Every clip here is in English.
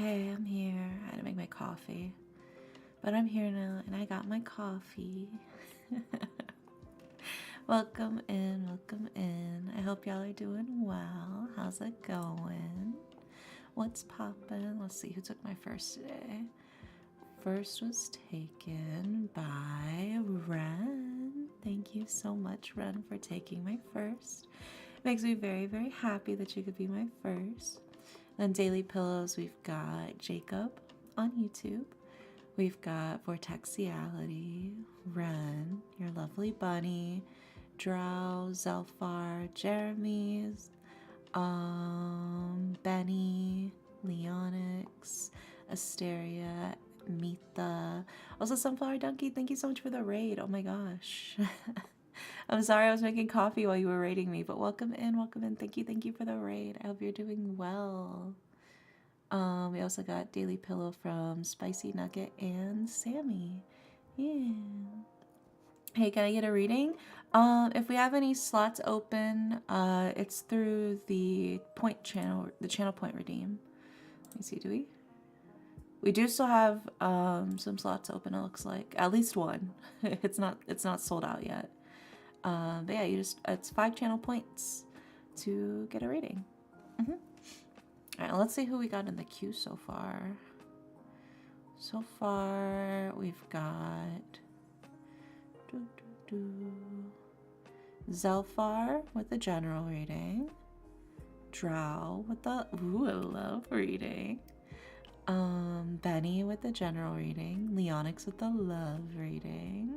okay, I'm here. I had to make my coffee. But I'm here now and I got my coffee. Welcome in, welcome in. I hope y'all are doing well. How's it going? What's poppin'? Let's see who took my first today. First was taken by Ren. Thank you so much, Ren, for taking my first. It makes me very, very happy that you could be my first. Then Daily Pillows, we've got Jacob on YouTube. We've got Vortexiality, Ren, your lovely bunny, Drow, Zelfar, Jeremy's, Benny, Leonix, Asteria, Mitha. Also, Sunflower Donkey, thank you so much for the raid. Oh my gosh. I'm sorry I was making coffee while you were raiding me, but welcome in, welcome in. Thank you for the raid. I hope you're doing well. We also got Daily Pillow from Spicy Nugget and Sammy. Yeah. Hey, can I get a reading? If we have any slots open, it's through the point channel, the channel point redeem. Let me see, do we? We do still have some slots open, it looks like. At least one. It's not sold out yet. But yeah, it's 5 channel points to get a reading. Alright, let's see who we got in the queue so far. So far, we've got Zelfar with the general reading. Drow with the love reading. Benny with the general reading. Leonix with the love reading.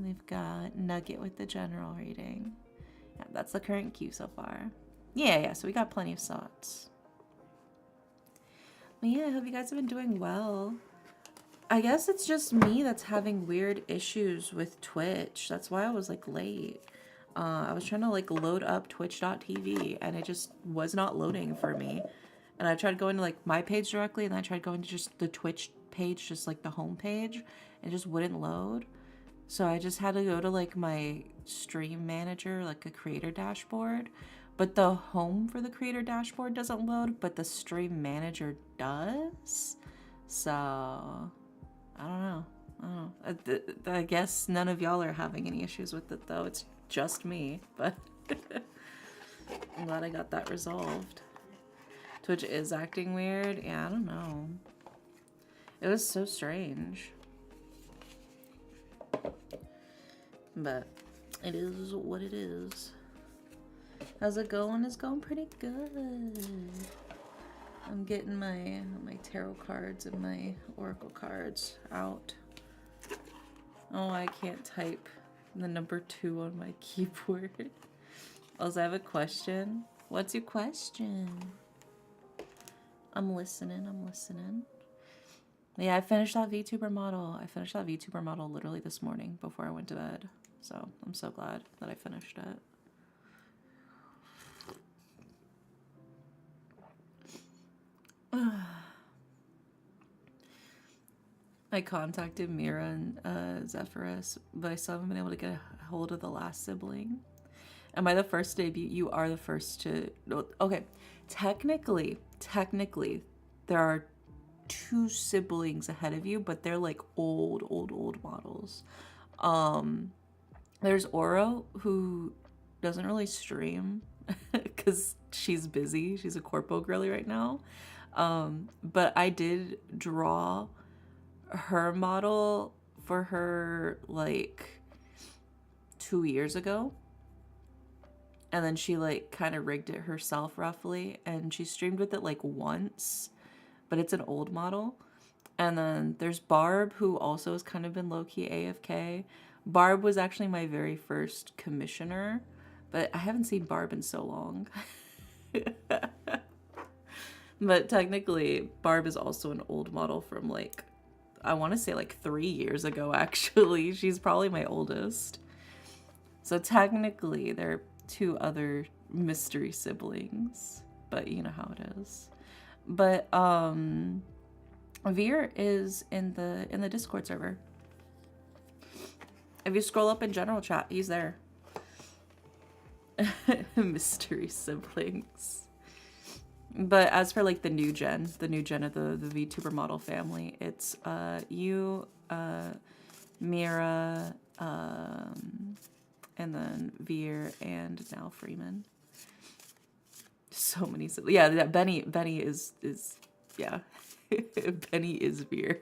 We've got Nugget with the general reading. Yeah, that's the current queue so far. Yeah, so we got plenty of slots. But yeah, I hope you guys have been doing well. I guess it's just me that's having weird issues with Twitch. That's why I was like late. I was trying to like load up twitch.tv and it just was not loading for me. And I tried going to like my page directly and then I tried going to just the Twitch page, just like the home page. It just wouldn't load. So I just had to go to like my stream manager, like a creator dashboard. But the home for the creator dashboard doesn't load, but the stream manager does. So, I don't know. I guess none of y'all are having any issues with it though. It's just me, but I'm glad I got that resolved. Twitch is acting weird. Yeah, I don't know. It was so strange. But it is what it is. How's it going? It's going pretty good. I'm getting my tarot cards and my oracle cards out. Oh, I can't type the number 2 on my keyboard. Also, I have a question. What's your question? I'm listening. Yeah, I finished that VTuber model. I finished that VTuber model literally this morning before I went to bed. So I'm so glad that I finished it. I contacted Mira and Zephyrus, but I still haven't been able to get a hold of the last sibling. Am I the first to debut? You are the first to... Okay, technically, there are 2 siblings ahead of you, but they're like old models. There's Oro, who doesn't really stream because she's busy. She's a corpo girly right now. But I did draw her model for her like 2 years ago. And then she like kind of rigged it herself roughly. And she streamed with it like once, but it's an old model. And then there's Barb, who also has kind of been low-key AFK. Barb was actually my very first commissioner, but I haven't seen Barb in so long. But technically, Barb is also an old model from like, I want to say like 3 years ago, actually. She's probably my oldest. So technically, there are 2 other mystery siblings, but you know how it is. But Veer is in the Discord server. If you scroll up in general chat, he's there. Mystery siblings. But as for like the new gen of the VTuber model family, it's you, Mira, and then Veer, and now Freeman. So many. Yeah, Benny is yeah. Benny is Veer.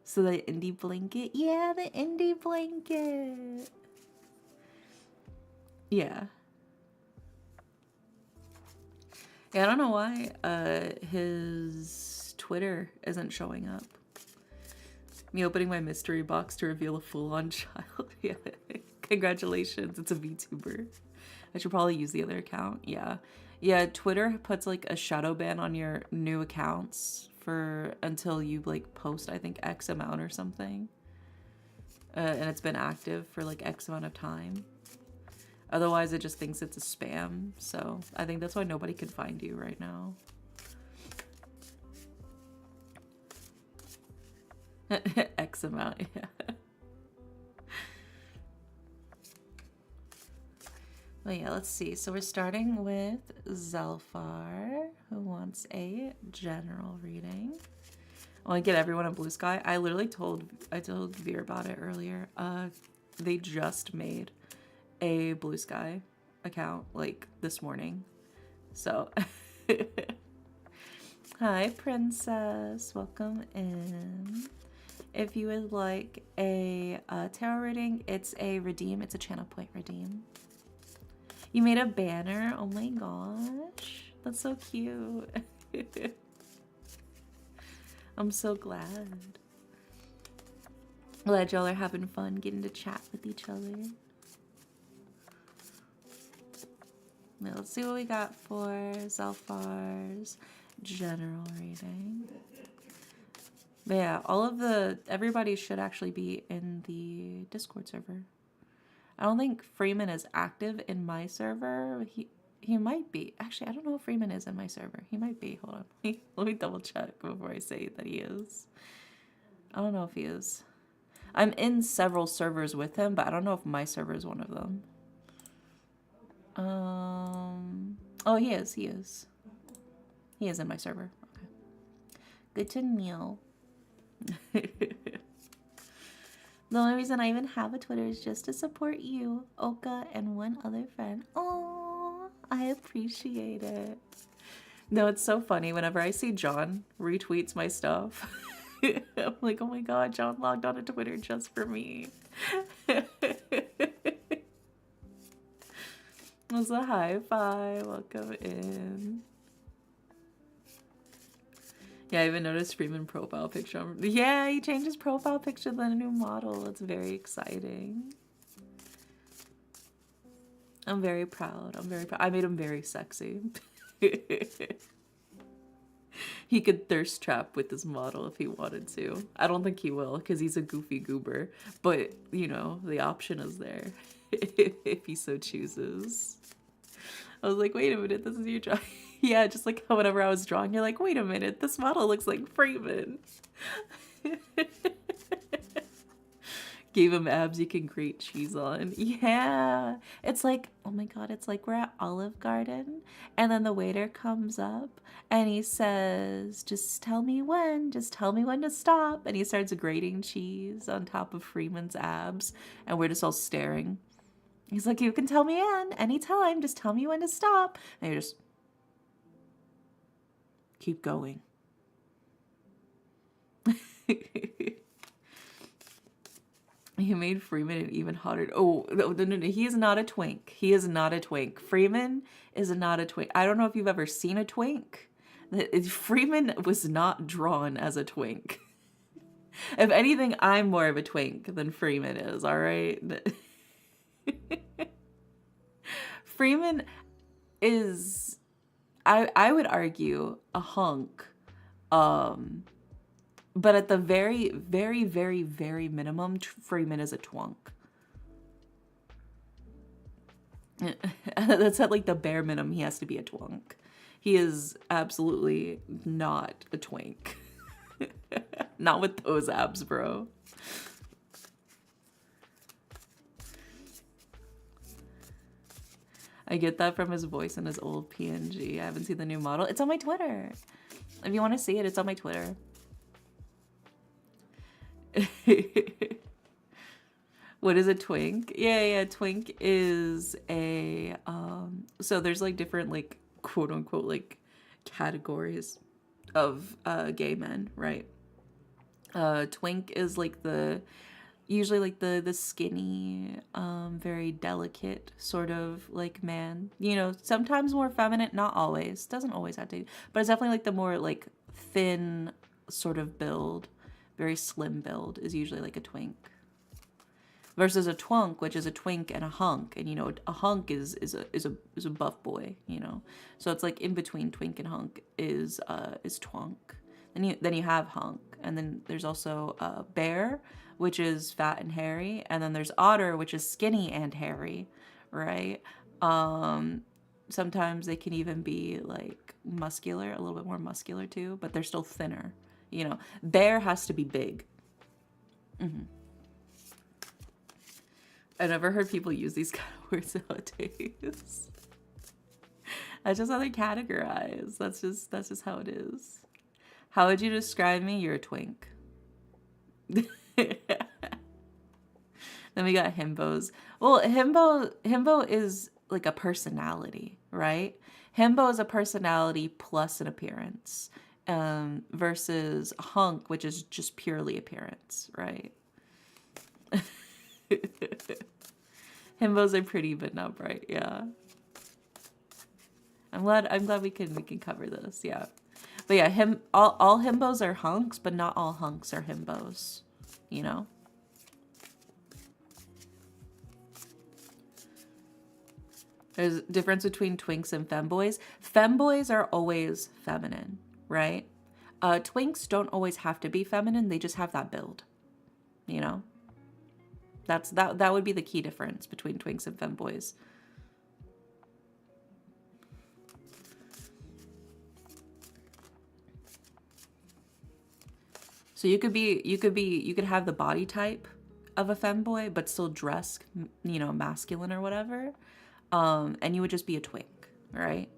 So the indie blanket, yeah, the indie blanket. Yeah. Yeah, I don't know why his Twitter isn't showing up. Me opening my mystery box to reveal a full-on child. Yeah. Congratulations, it's a VTuber. I should probably use the other account. Yeah. Yeah, Twitter puts like a shadow ban on your new accounts for until you like post, I think, X amount or something. And it's been active for like X amount of time. Otherwise, it just thinks it's a spam. So I think that's why nobody can find you right now. X amount, yeah. Well, yeah, let's see. So we're starting with Zelfar, who wants a general reading. I want to get everyone on Blue Sky. I literally told Veer about it earlier. They just made a Blue Sky account like this morning. So hi princess, welcome in. If you would like a tarot reading, it's a redeem. It's a channel point redeem. You made a banner. Oh my gosh, that's so cute. I'm so glad. Glad y'all are having fun getting to chat with each other. Now let's see what we got for Zelfar's general reading. But yeah, everybody should actually be in the Discord server. I don't think Freeman is active in my server. He might be. Actually, I don't know if Freeman is in my server. He might be. Hold on. Let me double check before I say that he is. I don't know if he is. I'm in several servers with him, but I don't know if my server is one of them. Oh, he is. He is. He is in my server. Okay. Good to know. The only reason I even have a Twitter is just to support you, Oka, and one other friend. Oh, I appreciate it. No, it's so funny. Whenever I see John retweets my stuff, I'm like, oh my god, John logged on to Twitter just for me. It was a high five. Welcome in. Yeah, I even noticed Freeman profile picture. Yeah, he changed his profile picture to the new model. It's very exciting. I'm very proud. I'm very proud. I made him very sexy. He could thirst trap with this model if he wanted to. I don't think he will because he's a goofy goober. But, you know, the option is there if he so chooses. I was like, wait a minute, this is your drawing. Yeah, just like whenever I was drawing, you're like, wait a minute, this model looks like Freeman. Gave him abs you can grate cheese on. Yeah. It's like, oh my god, it's like we're at Olive Garden and then the waiter comes up and he says, just tell me when to stop. And he starts grating cheese on top of Freeman's abs and we're just all staring. He's like, you can tell me anytime, just tell me when to stop. And you're just, keep going. He made Freeman an even hotter. Oh, no, he is not a twink. He is not a twink. Freeman is not a twink. I don't know if you've ever seen a twink. Freeman was not drawn as a twink. If anything, I'm more of a twink than Freeman is, all right? Freeman is, I would argue, a hunk. But at the very, very, very, very minimum, Freeman is a twunk. That's at like the bare minimum, he has to be a twunk. He is absolutely not a twink. Not with those abs, bro. I get that from his voice and his old PNG. I haven't seen the new model. It's on my Twitter. If you want to see it, it's on my Twitter. What is a twink? Yeah, twink is a so there's like different like quote unquote like categories of gay men, right? Twink is like the usually like the skinny, very delicate sort of like man. You know, sometimes more feminine, not always. Doesn't always have to, but it's definitely like the more like thin sort of build, very slim build is usually like a twink. Versus a twunk, which is a twink and a hunk, and you know a hunk is a buff boy, you know. So it's like in between twink and hunk is twunk. Then you have hunk, and then there's also bear, which is fat and hairy, and then there's otter, which is skinny and hairy, right? Sometimes they can even be like muscular, a little bit more muscular too, but they're still thinner. You know, bear has to be big. I never heard people use these kind of words nowadays. That's just how they're categorized. That's just how it is. How would you describe me? You're a twink. Then we got himbos. Well, himbo is like a personality, right? Himbo is a personality plus an appearance, versus hunk, which is just purely appearance, right? Himbos are pretty but not bright, yeah. I'm glad we can cover this, yeah. But yeah, all himbos are hunks, but not all hunks are himbos, you know? There's a difference between twinks and femboys. Femboys are always feminine, right? Twinks don't always have to be feminine, they just have that build, you know? That would be the key difference between twinks and femboys. So you could have the body type of a femboy, but still dress, you know, masculine or whatever. And you would just be a twink, right?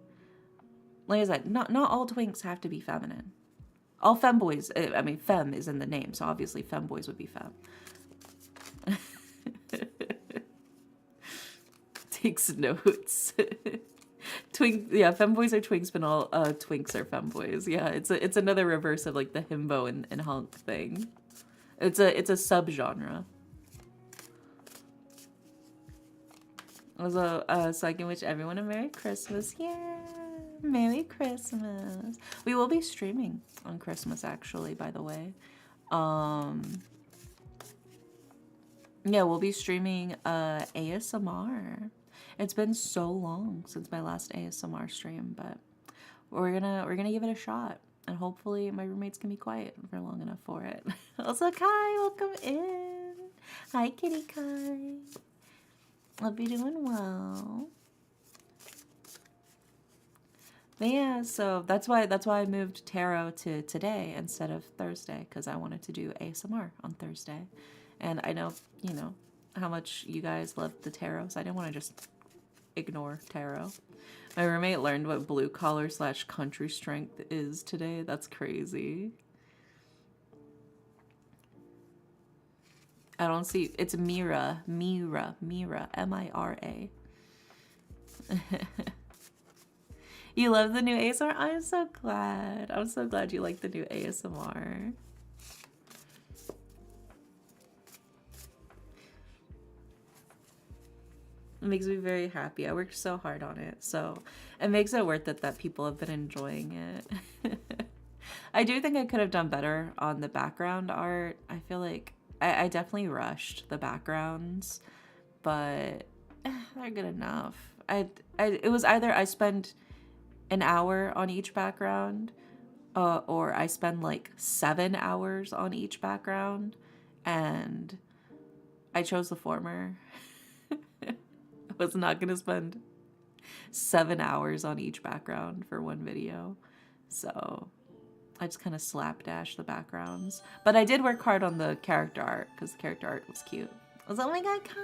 Like I said, not all twinks have to be feminine. All femboys, I mean, femme is in the name, so obviously femboys would be femme. Takes notes. Twink, yeah, femboys are twinks, but all twinks are femboys. Yeah, it's another reverse of like the himbo and hunk thing. It's a subgenre. Also, so I can wish everyone a Merry Christmas. Yeah, Merry Christmas. We will be streaming on Christmas, actually, by the way. Yeah, we'll be streaming ASMR. It's been so long since my last ASMR stream, but we're gonna give it a shot, and hopefully my roommates can be quiet for long enough for it. Also, Kai, welcome in. Hi, Kitty Kai. Hope you're doing well. But yeah, so that's why I moved tarot to today instead of Thursday, because I wanted to do ASMR on Thursday. And I know, you know, how much you guys love the tarot, so I didn't want to just ignore tarot. My roommate learned what blue collar / country strength is today. That's crazy. I don't see, it's Mira, M-I-R-A. You love the new ASMR? I'm so glad. I'm so glad you like the new ASMR. It makes me very happy. I worked so hard on it, so it makes it worth it that people have been enjoying it. I do think I could have done better on the background art. I feel like I definitely rushed the backgrounds, but they're good enough. It was either I spend an hour on each background, or I spend like 7 hours on each background, and I chose the former. I was not going to spend 7 hours on each background for one video. So I just kind of slapdash the backgrounds. But I did work hard on the character art because the character art was cute. I was like, oh my god, Kai!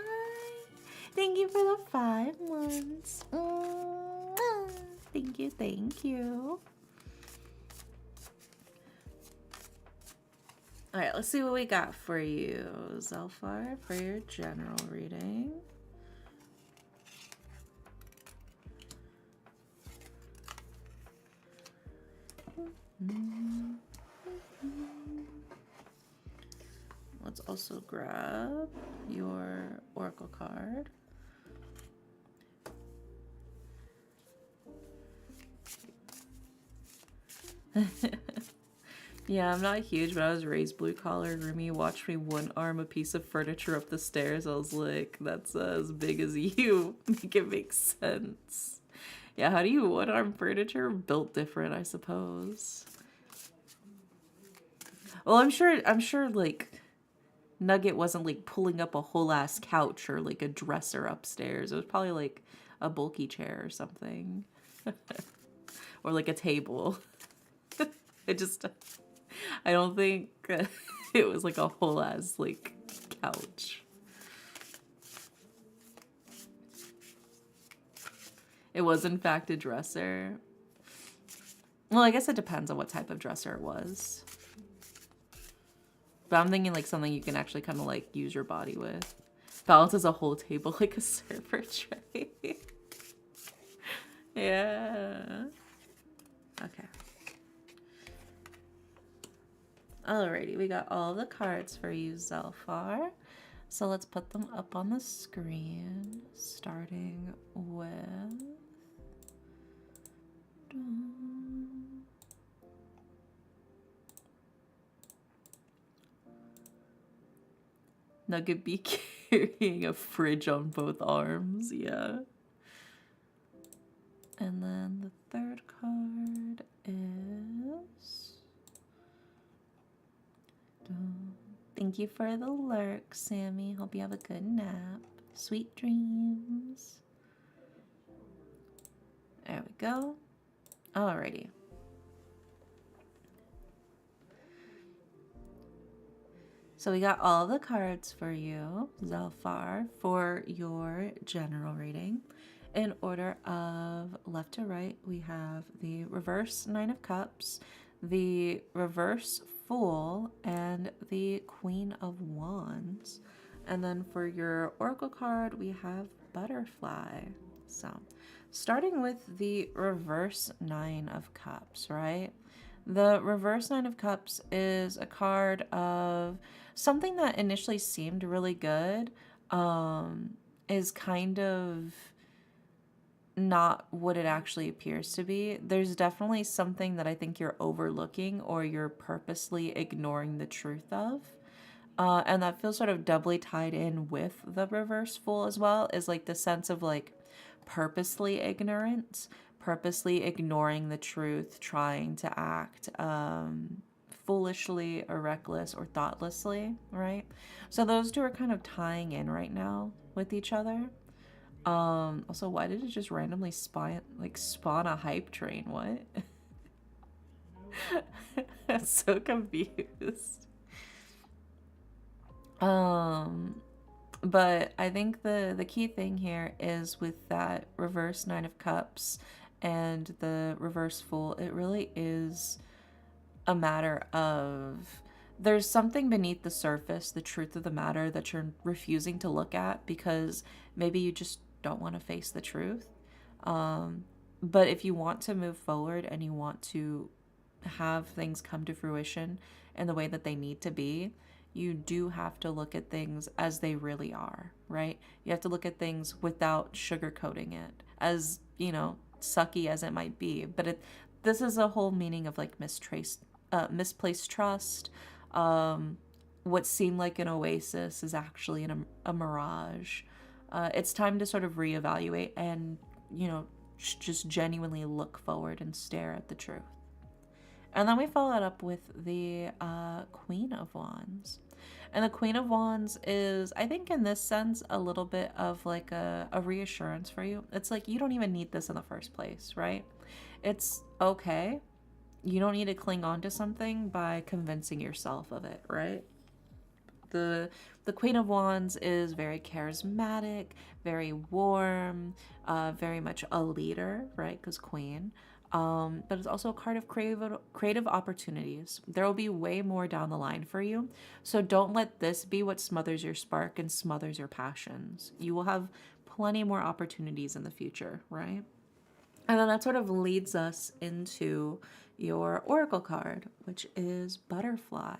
Thank you for the 5 months. Thank you, thank you. All right, let's see what we got for you, Zelfar, for your general reading. Let's also grab your oracle card. Yeah, I'm not huge, but I was raised blue collar. Rumi watched me one arm a piece of furniture up the stairs. I was like, that's as big as you. Make it make sense. Yeah, how do you one arm furniture? Built different, I suppose. Well, I'm sure like Nugget wasn't like pulling up a whole ass couch or like a dresser upstairs. It was probably like a bulky chair or something. Or like a table. It just, I don't think it was like a whole ass like couch. It was in fact a dresser. Well, I guess it depends on what type of dresser it was. But I'm thinking like something you can actually kind of like use your body with. Balances a whole table like a server tray. Yeah. Okay. Alrighty, we got all the cards for you, Zelfar. So let's put them up on the screen, starting with... Nugget be carrying a fridge on both arms, yeah. And then the third card is... Thank you for the lurk, Sammy. Hope you have a good nap. Sweet dreams. There we go. Alrighty. So we got all the cards for you, Zelfar, for your general reading. In order of left to right, we have the reverse 9 of Cups, the reverse Fool, and the Queen of Wands. And then for your oracle card, we have Butterfly. So starting with the reverse 9 of Cups, right? The reverse 9 of Cups is a card of something that initially seemed really good, is kind of not what it actually appears to be. There's definitely something that I think you're overlooking or you're purposely ignoring the truth of. And that feels sort of doubly tied in with the reverse Fool as well, is like the sense of like purposely ignorance, purposely ignoring the truth, trying to act foolishly or reckless or thoughtlessly, right? So those two are kind of tying in right now with each other. Also, why did it just randomly spawn a hype train? What? I'm so confused. But I think the key thing here is with that reverse 9 of Cups and the reverse Fool, it really is a matter of there's something beneath the surface, the truth of the matter that you're refusing to look at because maybe you just don't want to face the truth. But if you want to move forward and you want to have things come to fruition in the way that they need to be, you do have to look at things as they really are, right? You have to look at things without sugarcoating it, as, you know, sucky as it might be. But this is a whole meaning of like misplaced trust. What seemed like an oasis is actually a mirage. It's time to sort of reevaluate and, you know, just genuinely look forward and stare at the truth. And then we follow it up with the Queen of Wands. And the Queen of Wands is, I think in this sense, a little bit of like a reassurance for you. It's like you don't even need this in the first place, right? It's okay. You don't need to cling on to something by convincing yourself of it, right? the Queen of Wands is very charismatic, very warm, very much a leader, right? Because Queen. But it's also a card of creative opportunities. There will be way more down the line for you. So don't let this be what smothers your spark and smothers your passions. You will have plenty more opportunities in the future, right? And then that sort of leads us into your oracle card, which is Butterfly.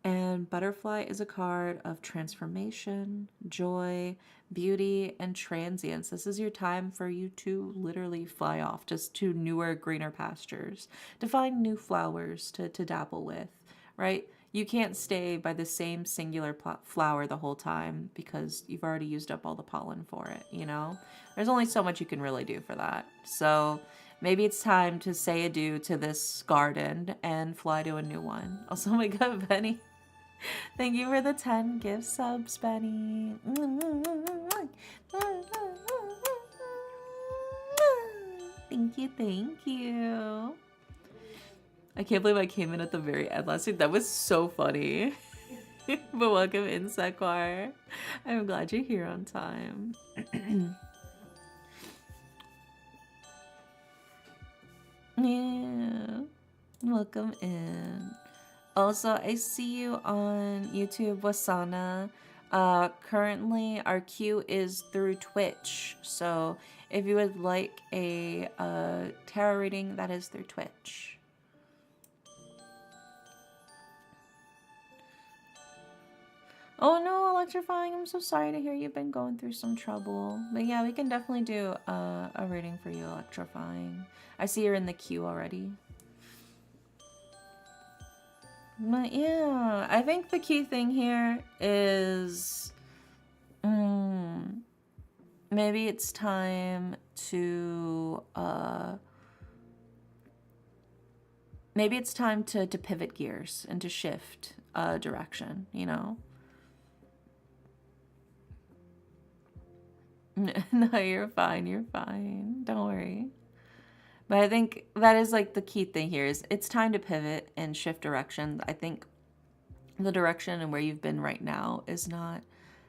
And Butterfly is a card of transformation, joy, beauty, and transience. This is your time for you to literally fly off just to newer, greener pastures, to find new flowers to dabble with, right? You can't stay by the same singular flower the whole time because you've already used up all the pollen for it, you know? There's only so much you can really do for that. So maybe it's time to say adieu to this garden and fly to a new one. Also, oh my god, Benny. Thank you for the 10 gift subs, Benny. Thank you, thank you. I can't believe I came in at the very end last week. That was so funny. But welcome in, Sequoia. I'm glad you're here on time. Yeah. Welcome in. Also, I see you on YouTube, Wasana. Currently, our queue is through Twitch. So, if you would like a tarot reading, that is through Twitch. Oh no, electrifying. I'm so sorry to hear you've been going through some trouble. But yeah, we can definitely do a reading for you, electrifying. I see you're in the queue already. But yeah, I think the key thing here is maybe it's time to pivot gears and to shift direction, you know? No, you're fine, you're fine. Don't worry. But I think that is like the key thing here is it's time to pivot and shift direction. I think the direction and where you've been right now is not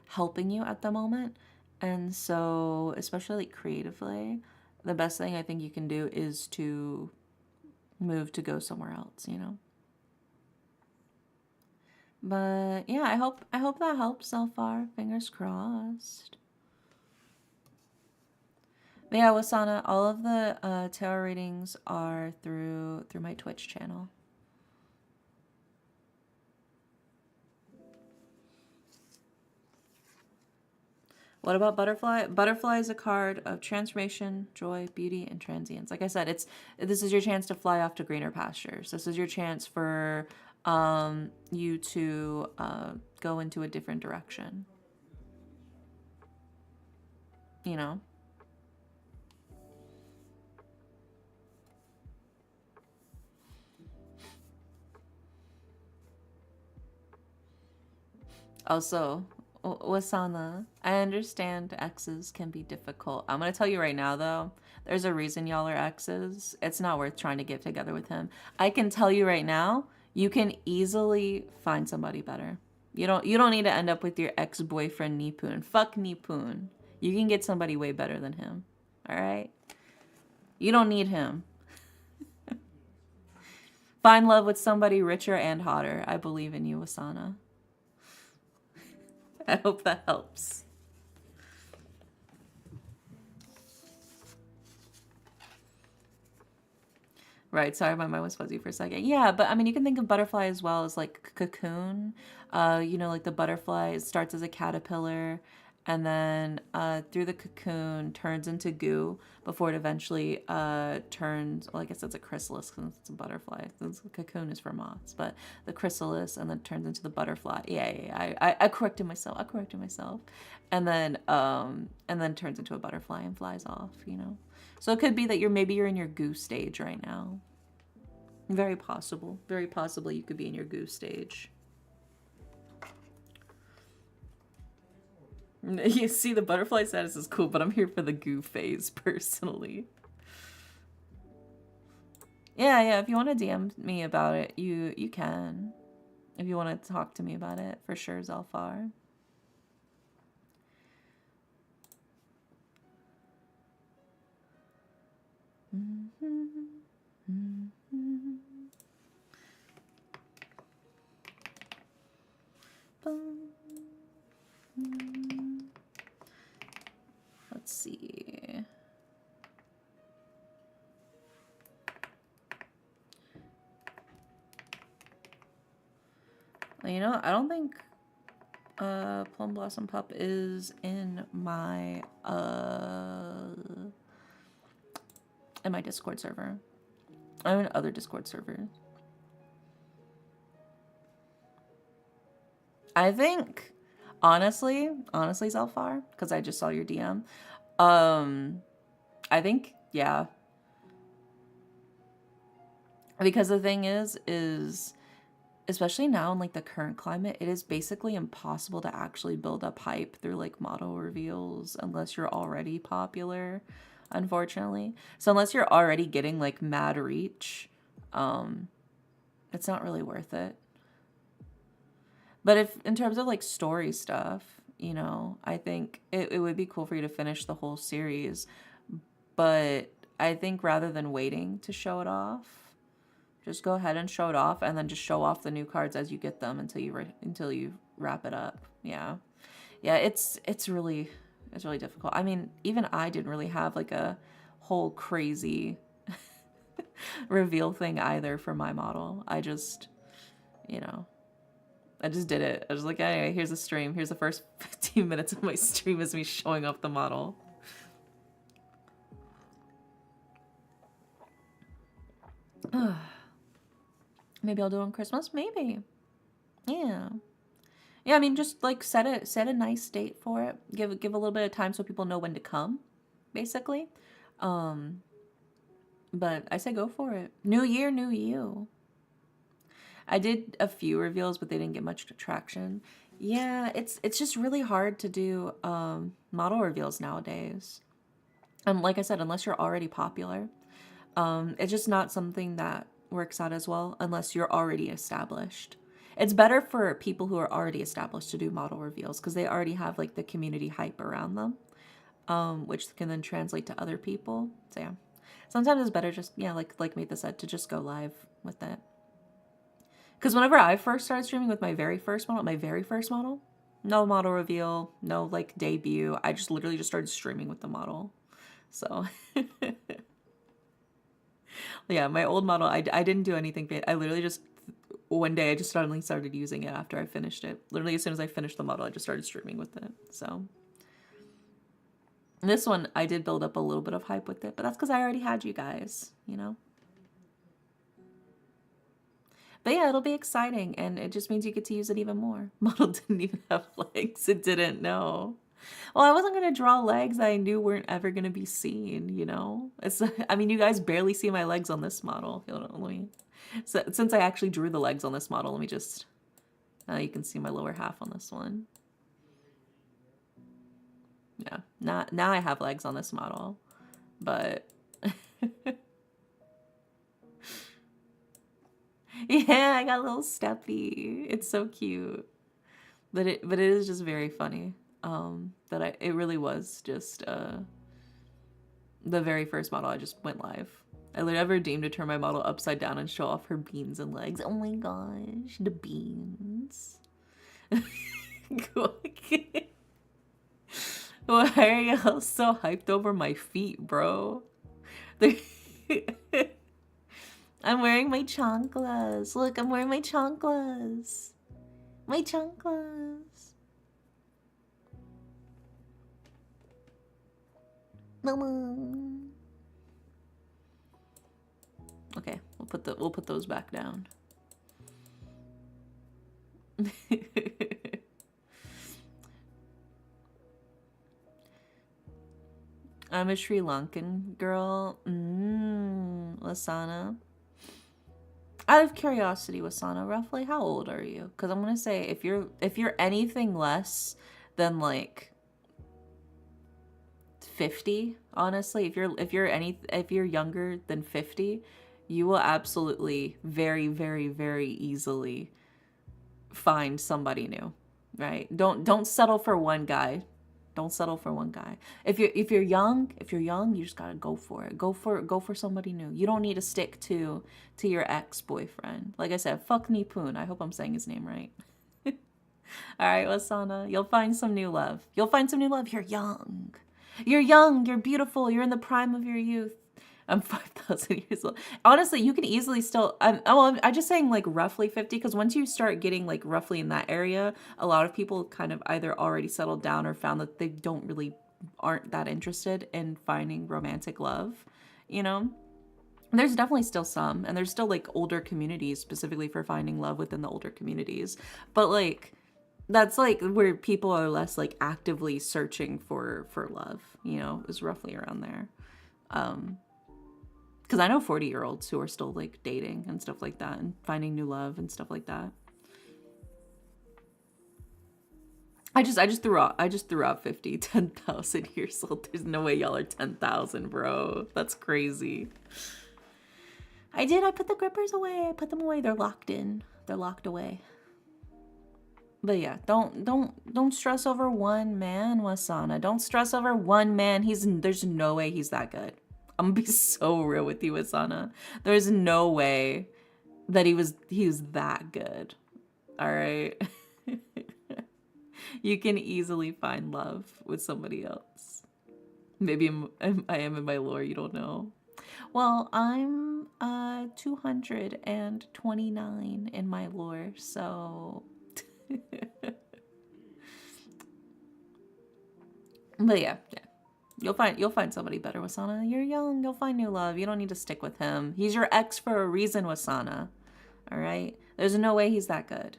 helping you at the moment. And so, especially creatively, the best thing I think you can do is to move to go somewhere else, you know? But yeah, I hope that helps so far. Fingers crossed. But yeah, Wasana, all of the tarot readings are through my Twitch channel. What about Butterfly? Butterfly is a card of transformation, joy, beauty, and transience. Like I said, this is your chance to fly off to greener pastures. This is your chance for you to go into a different direction. You know? Also, Wasana, I understand exes can be difficult. I'm going to tell you right now, though, there's a reason y'all are exes. It's not worth trying to get together with him. I can tell you right now, you can easily find somebody better. You don't need to end up with your ex-boyfriend Nipun. Fuck Nipun. You can get somebody way better than him. All right? You don't need him. Find love with somebody richer and hotter. I believe in you, Wasana. I hope that helps. Right, sorry, my mind was fuzzy for a second. Yeah, but I mean, you can think of butterfly as well as like cocoon. You know, like the butterfly starts as a caterpillar and then through the cocoon turns into goo before it eventually turns, well, I guess that's a chrysalis because it's a butterfly. The cocoon is for moths, but the chrysalis and then turns into the butterfly. Yeah. I corrected myself. And then turns into a butterfly and flies off, you know? So it could be that you're in your goo stage right now. Very possible. Very possibly you could be in your goo stage. You see, the butterfly status is cool, but I'm here for the goo phase, personally. Yeah, if you want to DM me about it, you can. if you want to talk to me about it, for sure, Zelfar. Let's see. You know, I don't think Plum Blossom Pup is in my Discord server. I'm in other Discord servers. I think, honestly, Zelfar, because I just saw your DM. I think, yeah. Because the thing is especially now in like the current climate, it is basically impossible to actually build up hype through like model reveals unless you're already popular, unfortunately. So unless you're already getting like mad reach, it's not really worth it. But if in terms of like story stuff, you know, I think it would be cool for you to finish the whole series. But I think rather than waiting to show it off, just go ahead and show it off, and then just show off the new cards as you get them until you wrap it up. Yeah, yeah. It's really difficult. I mean, even I didn't really have like a whole crazy reveal thing either for my model. I just, you know, I just did it. I was like, anyway, here's a stream. Here's the first 15 minutes of my stream is me showing off the model. Maybe I'll do it on Christmas. Maybe. Yeah. Yeah, I mean, just like set a nice date for it. Give a little bit of time so people know when to come, basically. But I say go for it. New year, new you. I did a few reveals, but they didn't get much traction. Yeah, it's just really hard to do model reveals nowadays. Like I said, unless you're already popular, it's just not something that works out as well unless you're already established. It's better for people who are already established to do model reveals because they already have like the community hype around them, which can then translate to other people. So yeah, sometimes it's better just, yeah, like Mita said, to just go live with that. Because whenever I first started streaming with my very first model, no model reveal, no like debut. I just literally just started streaming with the model. So yeah, my old model, I didn't do anything. I literally just, one day I just suddenly started using it after I finished it. Literally as soon as I finished the model, I just started streaming with it. So this one, I did build up a little bit of hype with it, but that's because I already had you guys, you know? But yeah, it'll be exciting, and it just means you get to use it even more. Model didn't even have legs. It didn't know. Well, I wasn't going to draw legs that I knew weren't ever going to be seen, you know? I mean, you guys barely see my legs on this model. Let me, so, since I actually drew the legs on this model, let me just, you can see my lower half on this one. Yeah, now I have legs on this model, but yeah, I got a little steppy. It's so cute, but it is just very funny. That it really was just the very first model I just went live. I literally ever deemed to turn my model upside down and show off her beans and legs. Oh my gosh, the beans. Why are y'all so hyped over my feet, bro? I'm wearing my chanclas. Look, I'm wearing my chanclas. My chanclas. Mama. Okay, we'll put those back down. I'm a Sri Lankan girl. Lasana. Out of curiosity, Wasana, roughly how old are you? Because I'm gonna say if you're anything less than like 50, honestly, if you're younger than 50, you will absolutely very, very, very easily find somebody new, right? Don't settle for one guy. Don't settle for one guy. If you're young, you just gotta go for it. Go for somebody new. You don't need to stick to your ex-boyfriend. Like I said, fuck Nipun. I hope I'm saying his name right. All right, Wasana, you'll find some new love. You'll find some new love. You're young. You're young. You're beautiful. You're in the prime of your youth. I'm 5,000 years old. Honestly, you can easily still. I'm just saying like roughly 50, because once you start getting like roughly in that area, a lot of people kind of either already settled down or found that they don't really aren't that interested in finding romantic love. You know, there's definitely still some, and there's still like older communities specifically for finding love within the older communities, but like that's like where people are less like actively searching for love. You know, is roughly around there. Because I know 40-year-olds who are still like dating and stuff like that and finding new love and stuff like that. I just threw out 50, 10,000 years old. There's no way y'all are 10,000, bro. That's crazy. I did. I put the grippers away. I put them away. They're locked in. They're locked away. But yeah, don't stress over one man, Wasana. Don't stress over one man. There's no way he's that good. I'm gonna be so real with you, Wasana. There's no way that he was that good. All right. You can easily find love with somebody else. Maybe I am in my lore, you don't know. Well, I'm 229 in my lore, so but yeah. You'll find somebody better, Wasana. You're young, you'll find new love. You don't need to stick with him. He's your ex for a reason, Wasana. All right? There's no way he's that good.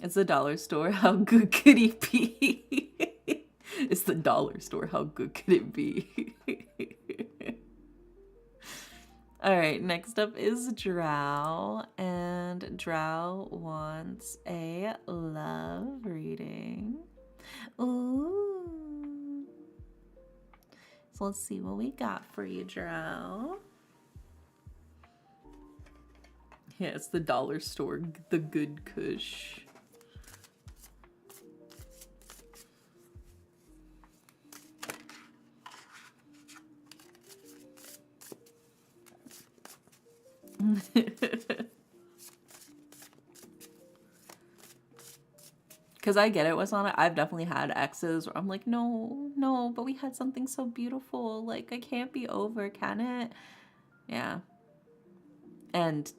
It's the dollar store. How good could he be? It's the dollar store. How good could it be? All right, next up is Drow, and Drow wants a love reading. Ooh. So let's see what we got for you, Drow. Yeah, it's the dollar store, the good kush. Because I get it, Wasana. I've definitely had exes where I'm like, no, but we had something so beautiful. Like, I can't be over, can it? Yeah. And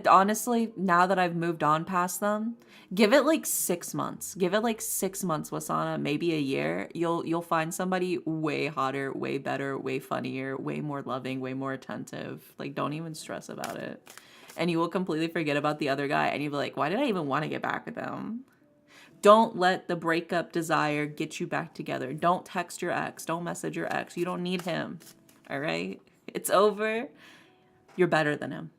honestly, now that I've moved on past them, give it like 6 months. Give it like 6 months, Wasana, maybe a year. You'll find somebody way hotter, way better, way funnier, way more loving, way more attentive. Like, don't even stress about it. And you will completely forget about the other guy, and you'll be like, why did I even want to get back with them? Don't let the breakup desire get you back together. Don't text your ex. Don't message your ex. You don't need him. All right? It's over. You're better than him.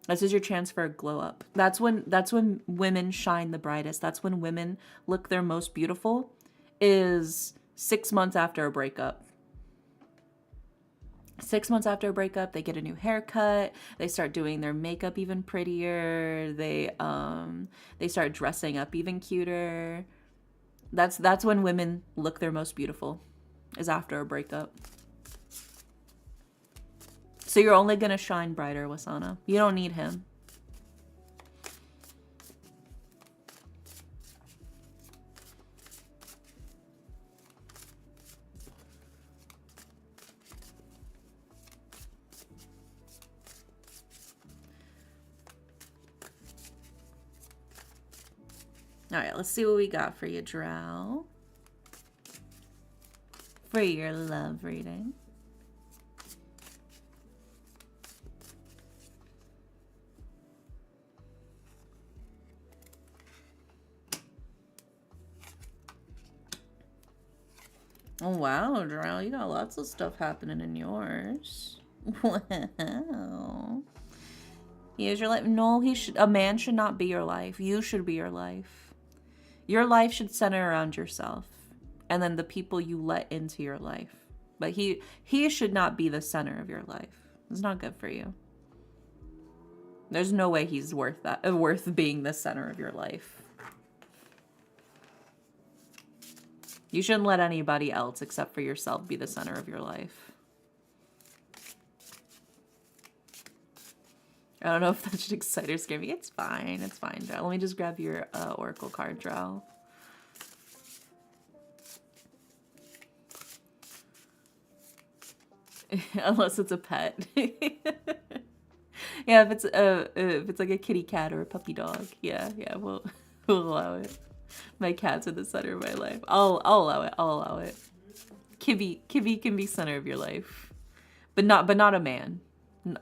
This is your chance for a glow up. That's when women shine the brightest. That's when women look their most beautiful, is 6 months after a breakup. 6 months after a breakup, they get a new haircut. They start doing their makeup even prettier. They start dressing up even cuter. That's when women look their most beautiful, is after a breakup. So you're only gonna shine brighter, Wasana. You don't need him. All right, let's see what we got for you, Drow. For your love reading. Oh, wow, Drow, you got lots of stuff happening in yours. Wow. He is your life. No, a man should not be your life. You should be your life. Your life should center around yourself, and then the people you let into your life. But he should not be the center of your life. It's not good for you. There's no way he's worth that, worth being the center of your life. You shouldn't let anybody else except for yourself be the center of your life. I don't know if that should excite or scare me. It's fine. It's fine, Drow. Let me just grab your Oracle card, Drow. Unless it's a pet. Yeah, if it's like a kitty cat or a puppy dog, yeah, we'll allow it. My cats are the center of my life. I'll allow it. I'll allow it. Kibby can be center of your life, but not a man,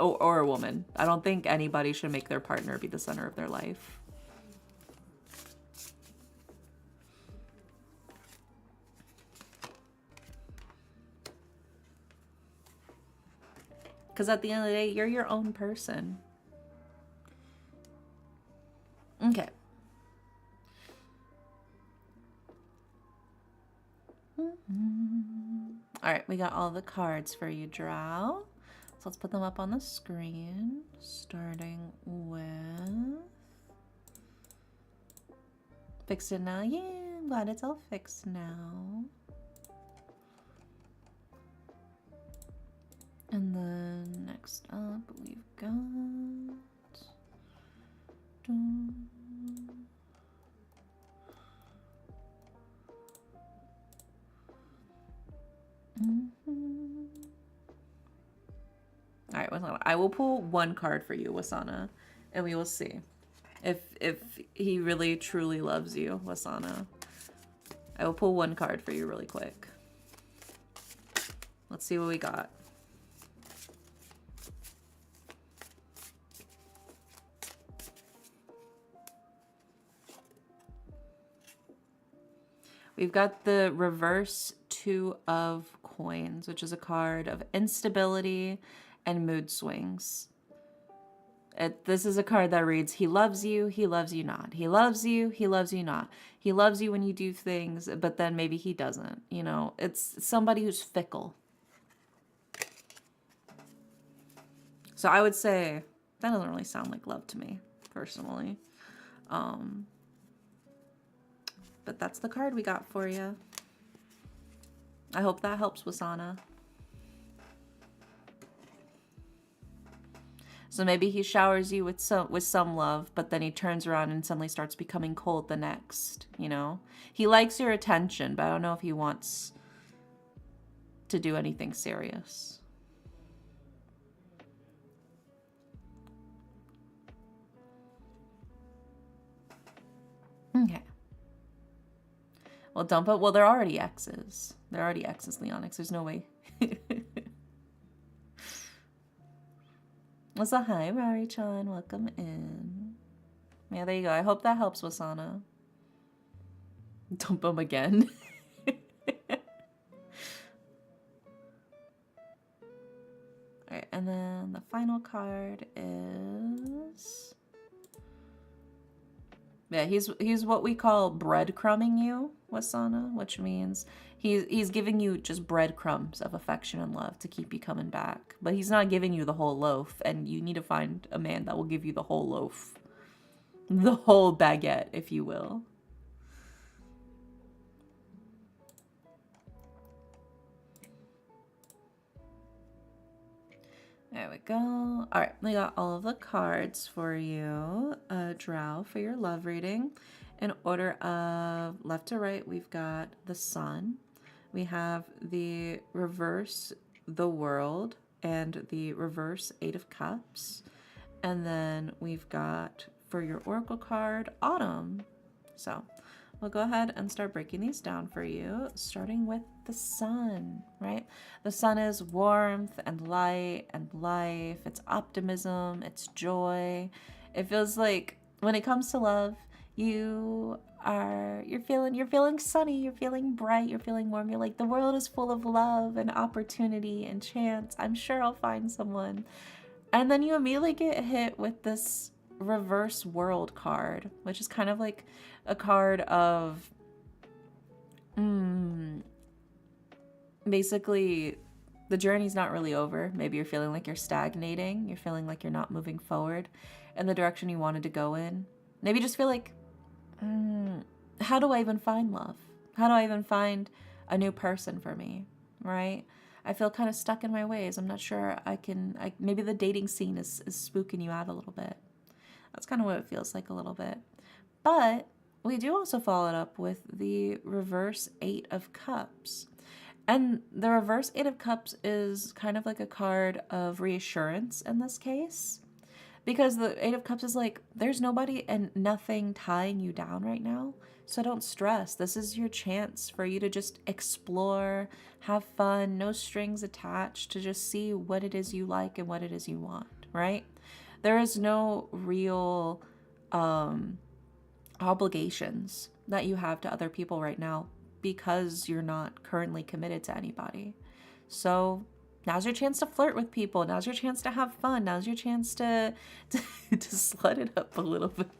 or a woman. I don't think anybody should make their partner be the center of their life. Because at the end of the day, you're your own person. Okay. All right, we got all the cards for you, Drow. So let's put them up on the screen, starting with... Fixed it now? Yeah, I'm glad it's all fixed now. And then next up, we've got... All right, Wasana. I will pull one card for you, Wasana, and we will see if he really truly loves you, Wasana. I will pull one card for you really quick. Let's see what we got. We've got the reverse 2 of coins, which is a card of instability and mood swings. This is a card that reads, he loves you not. He loves you not. He loves you when you do things, but then maybe he doesn't. You know, it's somebody who's fickle. So I would say that doesn't really sound like love to me, personally. But that's the card we got for you. I hope that helps, Wasana. So maybe he showers you with some love, but then he turns around and suddenly starts becoming cold the next, you know? He likes your attention, but I don't know if he wants to do anything serious. Okay. Well, don't put... Well, they're already exes. They're already exes, Leonix. There's no way. What's up? Hi, Rari-chan. Welcome in. Yeah, there you go. I hope that helps, Wasana. Dump him again. Alright, and then the final card is... Yeah, he's what we call breadcrumbing you, Wasana, which means he's giving you just breadcrumbs of affection and love to keep you coming back. But he's not giving you the whole loaf, and you need to find a man that will give you the whole loaf. The whole baguette, if you will. There we go. All right, we got all of the cards for you, Drow, for your love reading. In order of left to right, we've got the Sun. We have the reverse, the World, and the reverse 8 of Cups. And then we've got, for your Oracle card, Autumn. So we'll go ahead and start breaking these down for you, starting with the Sun, right? The Sun is warmth and light and life. It's optimism, it's joy. It feels like when it comes to love, you're feeling sunny, you're feeling bright, you're feeling warm. You're like, the world is full of love and opportunity and chance. I'm sure I'll find someone. And then you immediately get hit with this reverse World card, which is kind of like a card of basically The journey's not really over. Maybe you're feeling like you're stagnating. You're feeling like you're not moving forward in the direction you wanted to go in. Maybe you just feel like, how do I even find love? How do I even find a new person for me, right? I feel kind of stuck in my ways. I'm not sure maybe the dating scene is spooking you out a little bit. That's kind of what it feels like a little bit. But we do also follow it up with the reverse Eight of Cups. And the reverse Eight of Cups is kind of like a card of reassurance in this case. Because the Eight of Cups is like, there's nobody and nothing tying you down right now. So don't stress. This is your chance for you to just explore, have fun, no strings attached, to just see what it is you like and what it is you want, right? There is no real obligations that you have to other people right now because you're not currently committed to anybody. So now's your chance to flirt with people. Now's your chance to have fun. Now's your chance to slut it up a little bit.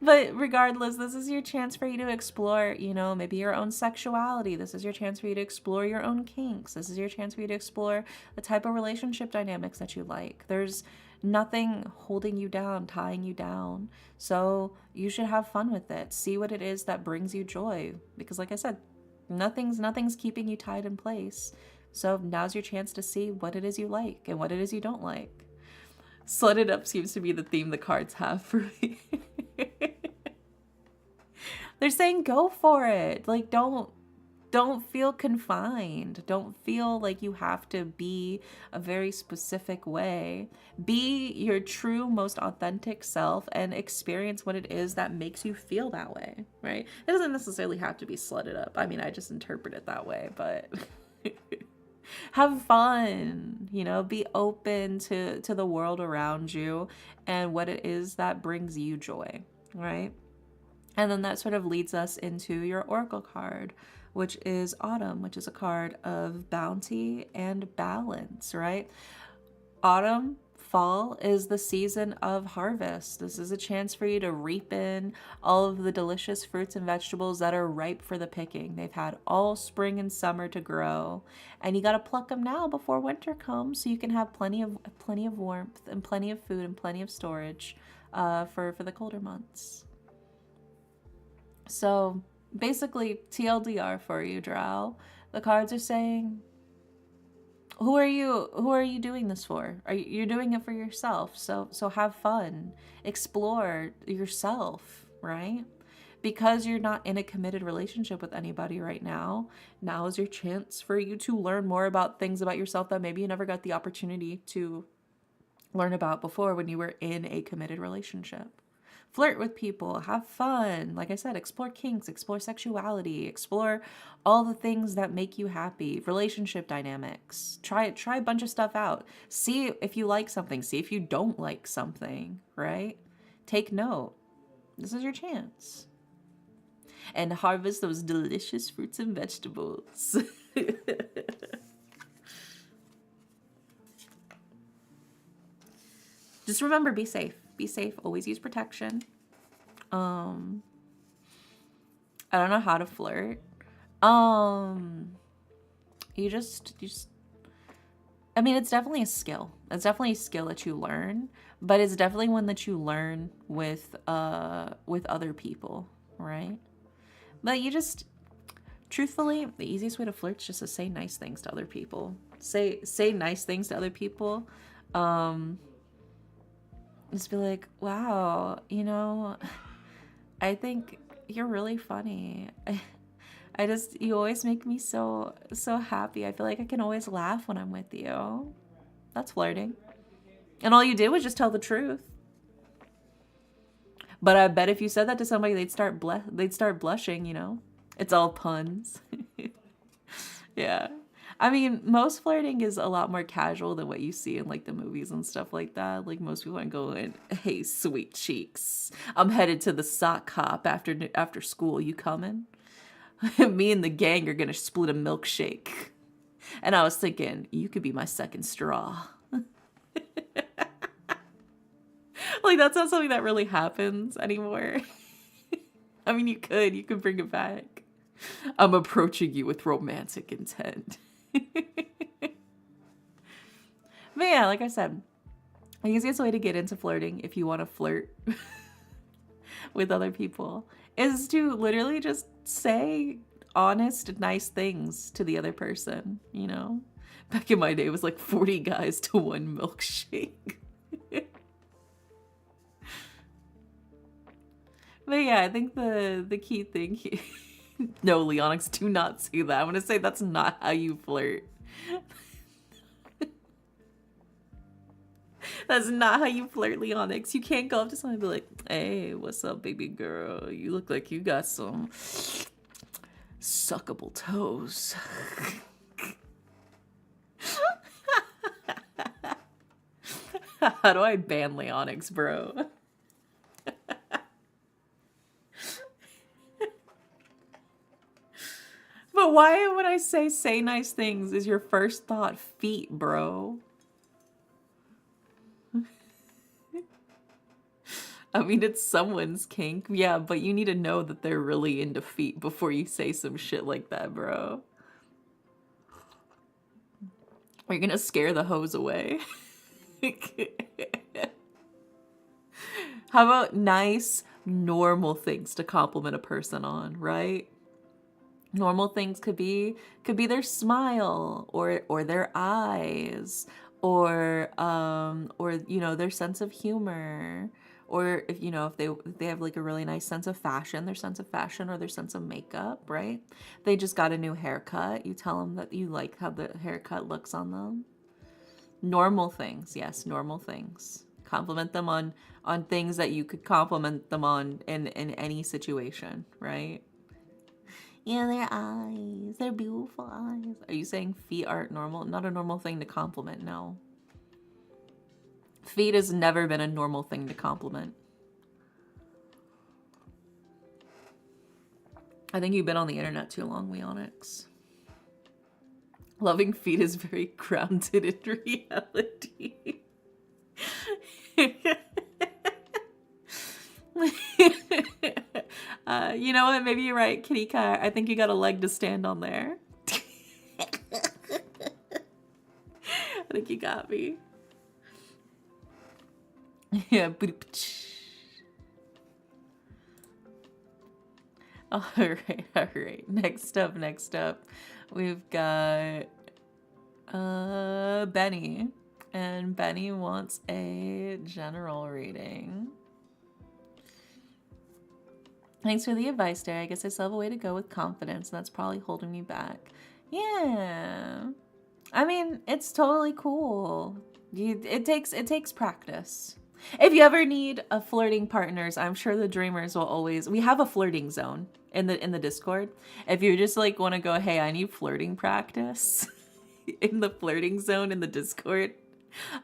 But regardless, this is your chance for you to explore, maybe your own sexuality. This is your chance for you to explore your own kinks. This is your chance for you to explore the type of relationship dynamics that you like. There's nothing holding you down, tying you down. So you should have fun with it. See what it is that brings you joy. Because like I said, nothing's keeping you tied in place. So now's your chance to see what it is you like and what it is you don't like. Slut it up seems to be the theme the cards have for me. They're saying go for it. Like don't feel confined. Don't feel like you have to be a very specific way. Be your true, most authentic self and experience what it is that makes you feel that way, right? It doesn't necessarily have to be slutted up. I mean, I just interpret it that way, but have fun, be open to the world around you and what it is that brings you joy, right? And then that sort of leads us into your oracle card, which is Autumn, which is a card of bounty and balance, right? Autumn, fall is the season of harvest. This is a chance for you to reap in all of the delicious fruits and vegetables that are ripe for the picking. They've had all spring and summer to grow, and you got to pluck them now before winter comes so you can have plenty of warmth and plenty of food and plenty of storage for the colder months. So basically, TLDR for you, Drow. The cards are saying, who are you doing this for? You're doing it for yourself. So have fun. Explore yourself, right? Because you're not in a committed relationship with anybody right now, now is your chance for you to learn more about things about yourself that maybe you never got the opportunity to learn about before when you were in a committed relationship. Flirt with people, have fun. Like I said, explore kinks, explore sexuality, explore all the things that make you happy, relationship dynamics. Try a bunch of stuff out. See if you like something, see if you don't like something, right? Take note. This is your chance. And harvest those delicious fruits and vegetables. Just remember, be safe. Be safe. Always use protection. I don't know how to flirt. You just I mean, it's definitely a skill. It's definitely a skill that you learn, but it's definitely one that you learn with other people, right? But you just truthfully, the easiest way to flirt is just to say nice things to other people. Say nice things to other people. Just be like, wow, I think you're really funny. You always make me so happy. I feel like I can always laugh when I'm with you. That's flirting. And all you did was just tell the truth. But I bet if you said that to somebody, they'd start blushing, It's all puns. Yeah. I mean, most flirting is a lot more casual than what you see in like the movies and stuff like that. Like most people aren't going, "Hey, sweet cheeks, I'm headed to the sock hop after school. You coming?" Me and the gang are gonna split a milkshake. And I was thinking, you could be my second straw. Like that's not something that really happens anymore. I mean, you could bring it back. I'm approaching you with romantic intent. But yeah, like I said, the easiest way to get into flirting, if you want to flirt with other people, is to literally just say honest, nice things to the other person, you know? Back in my day, it was like 40 guys to one milkshake. But yeah, I think the key thing here... No, Leonix, do not say that. I'm going to say that's not how you flirt. That's not how you flirt, Leonix. You can't go up to someone and be like, hey, what's up, baby girl? You look like you got some suckable toes. How do I ban Leonix, bro? But why when I say nice things is your first thought feet, bro? I mean, it's someone's kink. Yeah, but you need to know that they're really into feet before you say some shit like that, bro. Are you gonna scare the hoes away? How about nice, normal things to compliment a person on, right? Normal things could be their smile or their eyes or you know, their sense of humor, or if you know, if they have like a really nice sense of fashion, their sense of fashion or their sense of makeup, right? They just got a new haircut. You tell them that you like how the haircut looks on them. Normal things, yes, normal things. Compliment them on things that you could compliment them on in any situation, right? Yeah, their eyes. Their beautiful eyes. Are you saying feet aren't normal? Not a normal thing to compliment, no. Feet has never been a normal thing to compliment. I think you've been on the internet too long, Leonix. Loving feet is very grounded in reality. You know what? Maybe you're right, Kitty Cat. I think you got a leg to stand on there. I think you got me. Yeah. All right, all right. Next up, we've got Benny, and Benny wants a general reading. Thanks for the advice, Derek. I guess I still have a way to go with confidence, and that's probably holding me back. Yeah. I mean, it's totally cool. It takes practice. If you ever need a flirting partners, I'm sure the dreamers will always... We have a flirting zone in the Discord. If you just like want to go, hey, I need flirting practice in the flirting zone in the Discord,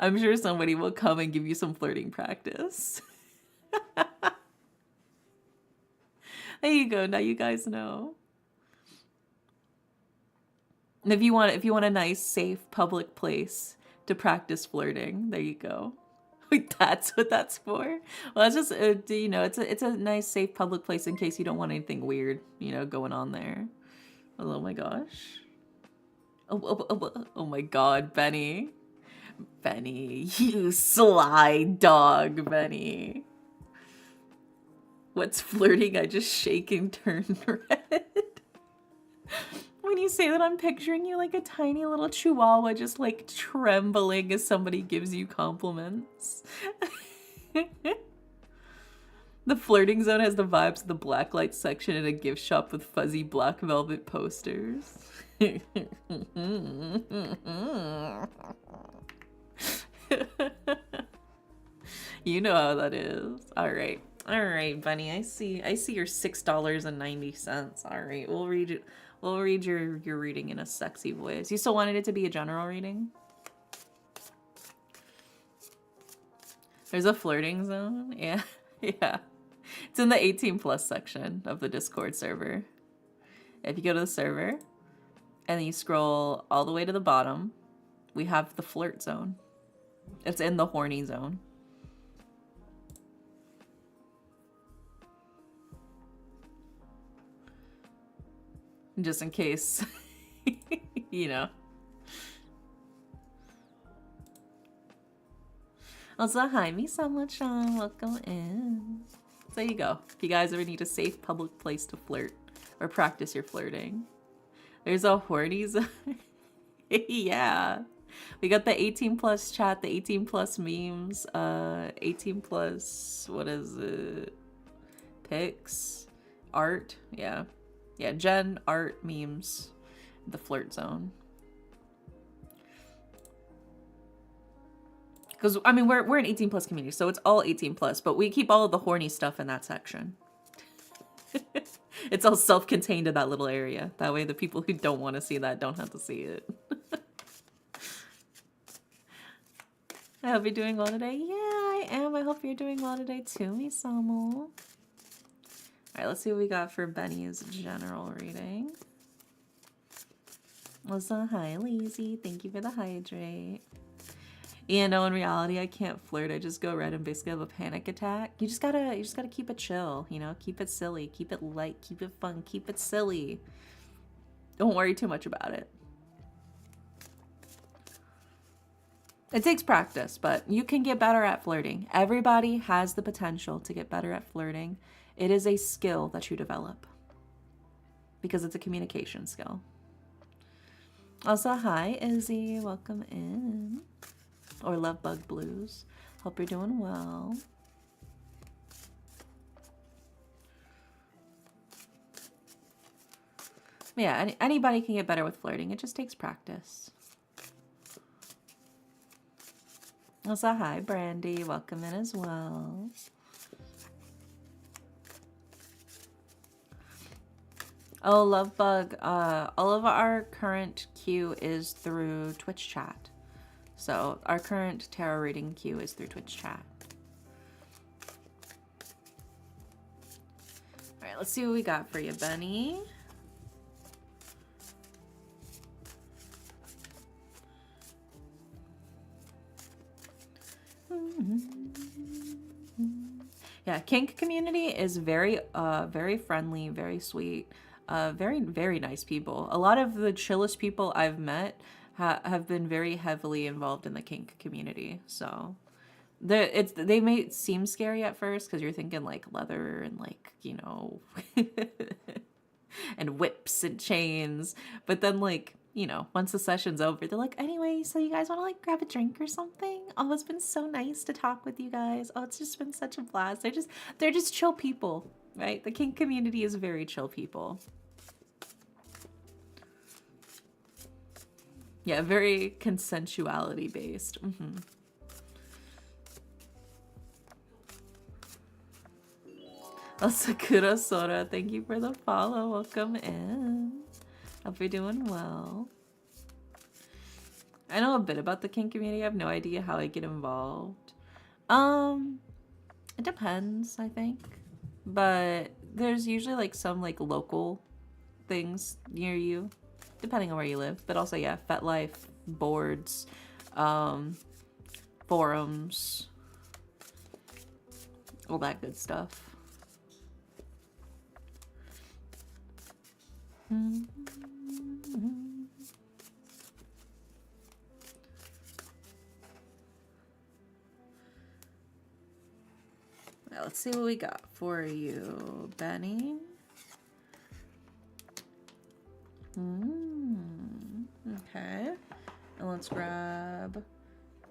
I'm sure somebody will come and give you some flirting practice. There you go. Now you guys know. And if you want a nice, safe, public place to practice flirting, there you go. That's what that's for. Well, that's just you know, it's a nice, safe, public place in case you don't want anything weird, you know, going on there. Oh my gosh. Oh my God, Benny. Benny, you sly dog, Benny. What's flirting? I just shake and turn red. When you say that, I'm picturing you like a tiny little chihuahua just like trembling as somebody gives you compliments. The flirting zone has the vibes of the blacklight section in a gift shop with fuzzy black velvet posters. You know how that is. All right, Bunny. I see your $6.90. All right, we'll read it. We'll read your reading in a sexy voice. You still wanted it to be a general reading? There's a flirting zone? Yeah. Yeah. It's in the 18+ section of the Discord server. If you go to the server and then you scroll all the way to the bottom, we have the flirt zone. It's in the horny zone. Just in case, you know. Also, hi, Misama-chan. Welcome in. So there you go. If you guys ever need a safe public place to flirt or practice your flirting. There's a horny zone. Yeah. We got the 18 plus chat, the 18 plus memes, 18 plus, what is it? Pics, art, yeah. Yeah, Jen, art, memes, the flirt zone. Because, I mean, we're an 18 plus community, so it's all 18 plus, but we keep all of the horny stuff in that section. It's all self-contained in that little area. That way the people who don't want to see that don't have to see it. I hope you're doing well today. Yeah, I am. I hope you're doing well today too, Misamu. Alright, let's see what we got for Benny's general reading. Also, hi, Lazy. Thank you for the hydrate. Yeah, no, in reality, I can't flirt. I just go red and basically have a panic attack. You just gotta keep it chill, you know? Keep it silly, keep it light, keep it fun, keep it silly. Don't worry too much about it. It takes practice, but you can get better at flirting. Everybody has the potential to get better at flirting. It is a skill that you develop because it's a communication skill. Also, hi, Izzy. Welcome in. Or Love Bug Blues. Hope you're doing well. Yeah, anybody can get better with flirting. It just takes practice. Also, hi, Brandy. Welcome in as well. Oh, Love Bug. All of our current queue is through Twitch chat. So our current tarot reading queue is through Twitch chat. All right, let's see what we got for you, Benny. Yeah, kink community is very friendly, very sweet, very nice people. A lot of the chillest people I've met have been very heavily involved in the kink community. So they may seem scary at first because you're thinking like leather and like, you know, and whips and chains, but then like, you know, once the session's over, they're like, anyway, so you guys want to like grab a drink or something? Oh, it's been so nice to talk with you guys. Oh, it's just been such a blast. They're just chill people, right? The kink community is very chill people. Yeah, very consensuality based. Oh, Sakura Sora, thank you for the follow. Welcome in. Hope you're doing well. I know a bit about the kink community. I have no idea how I get involved. It depends, I think. But there's usually like some like local things near you, depending on where you live. But also, yeah, FetLife, boards, forums, all that good stuff. Now, let's see what we got for you, Benny. Okay. And let's grab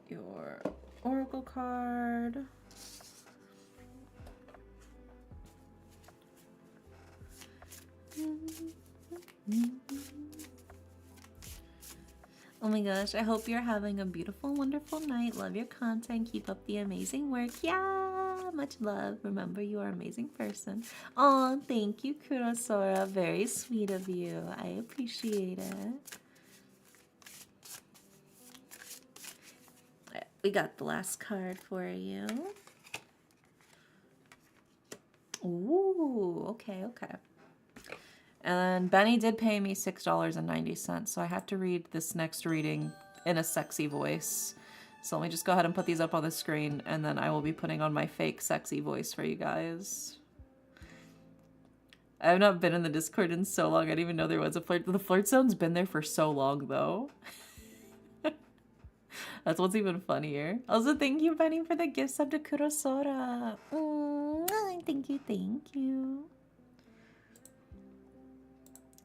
your oracle card. Oh my gosh, I hope you're having a beautiful, wonderful night. Love your content. Keep up the amazing work. Yeah, much love. Remember, you are an amazing person. Oh, thank you, Kurosora. Very sweet of you. I appreciate it. We got the last card for you. Ooh, okay. And Benny did pay me $6.90, so I have to read this next reading in a sexy voice. So let me just go ahead and put these up on the screen, and then I will be putting on my fake sexy voice for you guys. I have not been in the Discord in so long. I didn't even know there was a flirt. The flirt zone's been there for so long, though. That's what's even funnier. Also, thank you, Benny, for the gift sub to Kurosora. Thank you, thank you.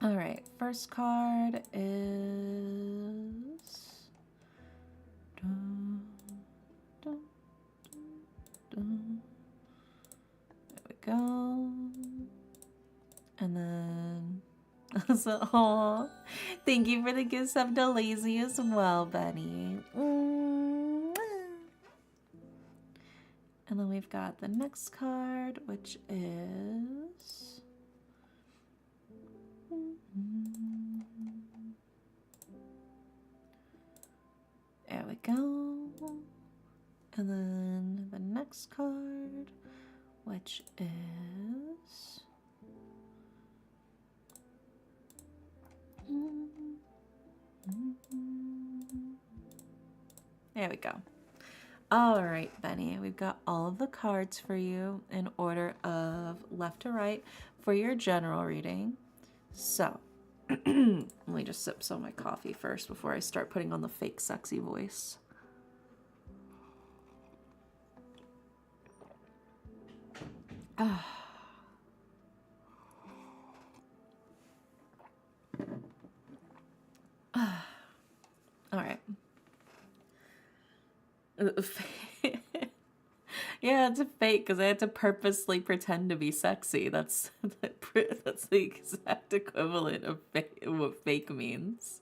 All right, first card is... Dun, dun, dun. There we go. And then... Also, oh, thank you for the gift sub to Lazy as well, Benny. And then we've got the next card, which is... There we go. And then the next card, which is... There we go. All right, Benny, we've got all of the cards for you in order of left to right for your general reading. So, let me just sip some of my coffee first before I start putting on the fake sexy voice. All right. Yeah, it's a fake because I had to purposely pretend to be sexy. That's that's the exact equivalent of what fake means.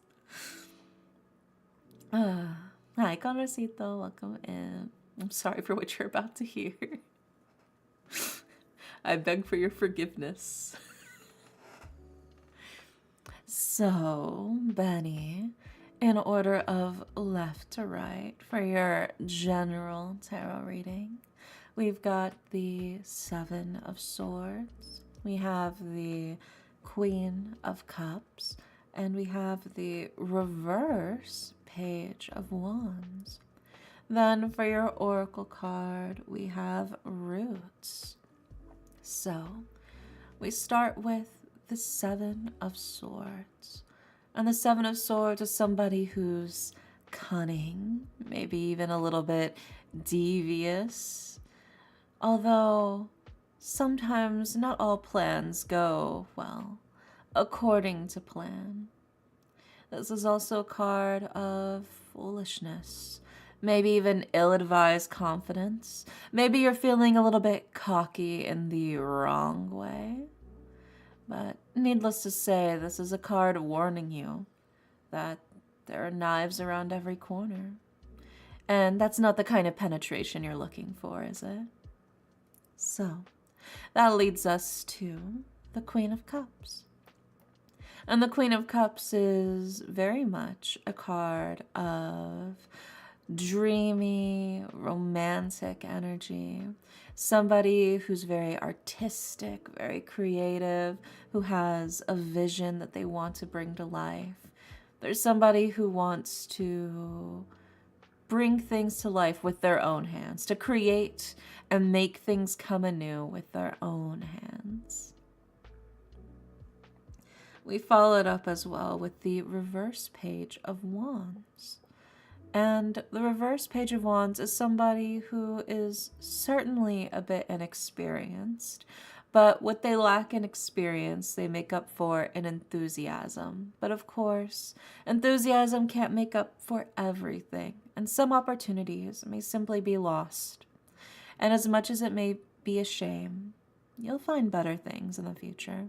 Hi, Conversito. Welcome in. I'm sorry for what you're about to hear. I beg for your forgiveness. So, Benny, in order of left to right for your general tarot reading, we've got the Seven of Swords, we have the Queen of Cups, and we have the reverse Page of Wands. Then for your Oracle card, we have Roots. So, we start with the Seven of Swords. And the Seven of Swords is somebody who's cunning, maybe even a little bit devious. Although, sometimes not all plans go, well, according to plan. This is also a card of foolishness. Maybe even ill-advised confidence. Maybe you're feeling a little bit cocky in the wrong way. But needless to say, this is a card warning you that there are knives around every corner. And that's not the kind of penetration you're looking for, is it? So, that leads us to the Queen of Cups. And the Queen of Cups is very much a card of dreamy, romantic energy. Somebody who's very artistic, very creative, who has a vision that they want to bring to life. There's somebody who wants to bring things to life with their own hands, to create and make things come anew with their own hands. We followed up as well with the reverse Page of Wands. And the reverse Page of Wands is somebody who is certainly a bit inexperienced, but what they lack in experience, they make up for in enthusiasm. But of course, enthusiasm can't make up for everything, and some opportunities may simply be lost. And as much as it may be a shame, you'll find better things in the future.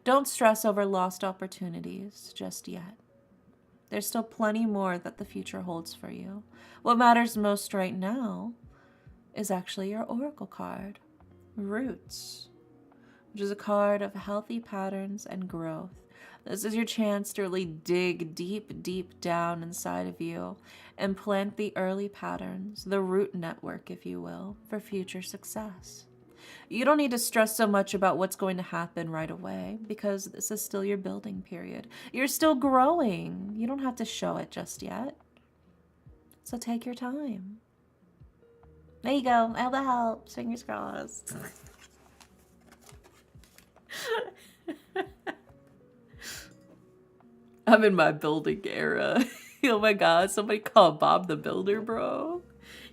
Don't stress over lost opportunities just yet. There's still plenty more that the future holds for you. What matters most right now is actually your Oracle card, Roots, which is a card of healthy patterns and growth. This is your chance to really dig deep, deep down inside of you and plant the early patterns, the root network, if you will, for future success. You don't need to stress so much about what's going to happen right away because this is still your building period. You're still growing. You don't have to show it just yet. So take your time. There you go. All the help. Fingers crossed. I'm in my building era. Oh my god, somebody call Bob the Builder, bro.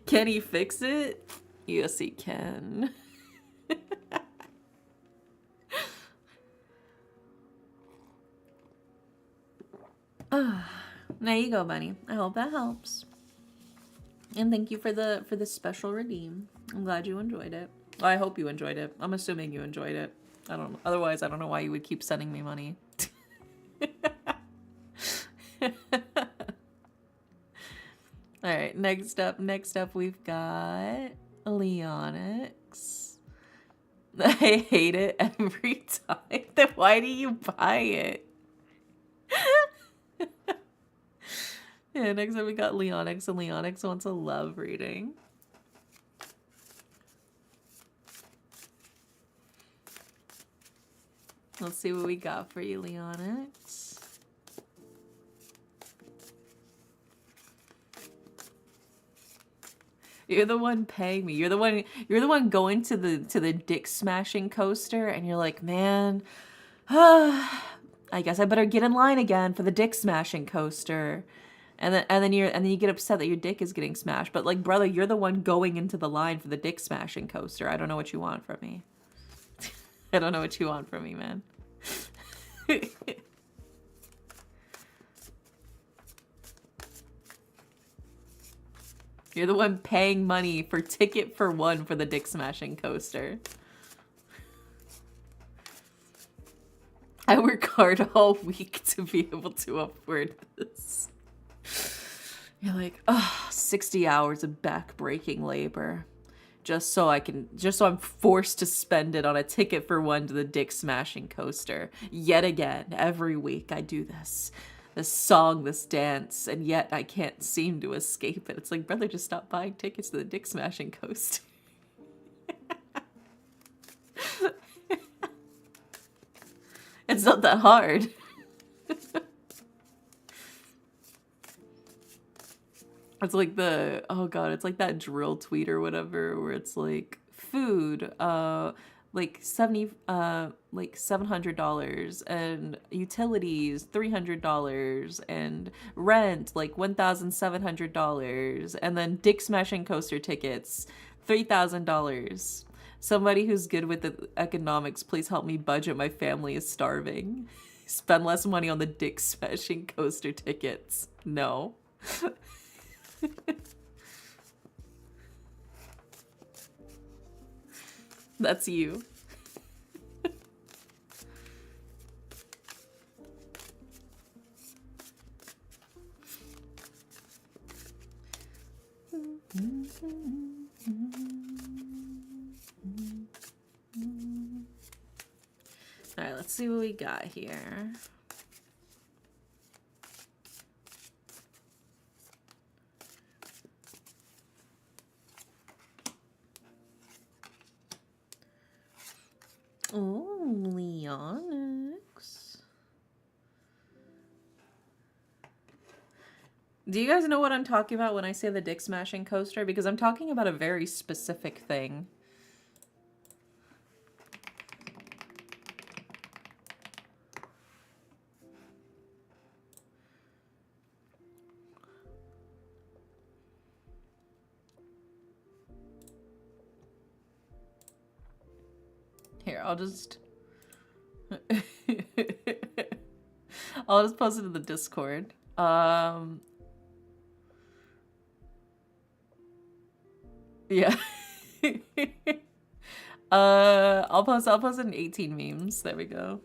Can he fix it? Yes, he can. There you go, bunny. I hope that helps. And thank you for the special redeem. I'm glad you enjoyed it. Well, I hope you enjoyed it. I'm assuming you enjoyed it. I don't know. Otherwise, I don't know why you would keep sending me money. All right, next up we've got Leonix. I hate it every time. Then why do you buy it? Yeah, next up we got Leonix, and Leonix wants a love reading. Let's see what we got for you, Leonix. You're the one paying me. You're the one going to the dick smashing coaster, and you're like, man, I guess I better get in line again for the dick smashing coaster. And then you get upset that your dick is getting smashed. But like, brother, you're the one going into the line for the dick smashing coaster. I don't know what you want from me. I don't know what you want from me, man. You're the one paying money for ticket for one for the dick smashing coaster. I work hard all week to be able to afford this. You're like, oh, 60 hours of back-breaking labor. Just so I'm forced to spend it on a ticket for one to the dick smashing coaster. Yet again, every week I do this song, this dance, and yet I can't seem to escape it. It's like, brother, just stop buying tickets to the dick smashing coaster. It's not that hard. It's like it's like that drill tweet or whatever where it's like food, like $700 and utilities $300 and rent like $1,700 and then dick smashing coaster tickets $3,000. Somebody who's good with the economics, please help me budget. My family is starving. Spend less money on the dick smashing coaster tickets. No. That's you. All right, let's see what we got here. Oh, Leonix. Do you guys know what I'm talking about when I say the dick smashing coaster? Because I'm talking about a very specific thing. Here, I'll just post it in the Discord. Yeah. I'll post it in 18 memes. There we go.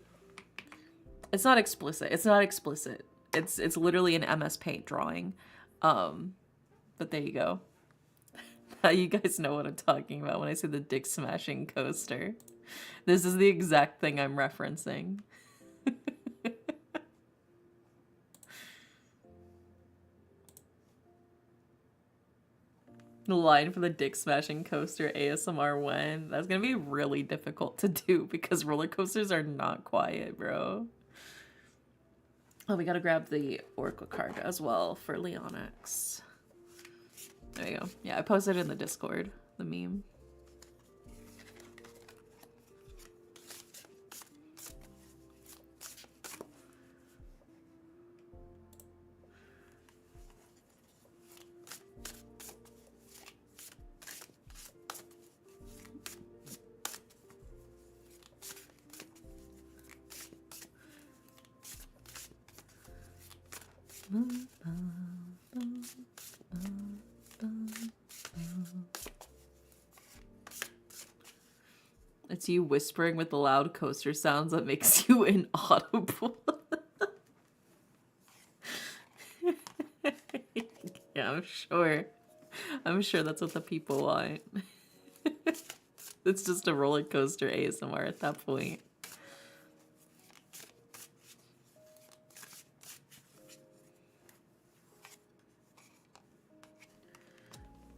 It's not explicit. It's not explicit. It's literally an MS Paint drawing. But there you go. Now you guys know what I'm talking about when I say the dick smashing coaster. This is the exact thing I'm referencing. The line for the dick smashing coaster ASMR when. That's gonna be really difficult to do because roller coasters are not quiet, bro. Oh, we gotta grab the Oracle card as well for Leonix. There you go. Yeah, I posted it in the Discord, the meme. It's you whispering with the loud coaster sounds that makes you inaudible. Yeah, I'm sure. I'm sure that's what the people want. It's just a roller coaster ASMR at that point.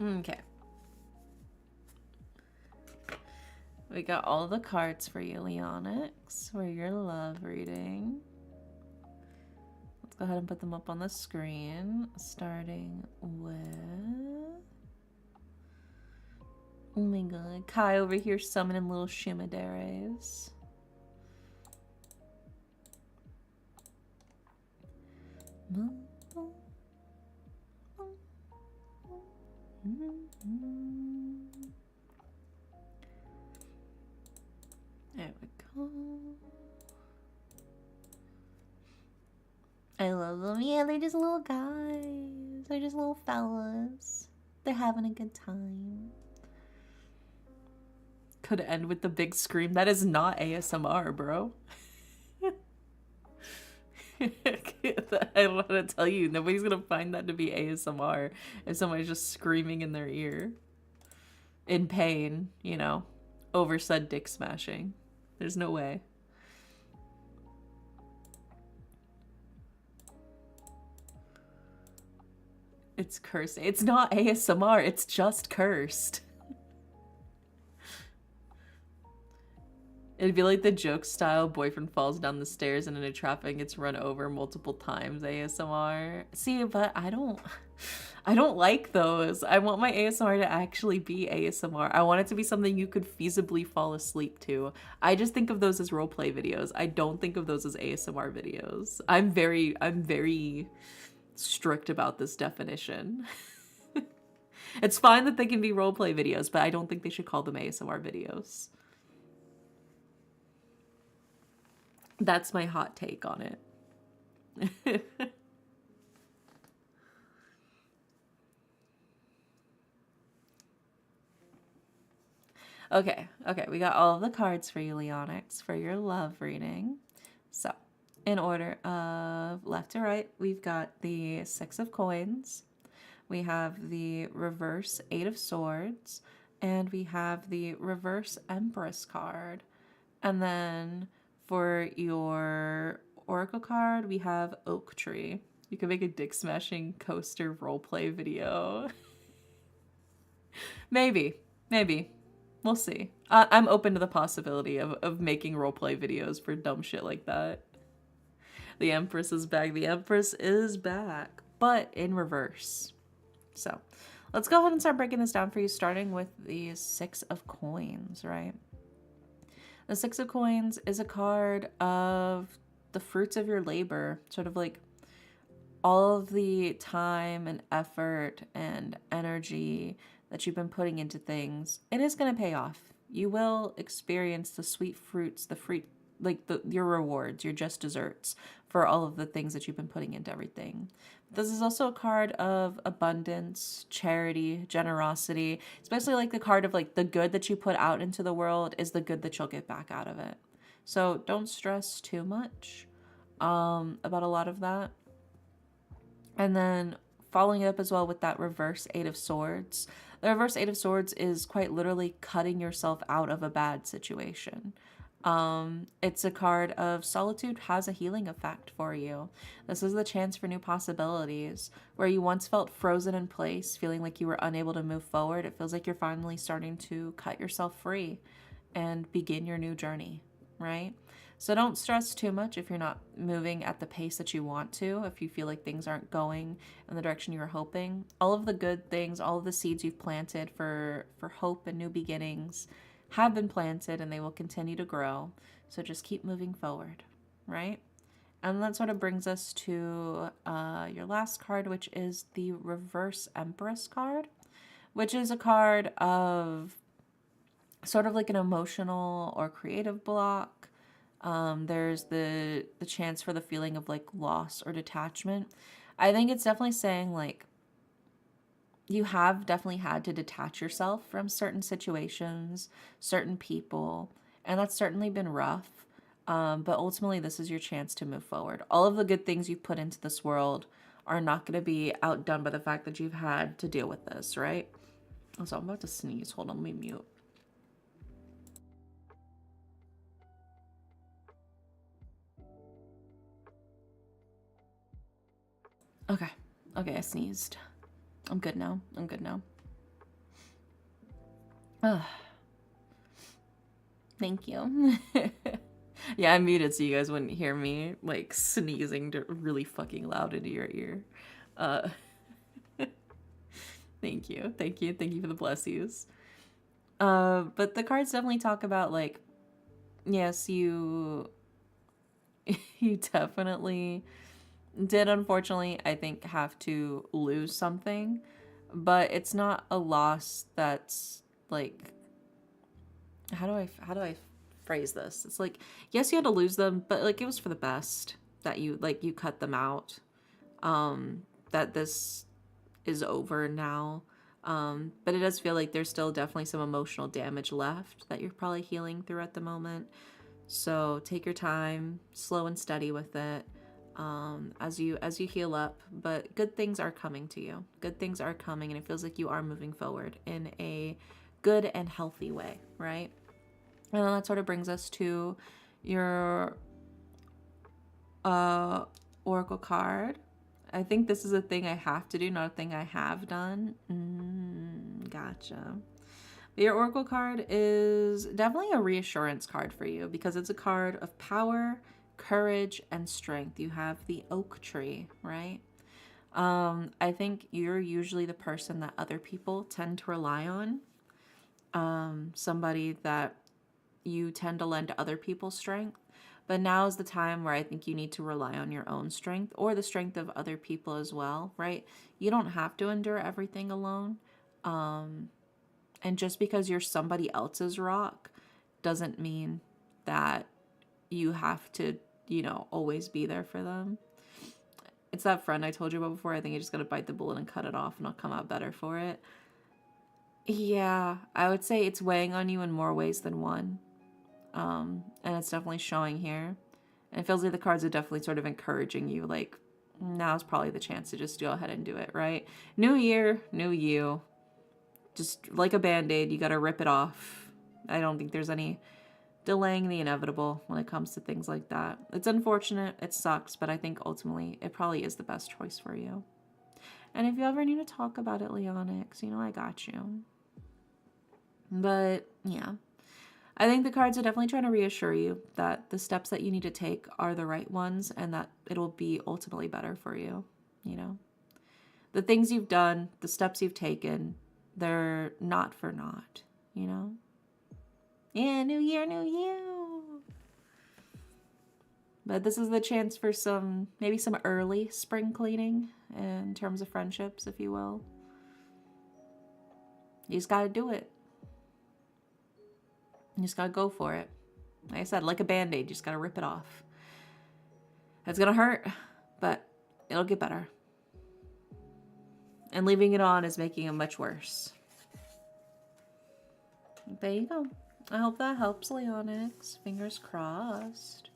Okay. We got all the cards for you, Leonix, for your love reading. Let's go ahead and put them up on the screen, starting with... Oh my god, Kai over here summoning little Shimaderes. There we go. I love them. Yeah, they're just little guys. They're just little fellas. They're having a good time. Could end with the big scream. That is not ASMR, bro. I don't want to tell you, nobody's gonna find that to be ASMR if somebody's just screaming in their ear in pain, you know, over said dick smashing. There's no way. It's cursed. It's not ASMR, it's just cursed. It'd be like the joke style boyfriend falls down the stairs and into traffic and gets run over multiple times ASMR. See, but I don't like those. I want my ASMR to actually be ASMR. I want it to be something you could feasibly fall asleep to. I just think of those as roleplay videos. I don't think of those as ASMR videos. I'm very strict about this definition. It's fine that they can be roleplay videos, but I don't think they should call them ASMR videos. That's my hot take on it. Okay, we got all of the cards for you, Leonix, for your love reading. So, in order of left to right, we've got the Six of Coins, we have the reverse Eight of Swords, and we have the reverse Empress card. And then for your Oracle card, we have Oak Tree. You can make a dick smashing coaster roleplay video. Maybe. We'll see. I'm open to the possibility of making roleplay videos for dumb shit like that. The Empress is back. The Empress is back, but in reverse. So let's go ahead and start breaking this down for you, starting with the Six of Coins, right? The Six of Coins is a card of the fruits of your labor, sort of like all of the time and effort and energy that you've been putting into things. It is going to pay off. You will experience the sweet fruits, your rewards, your just desserts for all of the things that you've been putting into everything. This is also a card of abundance, charity, generosity, especially like the card of like the good that you put out into the world is the good that you'll get back out of it. So don't stress too much about a lot of that. And then following it up as well with that reverse Eight of Swords. The reverse Eight of Swords is quite literally cutting yourself out of a bad situation. It's a card of solitude has a healing effect for you. This is the chance for new possibilities. Where you once felt frozen in place, feeling like you were unable to move forward, it feels like you're finally starting to cut yourself free and begin your new journey, right? So don't stress too much if you're not moving at the pace that you want to, if you feel like things aren't going in the direction you were hoping. All of the good things, all of the seeds you've planted for hope and new beginnings have been planted and they will continue to grow. So just keep moving forward, right? And that sort of brings us to your last card, which is the reverse Empress card, which is a card of sort of like an emotional or creative block. There's the chance for the feeling of like loss or detachment. I think it's definitely saying like you have definitely had to detach yourself from certain situations, certain people, and that's certainly been rough. But ultimately, this is your chance to move forward. All of the good things you put into this world are not going to be outdone by the fact that you've had to deal with this, right? So I'm about to sneeze. Hold on, let me mute. Okay. Okay, I sneezed. I'm good now. I'm good now. Ugh. Thank you. Yeah, I muted so you guys wouldn't hear me like sneezing really fucking loud into your ear. Uh, thank you, thank you, thank you for the blessies. But the cards definitely talk about like, yes, you, you definitely did unfortunately, I think, have to lose something, but it's not a loss that's like, how do I phrase this? It's like, yes, you had to lose them, but like it was for the best that you cut them out. That this is over now. But it does feel like there's still definitely some emotional damage left that you're probably healing through at the moment. So take your time, slow and steady with it, as you heal up. But good things are coming to you. Good things are coming, and it feels like you are moving forward in a good and healthy way, right? And then that sort of brings us to your oracle card. I think this is a thing I have to do, not a thing I have done. Gotcha. Your oracle card is definitely a reassurance card for you because it's a card of power, courage, and strength. You have the oak tree, right? I think you're usually the person that other people tend to rely on. Somebody that you tend to lend other people strength. But now is the time where I think you need to rely on your own strength or the strength of other people as well, right? You don't have to endure everything alone. And just because you're somebody else's rock doesn't mean that you have to, always be there for them. It's that friend I told you about before. I think you just got to bite the bullet and cut it off and I'll come out better for it. Yeah, I would say it's weighing on you in more ways than one. And it's definitely showing here. And it feels like the cards are definitely sort of encouraging you, like, now's probably the chance to just go ahead and do it, right? New year, new you. Just like a band-aid, you gotta rip it off. I don't think there's any delaying the inevitable when it comes to things like that. It's unfortunate, it sucks, but I think ultimately it probably is the best choice for you. And if you ever need to talk about it, Leonix, I got you. But, yeah. I think the cards are definitely trying to reassure you that the steps that you need to take are the right ones and that it'll be ultimately better for you, The things you've done, the steps you've taken, they're not for naught, Yeah, new year, new you. But this is the chance for maybe some early spring cleaning in terms of friendships, if you will. You just gotta do it. You just gotta go for it. Like I said, like a band-aid, you just gotta rip it off. It's gonna hurt, but it'll get better. And leaving it on is making it much worse. There you go. I hope that helps, Leonix. Fingers crossed.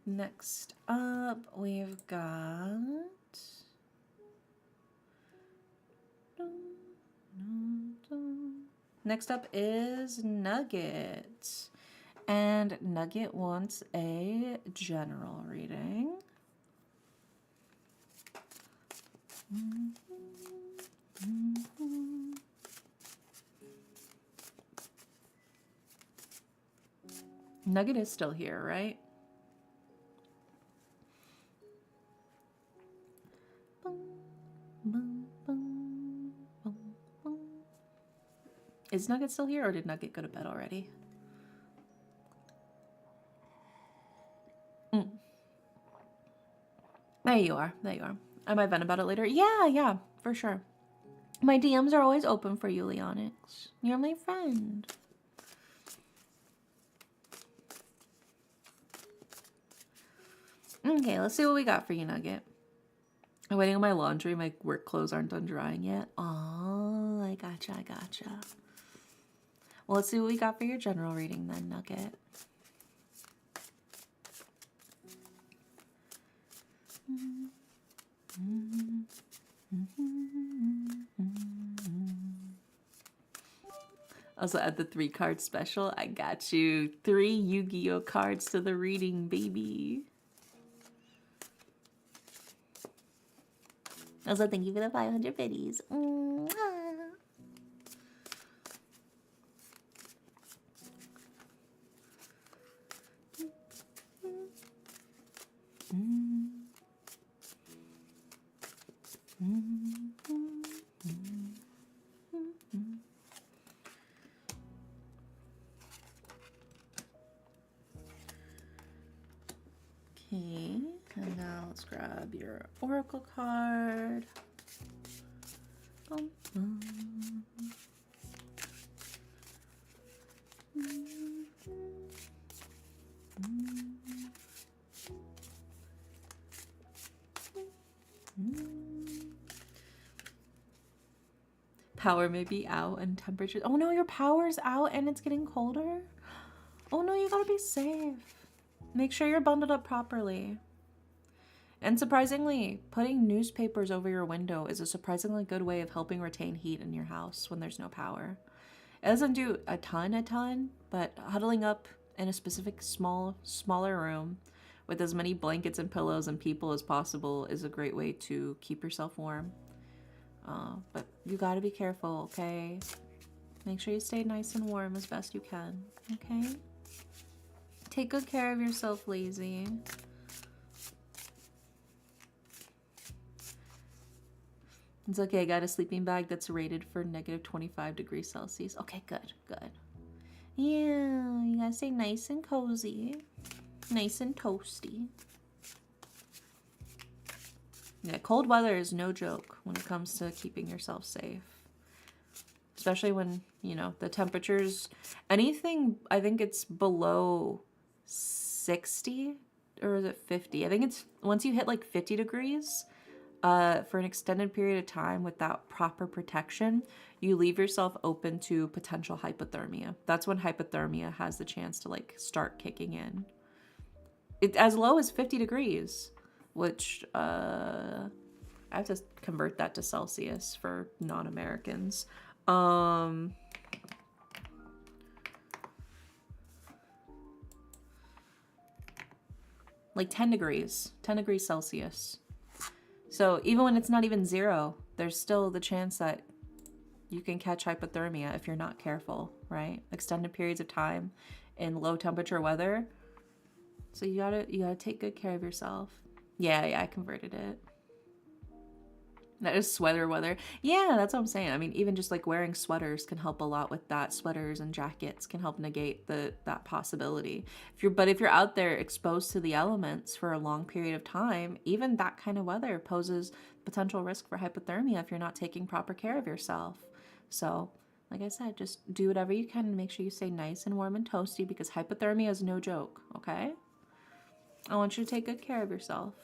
Next up, we've got... Next up is Nugget. And Nugget wants a general reading. Nugget is still here, right? Is Nugget still here, or did Nugget go to bed already? There you are. There you are. I might vent about it later. Yeah, for sure. My DMs are always open for you, Leonix. You're my friend. Okay, let's see what we got for you, Nugget. I'm waiting on my laundry. My work clothes aren't done drying yet. Oh, I gotcha, I gotcha. Well, let's see what we got for your general reading then, Nugget. Also add the 3-card special. I got you. 3 Yu-Gi-Oh cards to the reading, baby. Also, thank you for the 500 biddies. Okay, and now let's grab your oracle card. Power may be out and temperature. Oh no, your power's out and it's getting colder. Oh no, you gotta be safe. Make sure you're bundled up properly. And surprisingly, putting newspapers over your window is a surprisingly good way of helping retain heat in your house when there's no power. It doesn't do a ton, but huddling up in a specific smaller room with as many blankets and pillows and people as possible is a great way to keep yourself warm. But you gotta be careful, okay? Make sure you stay nice and warm as best you can, okay? Take good care of yourself, Lazy. It's okay, I got a sleeping bag that's rated for negative 25 degrees Celsius. Okay, good. Yeah, you gotta stay nice and cozy. Nice and toasty. Yeah, cold weather is no joke when it comes to keeping yourself safe. Especially when, you know, the temperatures, anything, I think it's below 60, or is it 50? I think it's, once you hit like 50 degrees, for an extended period of time without proper protection, you leave yourself open to potential hypothermia. That's when hypothermia has the chance to like start kicking in. It as low as 50 degrees, which I have to convert that to Celsius for non-Americans. Like 10 degrees Celsius. So even when it's not even 0, there's still the chance that you can catch hypothermia if you're not careful, right? Extended periods of time in low temperature weather. So you gotta take good care of yourself. Yeah, I converted it. That is sweater weather. Yeah, that's what I'm saying. I mean, even just like wearing sweaters can help a lot with that. Sweaters and jackets can help negate that possibility. If you're out there exposed to the elements for a long period of time, even that kind of weather poses potential risk for hypothermia if you're not taking proper care of yourself. So, like I said, just do whatever you can to make sure you stay nice and warm and toasty, because hypothermia is no joke, okay? I want you to take good care of yourself.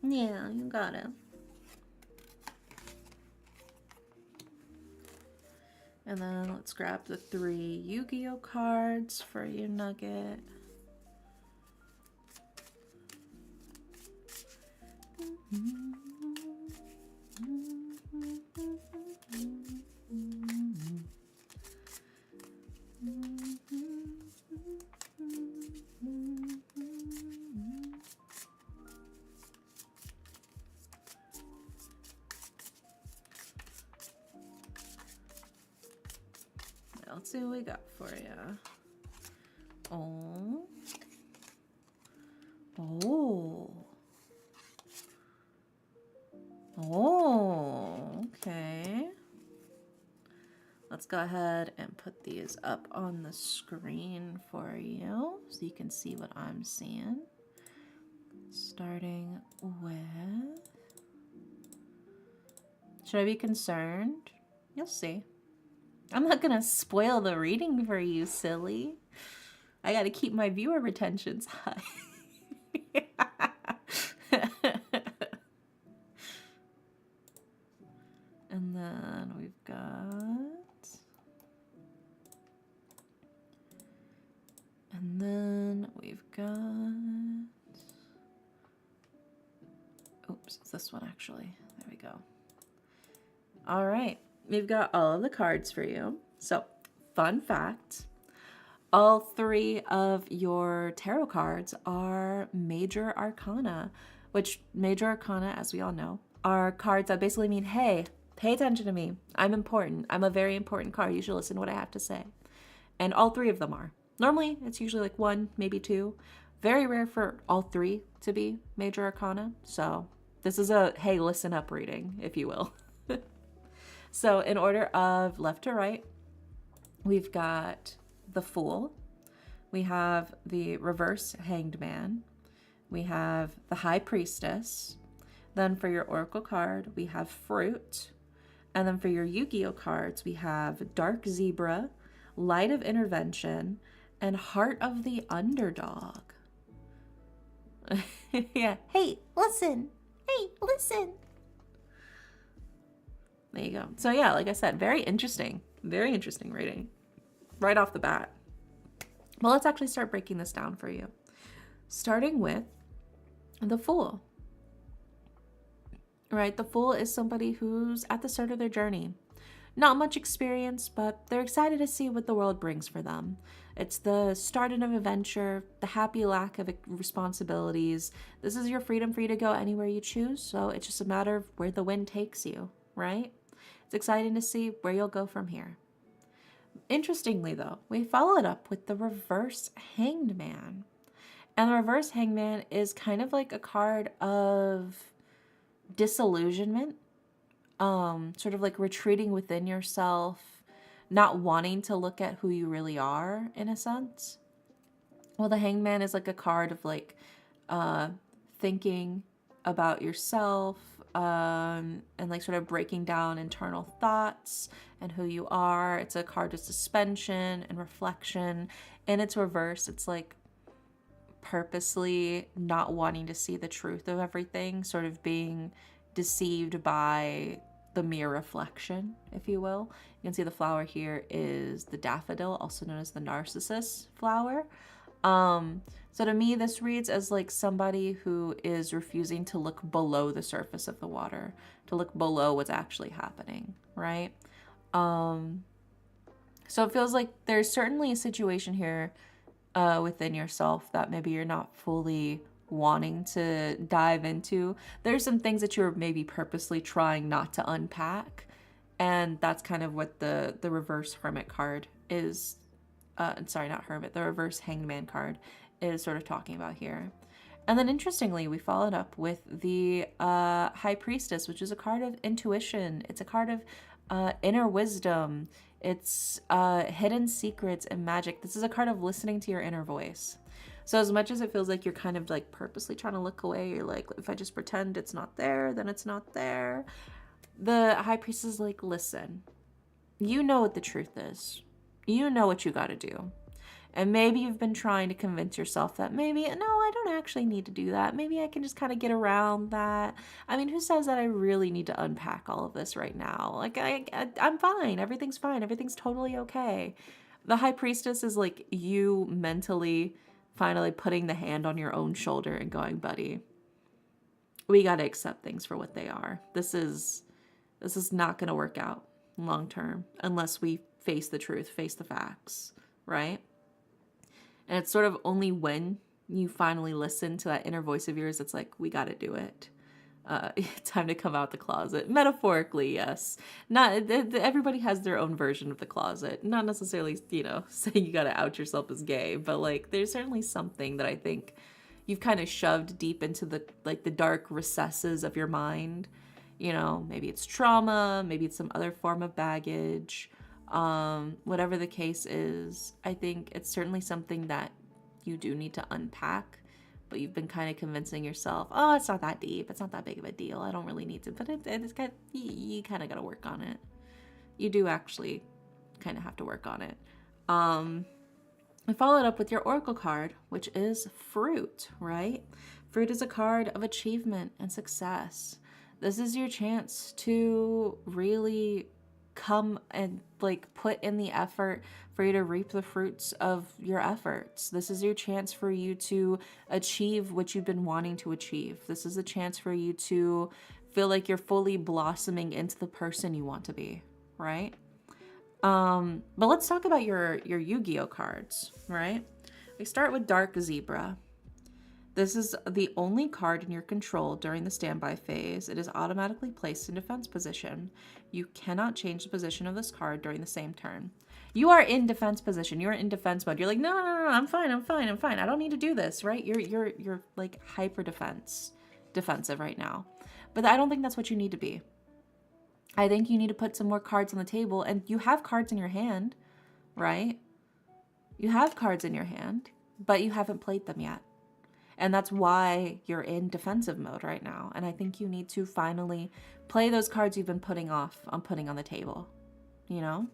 Yeah, you got it. And then let's grab the 3 Yu-Gi-Oh cards for you, Nugget. Let's see what we got for you. Oh. Okay. Let's go ahead and put these up on the screen for you so you can see what I'm seeing. Starting with Should I be concerned? You'll see. I'm not gonna spoil the reading for you, silly. I gotta keep my viewer retentions high. And then we've got... And then we've got... Oops, it's this one actually. There we go. All right, we've got all of the cards for you. So, fun fact, all 3 of your tarot cards are major arcana, which major arcana, as we all know, are cards that basically mean, hey, pay attention to me. I'm important. I'm a very important card. You should listen to what I have to say. And all 3 of them are. Normally, it's usually like 1, maybe 2. Very rare for all 3 to be major arcana. So this is a, hey, listen up reading, if you will. So in order of left to right, we've got the Fool. We have the reverse Hanged Man. We have the High Priestess. Then for your Oracle card, we have Fruit. And then for your Yu-Gi-Oh cards, we have Dark Zebra, Light of Intervention, and Heart of the Underdog. Yeah. Hey, listen. Hey, listen. There you go. So yeah, like I said, very interesting reading right off the bat. Well, let's actually start breaking this down for you. Starting with the Fool. Right? The Fool is somebody who's at the start of their journey. Not much experience, but they're excited to see what the world brings for them. It's the start of an adventure, the happy lack of responsibilities. This is your freedom for you to go anywhere you choose, so it's just a matter of where the wind takes you, right? It's exciting to see where you'll go from here. Interestingly, though, we followed up with the reverse Hanged Man. And the reverse Hanged Man is kind of like a card of disillusionment, sort of like retreating within yourself, not wanting to look at who you really are, in a sense. Well, the Hanged Man is like a card of like thinking about yourself, and like sort of breaking down internal thoughts and who you are. It's a card of suspension and reflection. In its reverse, it's like purposely not wanting to see the truth of everything, sort of being deceived by the mere reflection, if you will. You can see the flower here is the daffodil, also known as the narcissus flower. So to me, this reads as like somebody who is refusing to look below the surface of the water, to look below what's actually happening, right? So it feels like there's certainly a situation here within yourself that maybe you're not fully wanting to dive into. There's some things that you're maybe purposely trying not to unpack, and that's kind of what the reverse Hermit card is. Sorry, not Hermit. The reverse Hanged Man card is sort of talking about here. And then interestingly, we followed up with the High Priestess, which is a card of intuition. It's a card of inner wisdom. It's hidden secrets and magic. This is a card of listening to your inner voice. So as much as it feels like you're kind of like purposely trying to look away, you're like, if I just pretend it's not there, then it's not there. The High Priestess is like, listen, you know what the truth is. You know what you got to do. And maybe you've been trying to convince yourself that maybe, no, I don't actually need to do that. Maybe I can just kind of get around that. I mean, who says that I really need to unpack all of this right now? Like, I'm fine. Everything's fine. Everything's totally okay. The High Priestess is like you mentally finally putting the hand on your own shoulder and going, buddy, we got to accept things for what they are. This is not going to work out long term unless we face the truth, face the facts, right? And it's sort of only when you finally listen to that inner voice of yours, it's like, we got to do it. Time to come out the closet. Metaphorically, yes. Not everybody has their own version of the closet. Not necessarily, saying you got to out yourself as gay, but like there's certainly something that I think you've kind of shoved deep into the dark recesses of your mind. Maybe it's trauma, maybe it's some other form of baggage. Whatever the case is, I think it's certainly something that you do need to unpack but you've been kind of convincing yourself, oh, it's not that deep. It's not that big of a deal. I don't really need to. But it's kind of, you kind of got to work on it. You do actually kind of have to work on it. I followed up with your Oracle card, which is Fruit, right? Fruit is a card of achievement and success. This is your chance to really come and like put in the effort for you to reap the fruits of your efforts. This is your chance for you to achieve what you've been wanting to achieve. This is a chance for you to feel like you're fully blossoming into the person you want to be, right? But let's talk about your Yu-Gi-Oh cards, right? We start with Dark Zebra. This is the only card in your control during the standby phase. It is automatically placed in defense position. You cannot change the position of this card during the same turn. You are in defense position. You're in defense mode. You're like, no, I'm fine. I don't need to do this, right? You're like hyper defensive right now. But I don't think that's what you need to be. I think you need to put some more cards on the table, and you have cards in your hand, right? You have cards in your hand, but you haven't played them yet. And that's why you're in defensive mode right now. And I think you need to finally play those cards you've been putting off on putting on the table, you know?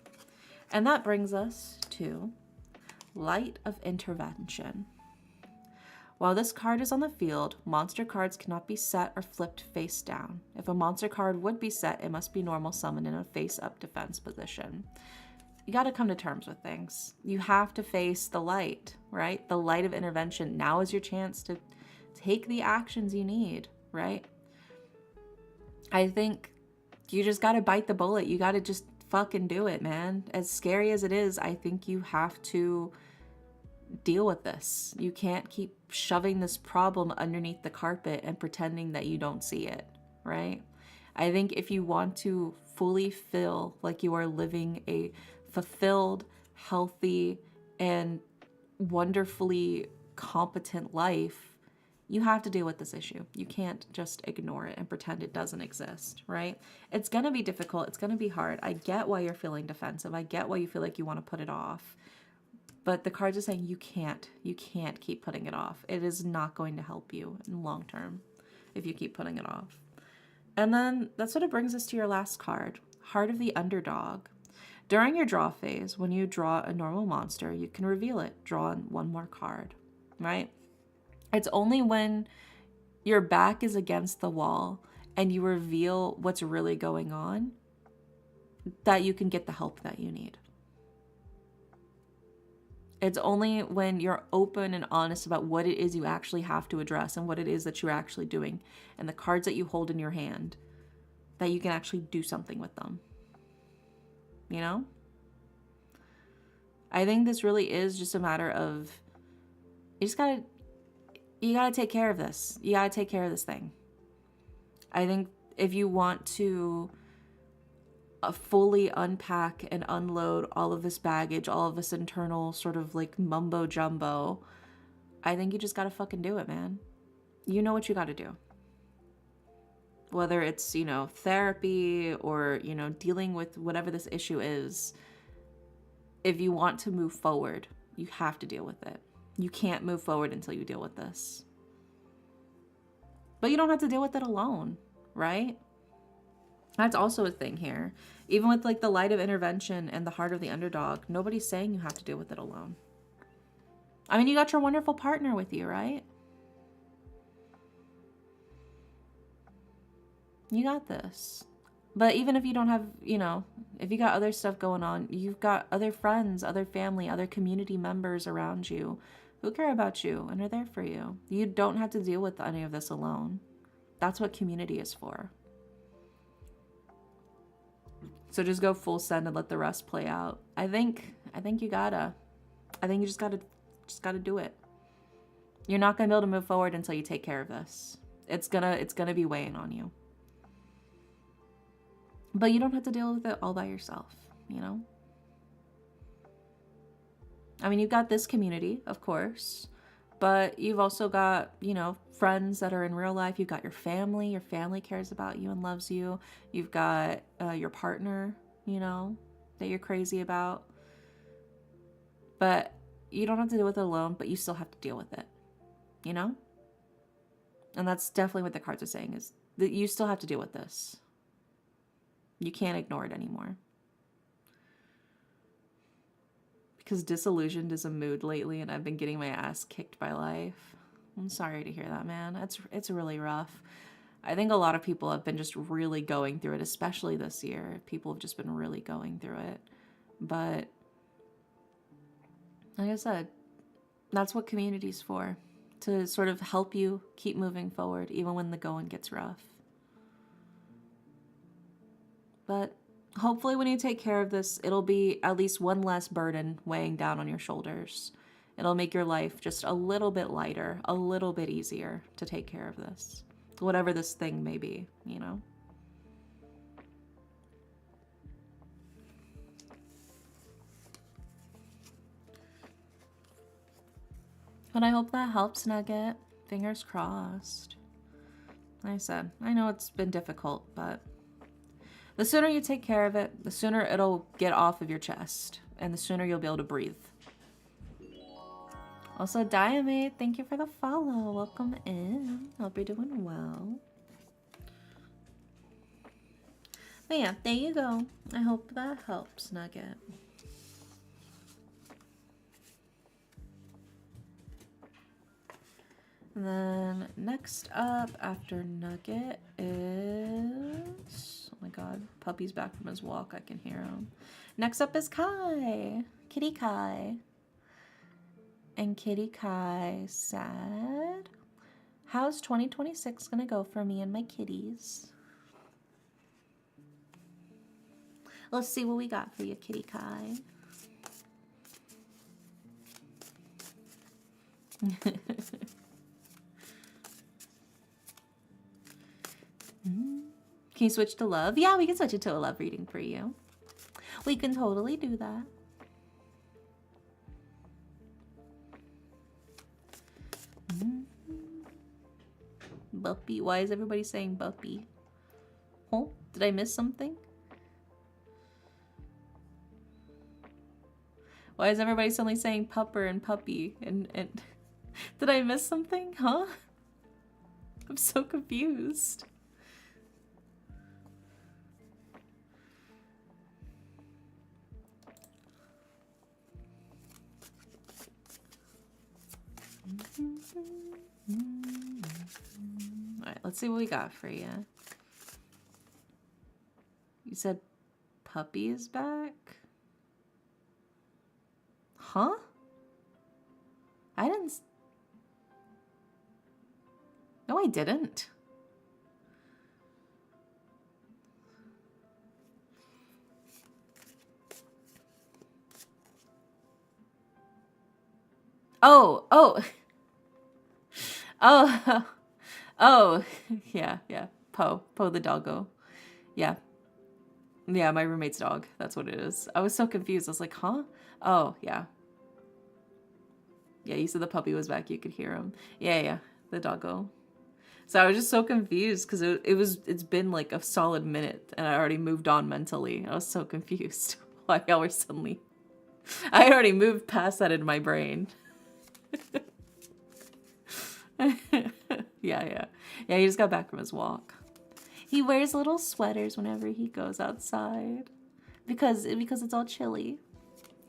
And that brings us to Light of Intervention. While this card is on the field, monster cards cannot be set or flipped face down. If a monster card would be set, it must be normal summoned in a face-up defense position. You got to come to terms with things. You have to face the light, right? The light of intervention. Now is your chance to take the actions you need, right? I think you just got to bite the bullet. You got to just fucking do it, man. As scary as it is, I think you have to deal with this. You can't keep shoving this problem underneath the carpet and pretending that you don't see it, right? I think if you want to fully feel like you are living a fulfilled, healthy, and wonderfully competent life, you have to deal with this issue. You can't just ignore it and pretend it doesn't exist, right? It's going to be difficult. It's going to be hard. I get why you're feeling defensive. I get why you feel like you want to put it off. But the cards are saying you can't keep putting it off. It is not going to help you in long term if you keep putting it off. And then that's what it brings us to your last card, Heart of the Underdog. During your draw phase, when you draw a normal monster, you can reveal it, draw one more card, right? It's only when your back is against the wall and you reveal what's really going on that you can get the help that you need. It's only when you're open and honest about what it is you actually have to address and what it is that you're actually doing and the cards that you hold in your hand that you can actually do something with them. You know? I think this really is just a matter of you gotta take care of this. You gotta take care of this thing. I think if you want to fully unpack and unload all of this baggage, all of this internal sort of like mumbo jumbo, I think you just gotta fucking do it, man. You know what you gotta do. Whether it's, therapy or, dealing with whatever this issue is, if you want to move forward, you have to deal with it. You can't move forward until you deal with this. But you don't have to deal with it alone, right? That's also a thing here. Even with like the Light of Intervention and the Heart of the Underdog, nobody's saying you have to deal with it alone. I mean, you got your wonderful partner with you, right? You got this. But even if you don't have, if you got other stuff going on, you've got other friends, other family, other community members around you who care about you and are there for you. You don't have to deal with any of this alone. That's what community is for. So just go full send and let the rest play out. I think you gotta. I think you just gotta do it. You're not gonna be able to move forward until you take care of this. It's gonna be weighing on you. But you don't have to deal with it all by yourself, I mean, you've got this community, of course, but you've also got, friends that are in real life. You've got your family. Your family cares about you and loves you. You've got your partner, that you're crazy about. But you don't have to deal with it alone, but you still have to deal with it, And that's definitely what the cards are saying, is that you still have to deal with this. You can't ignore it anymore. Because disillusioned is a mood lately, and I've been getting my ass kicked by life. I'm sorry to hear that, man. It's really rough. I think a lot of people have been just really going through it, especially this year. People have just been really going through it. But like I said, that's what community's for. To sort of help you keep moving forward, even when the going gets rough. But hopefully when you take care of this, it'll be at least one less burden weighing down on your shoulders. It'll make your life just a little bit lighter, a little bit easier to take care of this. Whatever this thing may be, you know? But I hope that helps, Nugget. Fingers crossed. Like I said, I know it's been difficult, but the sooner you take care of it, the sooner it'll get off of your chest, and the sooner you'll be able to breathe. Also, Diamate, thank you for the follow. Welcome in. Hope you're doing well. But yeah, there you go. I hope that helps, Nugget. And then next up after Nugget is... Oh my god, puppy's back from his walk. I can hear him. Next up is Kai. Kitty Kai. And Kitty Kai said, how's 2026 gonna go for me and my kitties? Let's see what we got for you, Kitty Kai. Can you switch to love? Yeah, we can switch it to a love reading for you. We can totally do that. Buppy. Why is everybody saying Buppy? Oh, did I miss something? Why is everybody suddenly saying pupper and puppy? And did I miss something? Huh? I'm so confused. Alright, let's see what we got for you. You said puppy is back? Huh? I didn't... No, I didn't. Oh. Oh, yeah. Poe the doggo. Yeah, my roommate's dog. That's what it is. I was so confused. I was like, huh? Oh, yeah. Yeah, you said the puppy was back. You could hear him. Yeah, the doggo. So I was just so confused because it's been like a solid minute and I already moved on mentally. I was so confused why y'all were suddenly... I had already moved past that in my brain. Yeah, he just got back from his walk. He wears little sweaters whenever he goes outside because it's all chilly.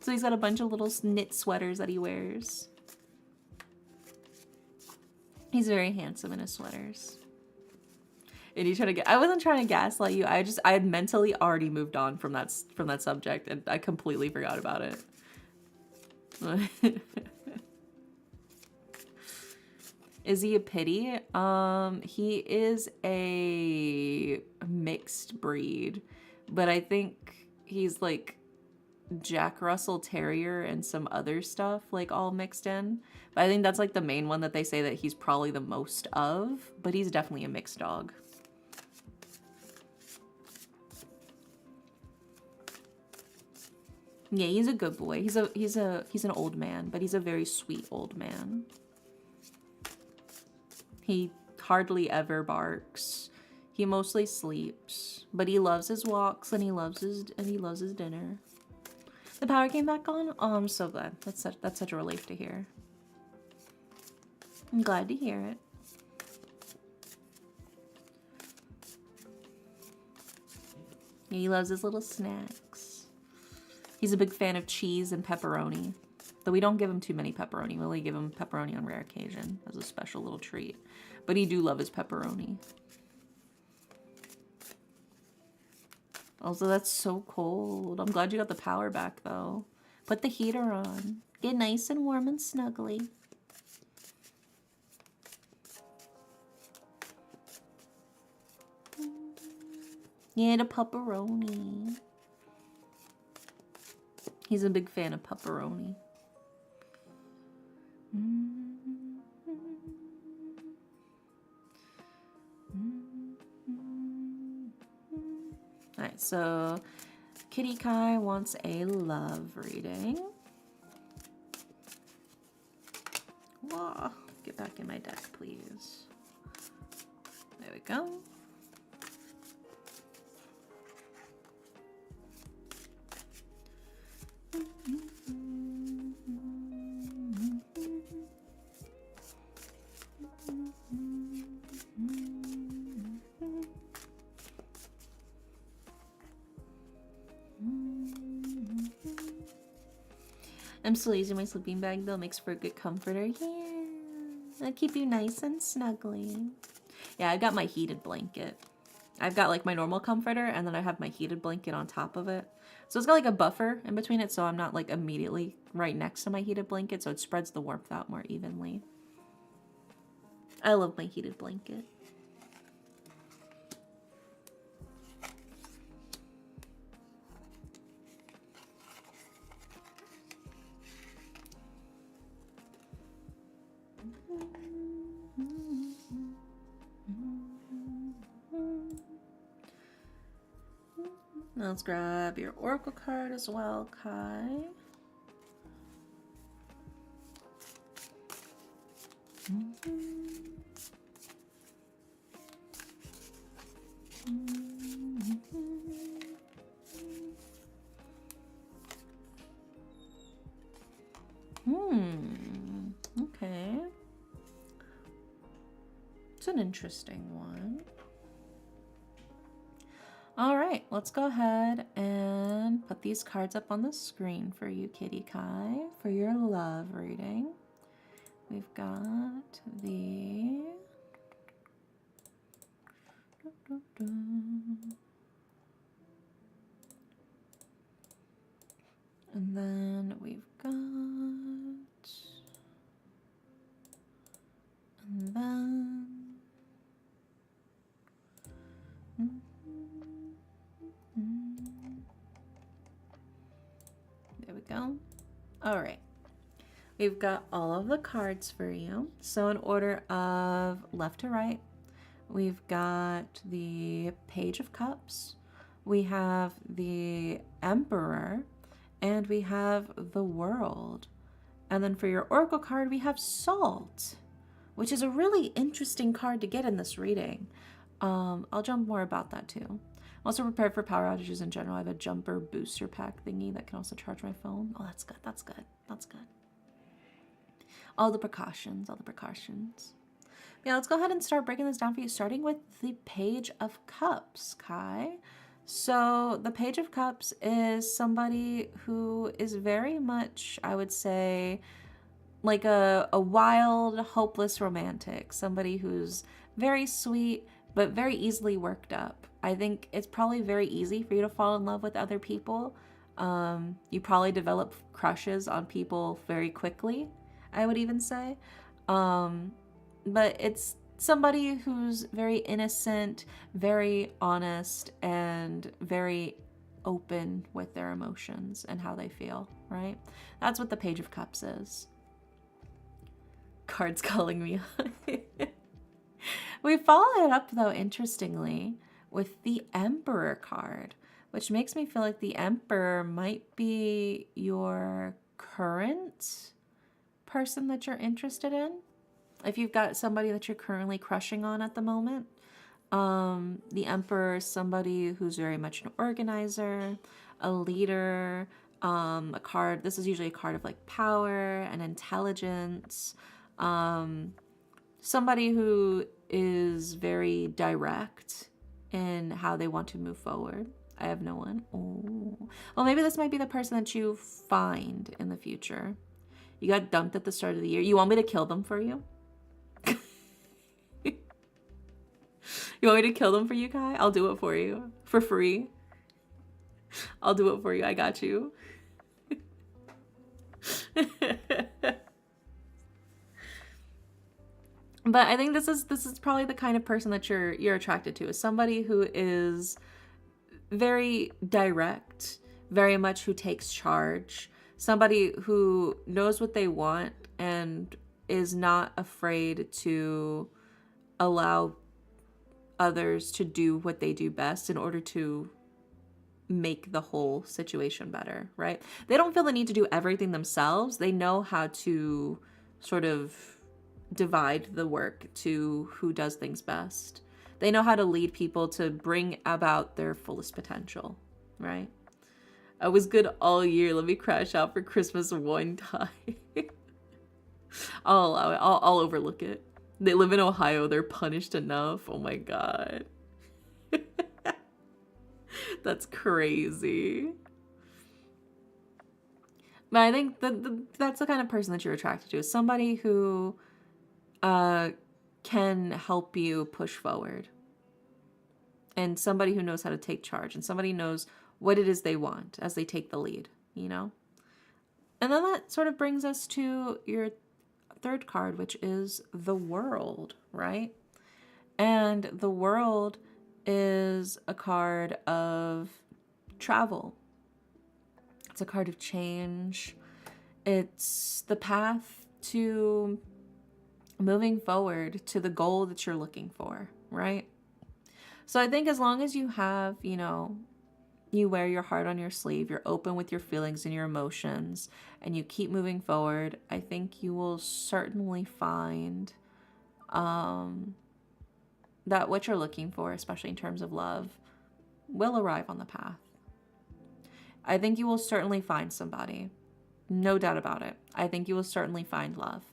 So he's got a bunch of little knit sweaters that he wears. He's very handsome in his sweaters. And you try to I wasn't trying to gaslight you. I had mentally already moved on from that subject and I completely forgot about it. Is he a pity? He is a mixed breed, but I think he's like Jack Russell Terrier and some other stuff like all mixed in. But I think that's like the main one that they say that he's probably the most of, but he's definitely a mixed dog. Yeah, he's a good boy. He's an old man, but he's a very sweet old man. He hardly ever barks. He mostly sleeps, but he loves his walks and he loves his dinner. The power came back on? Oh, I'm so glad. That's such a relief to hear. I'm glad to hear it. He loves his little snacks. He's a big fan of cheese and pepperoni. Though we don't give him too many pepperoni. We only give him pepperoni on rare occasion as a special little treat. But he do love his pepperoni. Also, that's so cold. I'm glad you got the power back, though. Put the heater on. Get nice and warm and snuggly. Yeah, the pepperoni. He's a big fan of pepperoni. Alright, so Kitty Kai wants a love reading. Whoa, get back in my deck, please. There we go. I'm still using my sleeping bag though, makes for a good comforter. Yeah, I'll keep you nice and snuggly. Yeah, I've got my heated blanket. I've got like my normal comforter and then I have my heated blanket on top of it. So it's got like a buffer in between it so I'm not like immediately right next to my heated blanket, so it spreads the warmth out more evenly. I love my heated blanket. Now let's grab your Oracle card as well, Kai. Okay. It's an interesting one. All right, let's go ahead and put these cards up on the screen for you, Kitty Kai, for your love reading. We've got the... And then we've got... And then... There we go. All right. We've got all of the cards for you. So in order of left to right, we've got the Page of Cups, we have the Emperor, and we have the World. And then for your Oracle card, we have Salt, which is a really interesting card to get in this reading. I'll jump more about that too. I'm also prepared for power outages in general. I have a jumper booster pack thingy that can also charge my phone. Oh, that's good. That's good. That's good. All the precautions. All the precautions. Yeah, let's go ahead and start breaking this down for you, starting with the Page of Cups, Kai. So the Page of Cups is somebody who is very much, I would say, like a wild, hopeless romantic. Somebody who's very sweet, but very easily worked up. I think it's probably very easy for you to fall in love with other people. You probably develop crushes on people very quickly, I would even say. But it's somebody who's very innocent, very honest, and very open with their emotions and how they feel, right? That's what the Page of Cups is. Cards calling me. We followed it up, though, interestingly, with the Emperor card, which makes me feel like the Emperor might be your current person that you're interested in. If you've got somebody that you're currently crushing on at the moment, the Emperor is somebody who's very much an organizer, a leader, a card. This is usually a card of like power and intelligence. Somebody who is very direct in how they want to move forward. I have no one. Oh. Well, maybe this might be the person that you find in the future. You got dumped at the start of the year. You want me to kill them for you? You want me to kill them for you, Kai? I'll do it for you. For free. I'll do it for you. I got you. But I think this is probably the kind of person that you're attracted to, is somebody who is very direct, very much who takes charge, somebody who knows what they want and is not afraid to allow others to do what they do best in order to make the whole situation better, right? They don't feel the need to do everything themselves. They know how to sort of divide the work to who does things best. They know how to lead people to bring about their fullest potential, right? I was good all year. Let me crash out for Christmas one time. I'll allow it. I'll overlook it. They live in Ohio. They're punished enough. Oh my God. That's crazy. But I think that's the kind of person that you're attracted to, is somebody who can help you push forward, and somebody who knows how to take charge, and somebody knows what it is they want as they take the lead, you know? And then that sort of brings us to your third card, which is the World, right? And the World is a card of travel. It's a card of change. It's the path to moving forward to the goal that you're looking for, right? So I think as long as you have, you wear your heart on your sleeve, you're open with your feelings and your emotions, and you keep moving forward, I think you will certainly find that what you're looking for, especially in terms of love, will arrive on the path. I think you will certainly find somebody. No doubt about it. I think you will certainly find love.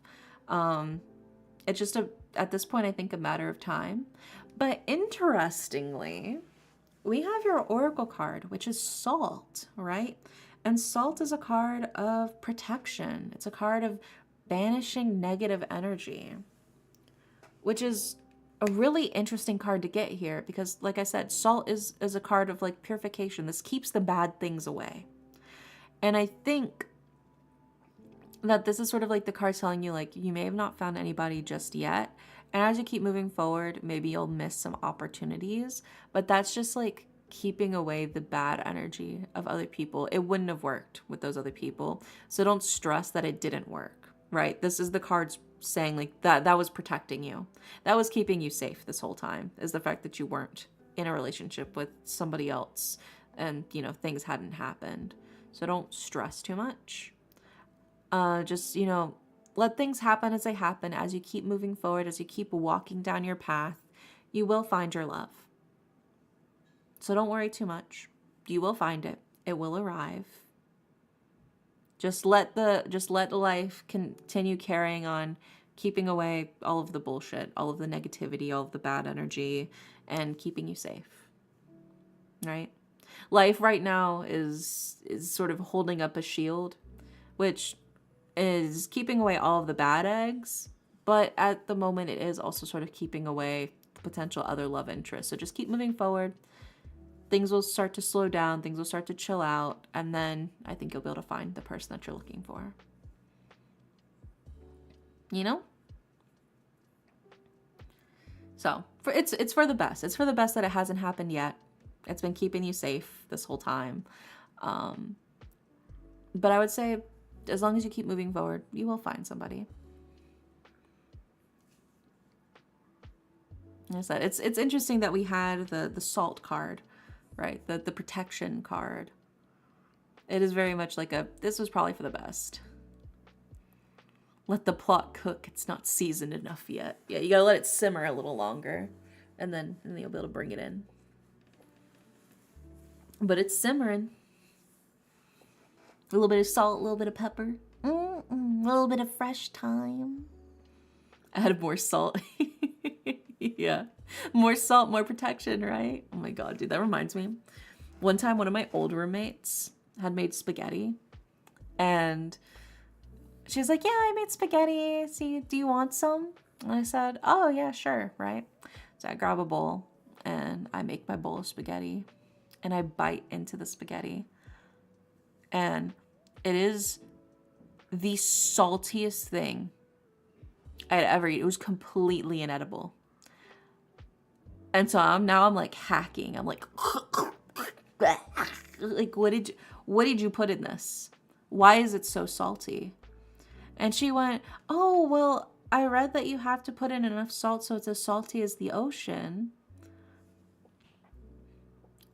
It's just at this point, I think, a matter of time. But interestingly, we have your Oracle card, which is Salt, right? And Salt is a card of protection. It's a card of banishing negative energy, which is a really interesting card to get here because, like I said, Salt is a card of like purification. This keeps the bad things away. And I think that this is sort of like the card telling you, like, you may have not found anybody just yet. And as you keep moving forward, maybe you'll miss some opportunities, but that's just like keeping away the bad energy of other people. It wouldn't have worked with those other people. So don't stress that it didn't work, right? This is the cards saying like that was protecting you. That was keeping you safe this whole time, is the fact that you weren't in a relationship with somebody else and, things hadn't happened. So don't stress too much. Just, let things happen as they happen. As you keep moving forward, as you keep walking down your path, you will find your love. So don't worry too much. You will find it. It will arrive. Just let life continue carrying on, keeping away all of the bullshit, all of the negativity, all of the bad energy, and keeping you safe. Right? Life right now is sort of holding up a shield, which is keeping away all of the bad eggs, but at the moment it is also sort of keeping away potential other love interests. So just keep moving forward. Things will start to slow down, things will start to chill out, and then I think you'll be able to find the person that you're looking for. So it's for the best. It's for the best that it hasn't happened yet. It's been keeping you safe this whole time. But I would say, as long as you keep moving forward, you will find somebody. Like I said, it's interesting that we had the Salt card, right? The protection card. It is very much like this was probably for the best. Let the plot cook. It's not seasoned enough yet. Yeah, you gotta let it simmer a little longer, and then you'll be able to bring it in. But it's simmering. A little bit of salt, a little bit of pepper, a little bit of fresh thyme. Add more salt. Yeah. More salt, more protection, right? Oh my God, dude, that reminds me. One time, one of my old roommates had made spaghetti, and she was like, yeah, I made spaghetti. See, do you want some? And I said, oh, yeah, sure, right? So I grab a bowl, and I make my bowl of spaghetti, and I bite into the spaghetti. And it is the saltiest thing I had ever eaten. It was completely inedible. And so now I'm like hacking. I'm like, like, what did you put in this? Why is it so salty? And she went, oh, well, I read that you have to put in enough salt so it's as salty as the ocean.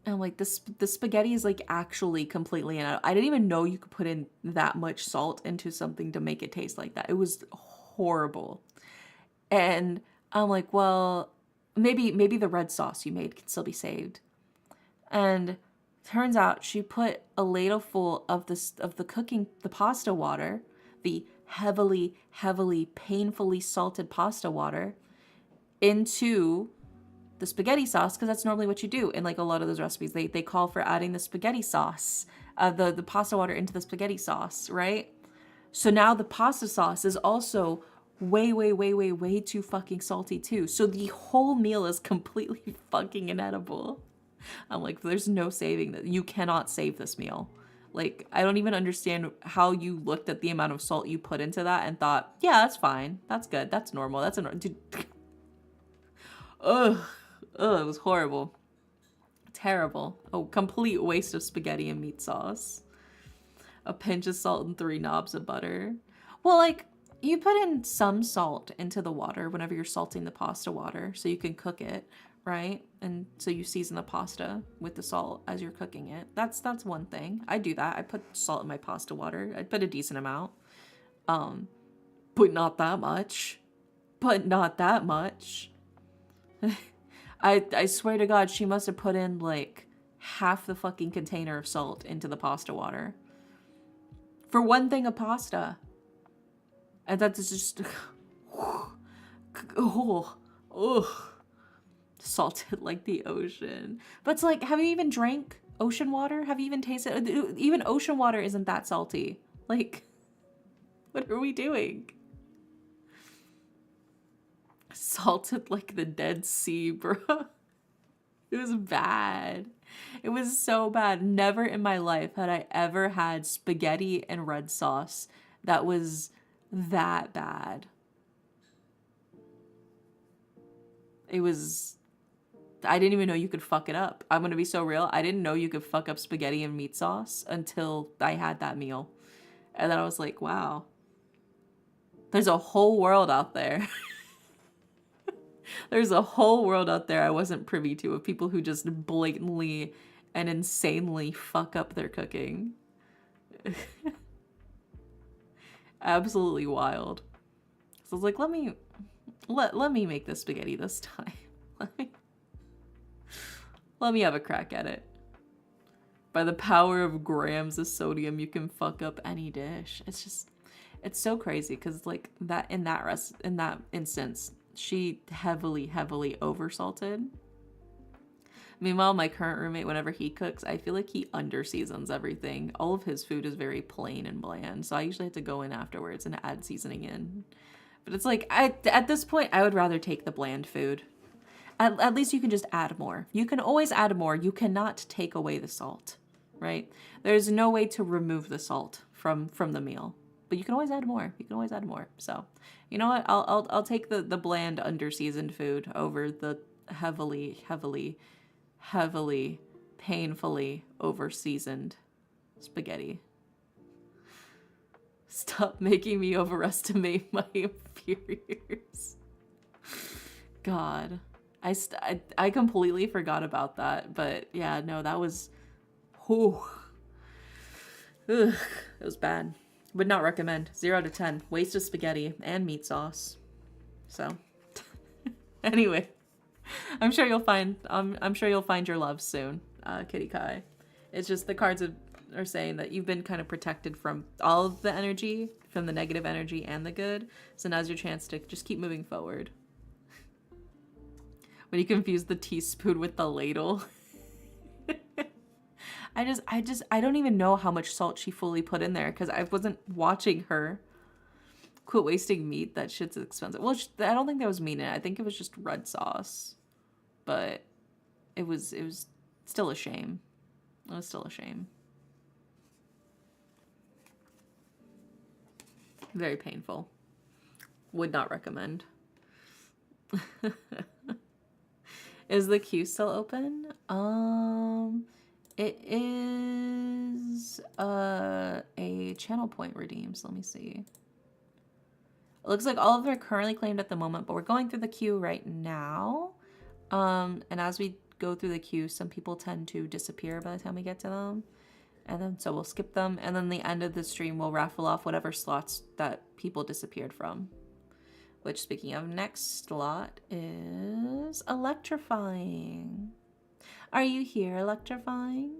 And I'm like, the spaghetti is like actually completely in. I didn't even know you could put in that much salt into something to make it taste like that. It was horrible. And I'm like, well, maybe the red sauce you made can still be saved. And turns out she put a ladle full of the pasta water, the heavily, painfully salted pasta water, into the spaghetti sauce, because that's normally what you do in like a lot of those recipes. They call for adding the spaghetti sauce, the pasta water into the spaghetti sauce, right? So now the pasta sauce is also way too fucking salty too. So the whole meal is completely fucking inedible. I'm like, there's no saving that. You cannot save this meal. Like, I don't even understand how you looked at the amount of salt you put into that and thought, yeah, that's fine. That's good. That's normal. Dude. Ugh, it was horrible. Terrible. Oh, complete waste of spaghetti and meat sauce. A pinch of salt and 3 knobs of butter. Well, like, you put in some salt into the water whenever you're salting the pasta water so you can cook it, right? And so you season the pasta with the salt as you're cooking it. That's one thing. I do that. I put salt in my pasta water. I put a decent amount. But not that much. I swear to God, she must have put in like half the fucking container of salt into the pasta water. For one thing of pasta. And that's just, salted like the ocean. But it's like, have you even drank ocean water? Have you even tasted, even ocean water isn't that salty. Like, what are we doing? Salted like the Dead Sea, bro. It was bad. It was so bad. Never in my life had I ever had spaghetti and red sauce that was that bad. It was, I didn't even know you could fuck it up. I'm gonna be so real. I didn't know you could fuck up spaghetti and meat sauce until I had that meal. And then I was like, wow, there's a whole world out there. There's a whole world out there I wasn't privy to of people who just blatantly and insanely fuck up their cooking. Absolutely wild. So I was like, let me make this spaghetti this time. Let me have a crack at it. By the power of grams of sodium, you can fuck up any dish. It's so crazy because like that in that instance, she heavily oversalted. Meanwhile, my current roommate, whenever he cooks, I feel like he underseasons everything. All of his food is very plain and bland, so I usually have to go in afterwards and add seasoning in. But it's like, at this point, I would rather take the bland food. At least you can just add more. You can always add more. You cannot take away the salt, right? There's no way to remove the salt from the meal. But you can always add more. You can always add more. So, you know what? I'll take the bland underseasoned food over the heavily painfully overseasoned spaghetti. Stop making me overestimate my inferiors. God, I completely forgot about that. But yeah, no, that was, it was bad. Would not recommend. 0 to 10. Waste of spaghetti and meat sauce. So, anyway, I'm sure you'll find your love soon, Kitty Kai. It's just the cards are saying that you've been kind of protected from all of the energy, from the negative energy and the good. So now's your chance to just keep moving forward. When you confuse the teaspoon with the ladle. I don't even know how much salt she fully put in there because I wasn't watching her. Quit wasting meat. That shit's expensive. Well, I don't think that was meat in it. I think it was just red sauce. But it was still a shame. It was still a shame. Very painful. Would not recommend. Is the queue still open? It is a channel point redeem. So let me see. It looks like all of them are currently claimed at the moment, but we're going through the queue right now. And as we go through the queue, some people tend to disappear by the time we get to them. And then so we'll skip them. And then the end of the stream, we'll raffle off whatever slots that people disappeared from. Which, speaking of, next slot is electrifying. Are you here, electrifying?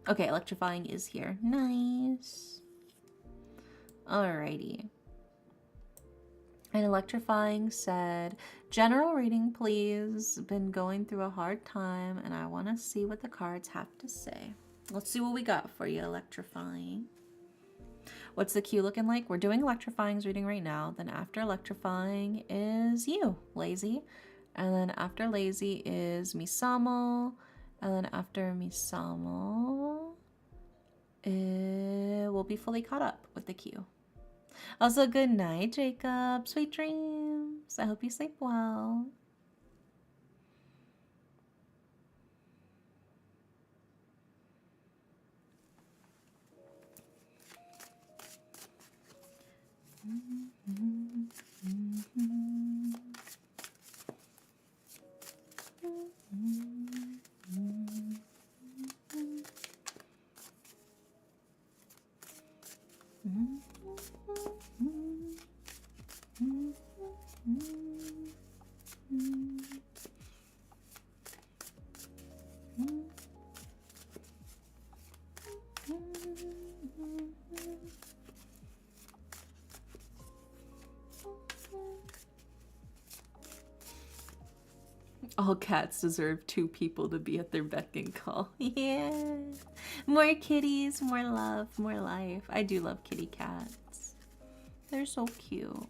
Okay, electrifying is here. Nice. Alrighty. And electrifying said, general reading, please. Been going through a hard time and I want to see what the cards have to say. Let's see what we got for you, electrifying. What's the queue looking like? We're doing electrifying's reading right now. Then after electrifying is you, Lazy. And then after Lazy is Misamo. And then after Misamo, we'll be fully caught up with the queue. Also, good night, Jacob. Sweet dreams. I hope you sleep well. All cats deserve two people to be at their beck and call. Yeah. More kitties, more love, more life. I do love kitty cats. They're so cute.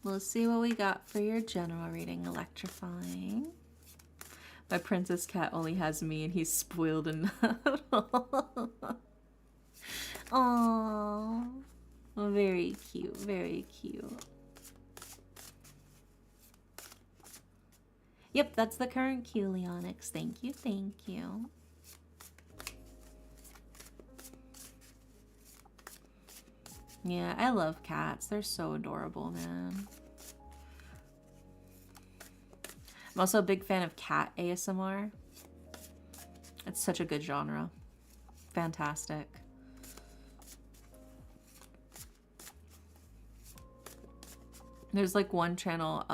Let's see what we got for your general reading, electrifying. My princess cat only has me and he's spoiled enough. Aww. Very cute, very cute. Yep, that's the current queue, Leonix. Thank you, thank you. Yeah, I love cats. They're so adorable, man. I'm also a big fan of cat ASMR. It's such a good genre. Fantastic. There's like one channel,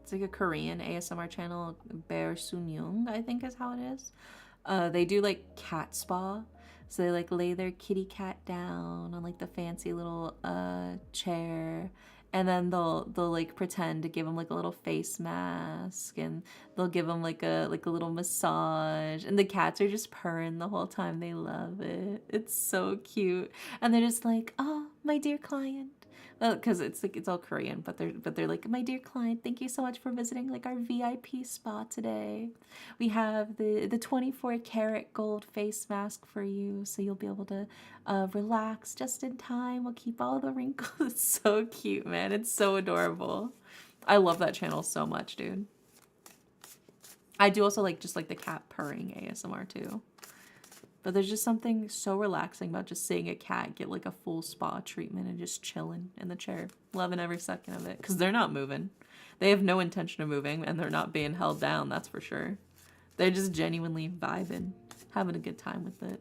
it's like a Korean ASMR channel, Bear Sunyoung, I think is how it is. They do like cat spa. So they like lay their kitty cat down on like the fancy little chair, and then they'll like pretend to give him like a little face mask, and they'll give him like a little massage, and the cats are just purring the whole time. They love it. It's so cute, and they're just like, oh, my dear client. Well, because it's like it's all Korean, but they're like, my dear client, thank you so much for visiting like our VIP spa today. We have the 24 karat gold face mask for you, so you'll be able to relax just in time. We'll keep all the wrinkles. It's so cute, man. It's so adorable. I love that channel so much, dude. I do also like just like the cat purring ASMR too. But there's just something so relaxing about just seeing a cat get like a full spa treatment and just chilling in the chair. Loving every second of it. Because they're not moving. They have no intention of moving and they're not being held down, that's for sure. They're just genuinely vibing, having a good time with it.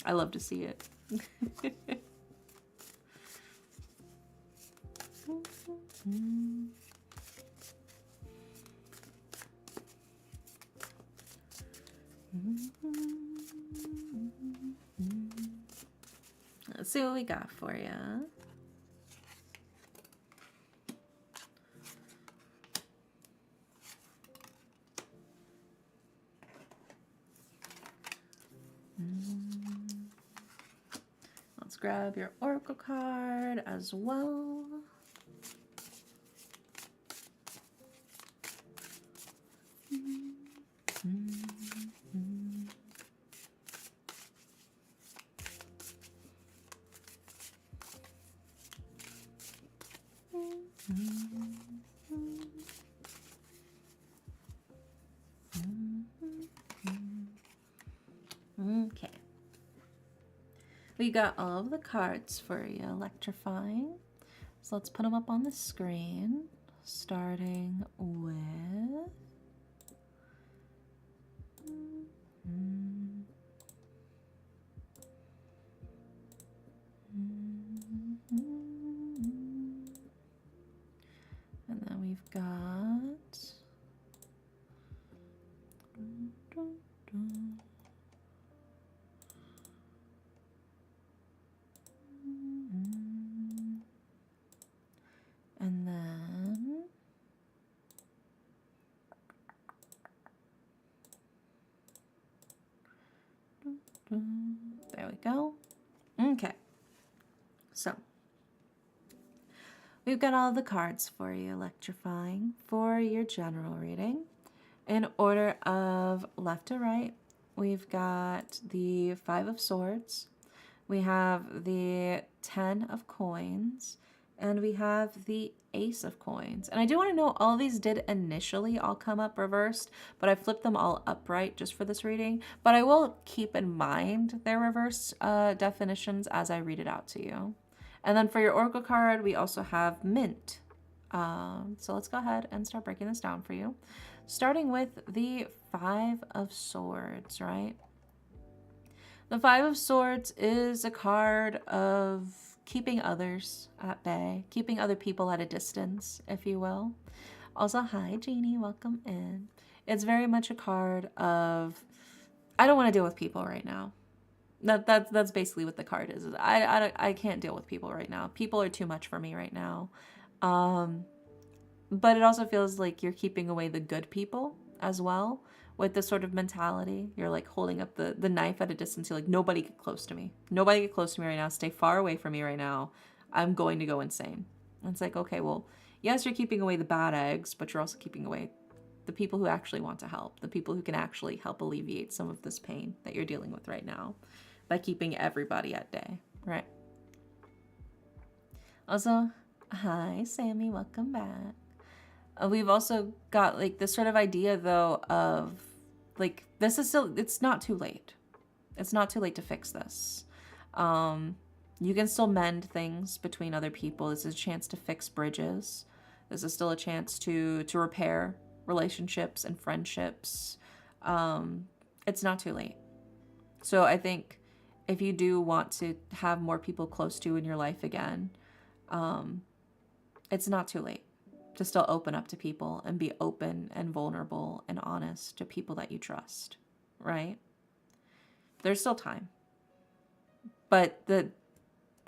I love to see it. Let's see what we got for you. Let's grab your oracle card as well. Okay. We got all of the cards for you, electrifying. So let's put them up on the screen, starting with and then we've got and then there we go. Okay, so we've got all the cards for you, electrifying, for your general reading. In order of left to right, we've got the 5 of Swords, we have the 10 of Coins, and we have the Ace of Coins. And I do want to know, all these did initially all come up reversed, but I flipped them all upright just for this reading. But I will keep in mind their reverse definitions as I read it out to you. And then for your Oracle card, we also have Mint. So let's go ahead and start breaking this down for you. Starting with the 5 of Swords, right? The 5 of Swords is a card of keeping others at bay, keeping other people at a distance, if you will. Also, hi, Jeannie, welcome in. It's very much a card of, I don't want to deal with people right now. That's basically what the card is. I can't deal with people right now. People are too much for me right now. But it also feels like you're keeping away the good people as well with this sort of mentality. You're like holding up the knife at a distance. You're like, nobody get close to me. Nobody get close to me right now. Stay far away from me right now. I'm going to go insane. And it's like, okay, well, yes, you're keeping away the bad eggs, but you're also keeping away the people who actually want to help, the people who can actually help alleviate some of this pain that you're dealing with right now by keeping everybody at bay, right? Also, hi, Sammy, welcome back. We've also got like this sort of idea though of like, this is still, it's not too late. It's not too late to fix this. You can still mend things between other people. This is a chance to fix bridges. This is still a chance to repair relationships and friendships. It's not too late. So I think if you do want to have more people close to you in your life again, it's not too late to still open up to people and be open and vulnerable and honest to people that you trust, right? There's still time. But the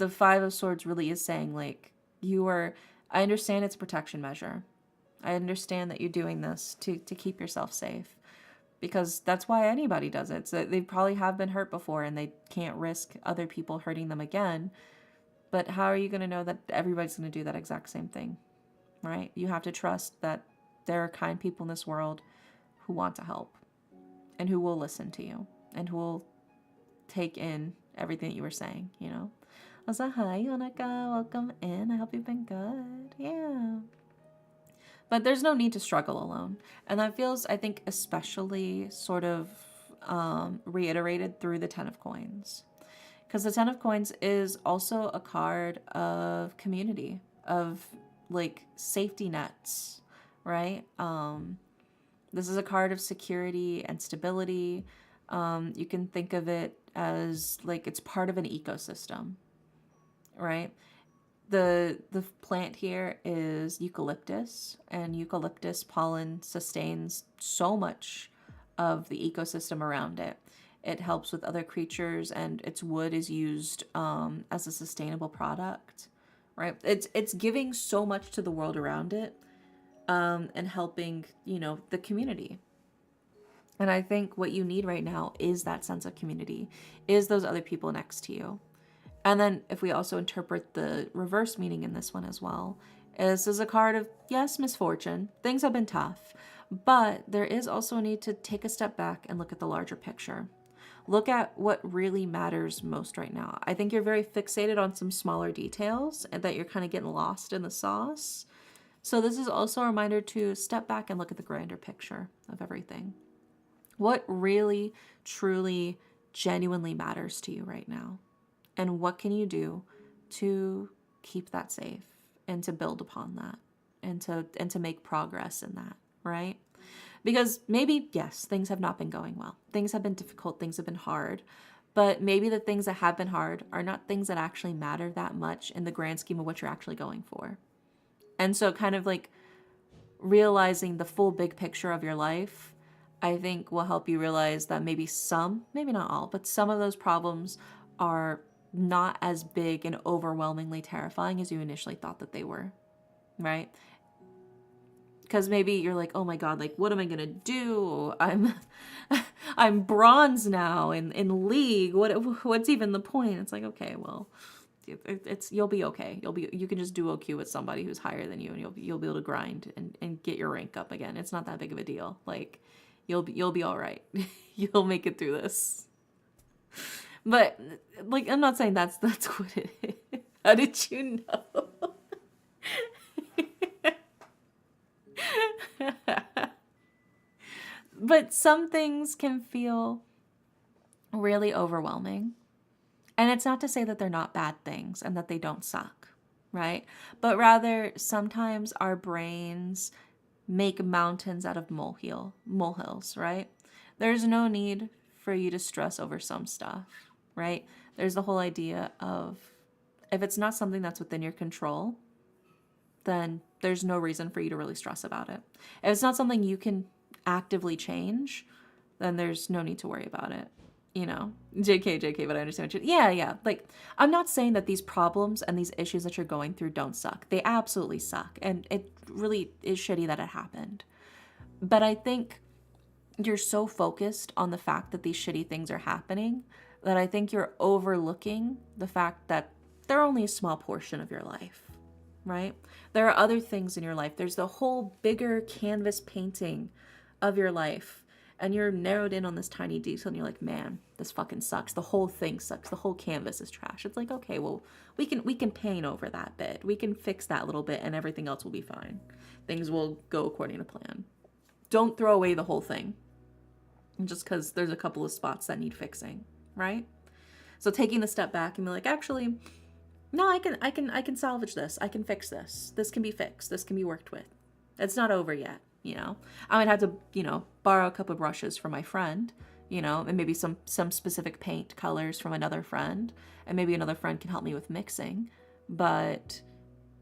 5 of Swords really is saying, like, I understand it's a protection measure. I understand that you're doing this to keep yourself safe. Because that's why anybody does it. So they probably have been hurt before and they can't risk other people hurting them again. But how are you going to know that everybody's going to do that exact same thing? Right? You have to trust that there are kind people in this world who want to help and who will listen to you and who will take in everything that you were saying, you know? Also, hi, Yonika. Welcome in. I hope you've been good. Yeah. But there's no need to struggle alone. And that feels, I think, especially sort of reiterated through the Ten of Coins. Because the Ten of Coins is also a card of community, of like safety nets, right? This is a card of security and stability. You can think of it as like it's part of an ecosystem, right? The plant here is eucalyptus, and eucalyptus pollen sustains so much of the ecosystem around it. It helps with other creatures, and its wood is used as a sustainable product, right? It's giving so much to the world around it, and helping, the community. And I think what you need right now is that sense of community, is those other people next to you. And then if we also interpret the reverse meaning in this one as well, this is a card of, yes, misfortune. Things have been tough, but there is also a need to take a step back and look at the larger picture. Look at what really matters most right now. I think you're very fixated on some smaller details and that you're kind of getting lost in the sauce. So this is also a reminder to step back and look at the grander picture of everything. What really, truly, genuinely matters to you right now? And what can you do to keep that safe and to build upon that and to make progress in that, right? Because maybe, yes, things have not been going well. Things have been difficult, things have been hard, but maybe the things that have been hard are not things that actually matter that much in the grand scheme of what you're actually going for. And so kind of like realizing the full big picture of your life, I think will help you realize that maybe not all, but some of those problems are not as big and overwhelmingly terrifying as you initially thought that they were, right? Because maybe you're like, oh my God, like, what am I gonna do? I'm bronze now in league. What's even the point? It's like, okay, well, you'll be okay. You can just duo queue with somebody who's higher than you, and you'll be able to grind and get your rank up again. It's not that big of a deal. Like, you'll be all right. You'll make it through this. But like, I'm not saying that's what it is. How did you know? But some things can feel really overwhelming. And it's not to say that they're not bad things and that they don't suck, right? But rather, sometimes our brains make mountains out of molehills, right? There's no need for you to stress over some stuff, right? There's the whole idea of if it's not something that's within your control, then there's no reason for you to really stress about it. If it's not something you can actively change, then there's no need to worry about it. JK, but I understand what yeah. Like, I'm not saying that these problems and these issues that you're going through don't suck. They absolutely suck. And it really is shitty that it happened. But I think you're so focused on the fact that these shitty things are happening that I think you're overlooking the fact that they're only a small portion of your life, right? There are other things in your life. There's the whole bigger canvas painting of your life, and you're narrowed in on this tiny detail, and you're like, man, this fucking sucks. The whole thing sucks. The whole canvas is trash. It's like, okay, well, we can paint over that bit. We can fix that little bit, and everything else will be fine. Things will go according to plan. Don't throw away the whole thing just because there's a couple of spots that need fixing, right? So taking the step back and be like, actually, no, I can salvage this. I can fix this. This can be fixed. This can be worked with. It's not over yet, I might have to, borrow a couple of brushes from my friend, and maybe some specific paint colors from another friend, and maybe another friend can help me with mixing. But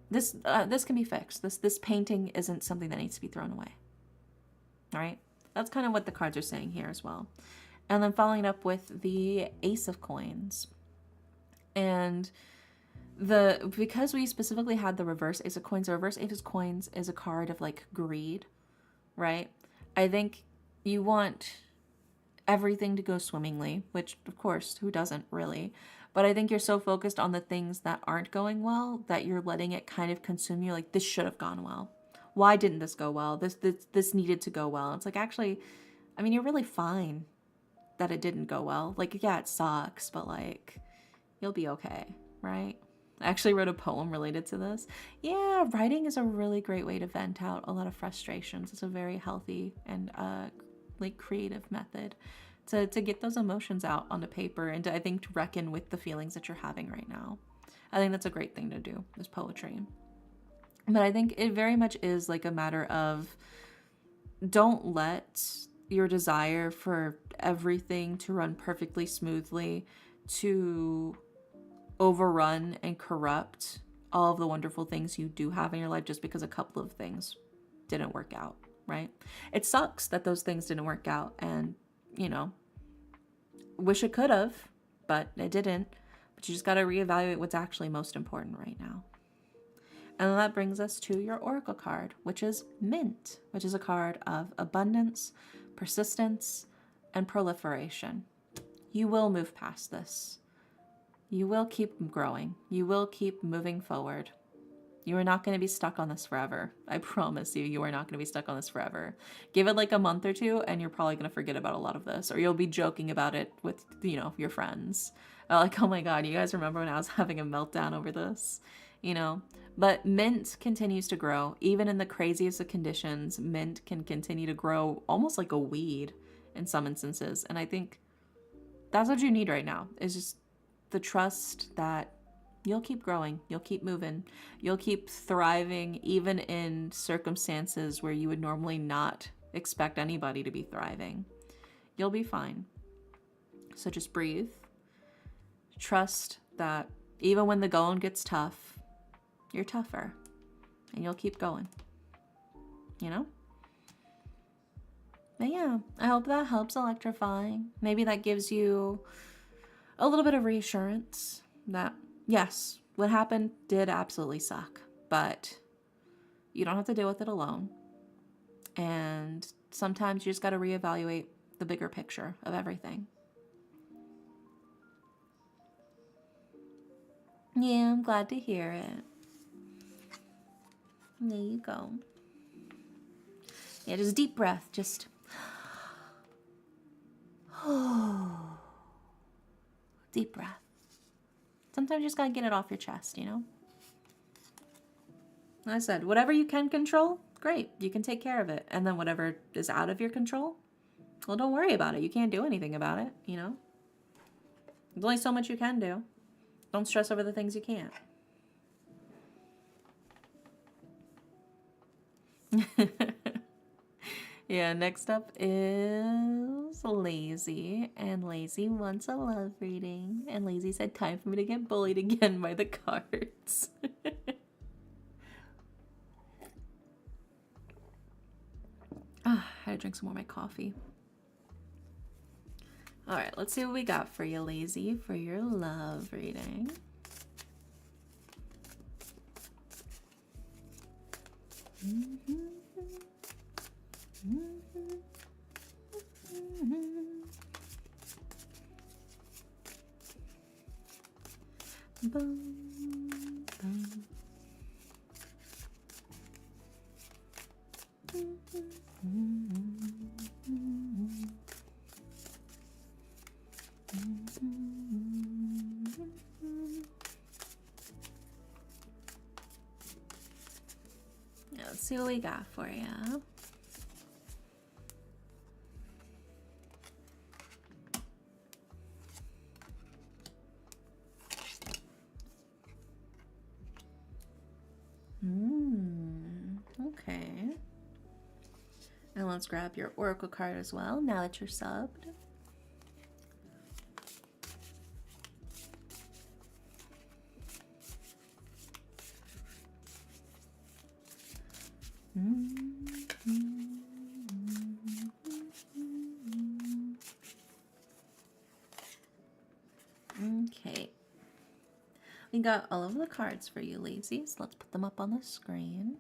this can be fixed. This painting isn't something that needs to be thrown away. All right? That's kind of what the cards are saying here as well. And then following up with the Ace of Coins. And because we specifically had the reverse Ace of Coins, the reverse Ace of Coins is a card of like greed, right? I think you want everything to go swimmingly, which of course, who doesn't really? But I think you're so focused on the things that aren't going well that you're letting it kind of consume you. Like, this should have gone well. Why didn't this go well? This needed to go well. It's like, actually, I mean, you're really fine that it didn't go well. Like, yeah, it sucks, but like, you'll be okay, right? I actually wrote a poem related to this. Yeah, writing is a really great way to vent out a lot of frustrations. It's a very healthy and like creative method to get those emotions out onto paper and to, I think, to reckon with the feelings that you're having right now. I think that's a great thing to do, is poetry. But I think it very much is like a matter of, don't let your desire for everything to run perfectly smoothly to overrun and corrupt all of the wonderful things you do have in your life just because a couple of things didn't work out, right? It sucks that those things didn't work out, and, you know, wish it could have, but it didn't. But you just got to reevaluate what's actually most important right now. And that brings us to your oracle card, which is Mint, which is a card of abundance, persistence, and proliferation. You will move past this. You will keep growing. You will keep moving forward. You are not going to be stuck on this forever. I promise you, you are not going to be stuck on this forever. Give it like a month or two, and you're probably going to forget about a lot of this, or you'll be joking about it with, you know, your friends. Like, oh my God, you guys remember when I was having a meltdown over this? You know? But Mint continues to grow. Even in the craziest of conditions, Mint can continue to grow almost like a weed in some instances. And I think that's what you need right now, is just the trust that you'll keep growing, you'll keep moving, you'll keep thriving even in circumstances where you would normally not expect anybody to be thriving. You'll be fine. So just breathe. Trust that even when the going gets tough, you're tougher and you'll keep going. You know? But yeah, I hope that helps electrifying. Maybe that gives you a little bit of reassurance that, yes, what happened did absolutely suck, but you don't have to deal with it alone. And sometimes you just got to reevaluate the bigger picture of everything. Yeah, I'm glad to hear it. There you go. Yeah, just deep breath. Just deep breath. Sometimes you just got to get it off your chest, you know? Like I said, whatever you can control, great. You can take care of it. And then whatever is out of your control, well, don't worry about it. You can't do anything about it, you know? There's only so much you can do. Don't stress over the things you can't. Yeah, next up is Lazy. And Lazy wants a love reading. And Lazy said, time for me to get bullied again by the cards. I had to drink some more of my coffee. All right, let's see what we got for you, Lazy, for your love reading. Let's see what we got for you. Okay. And let's grab your oracle card as well, now that you're subbed. Okay. We got all of the cards for you, Lazy, so let's put them up on the screen.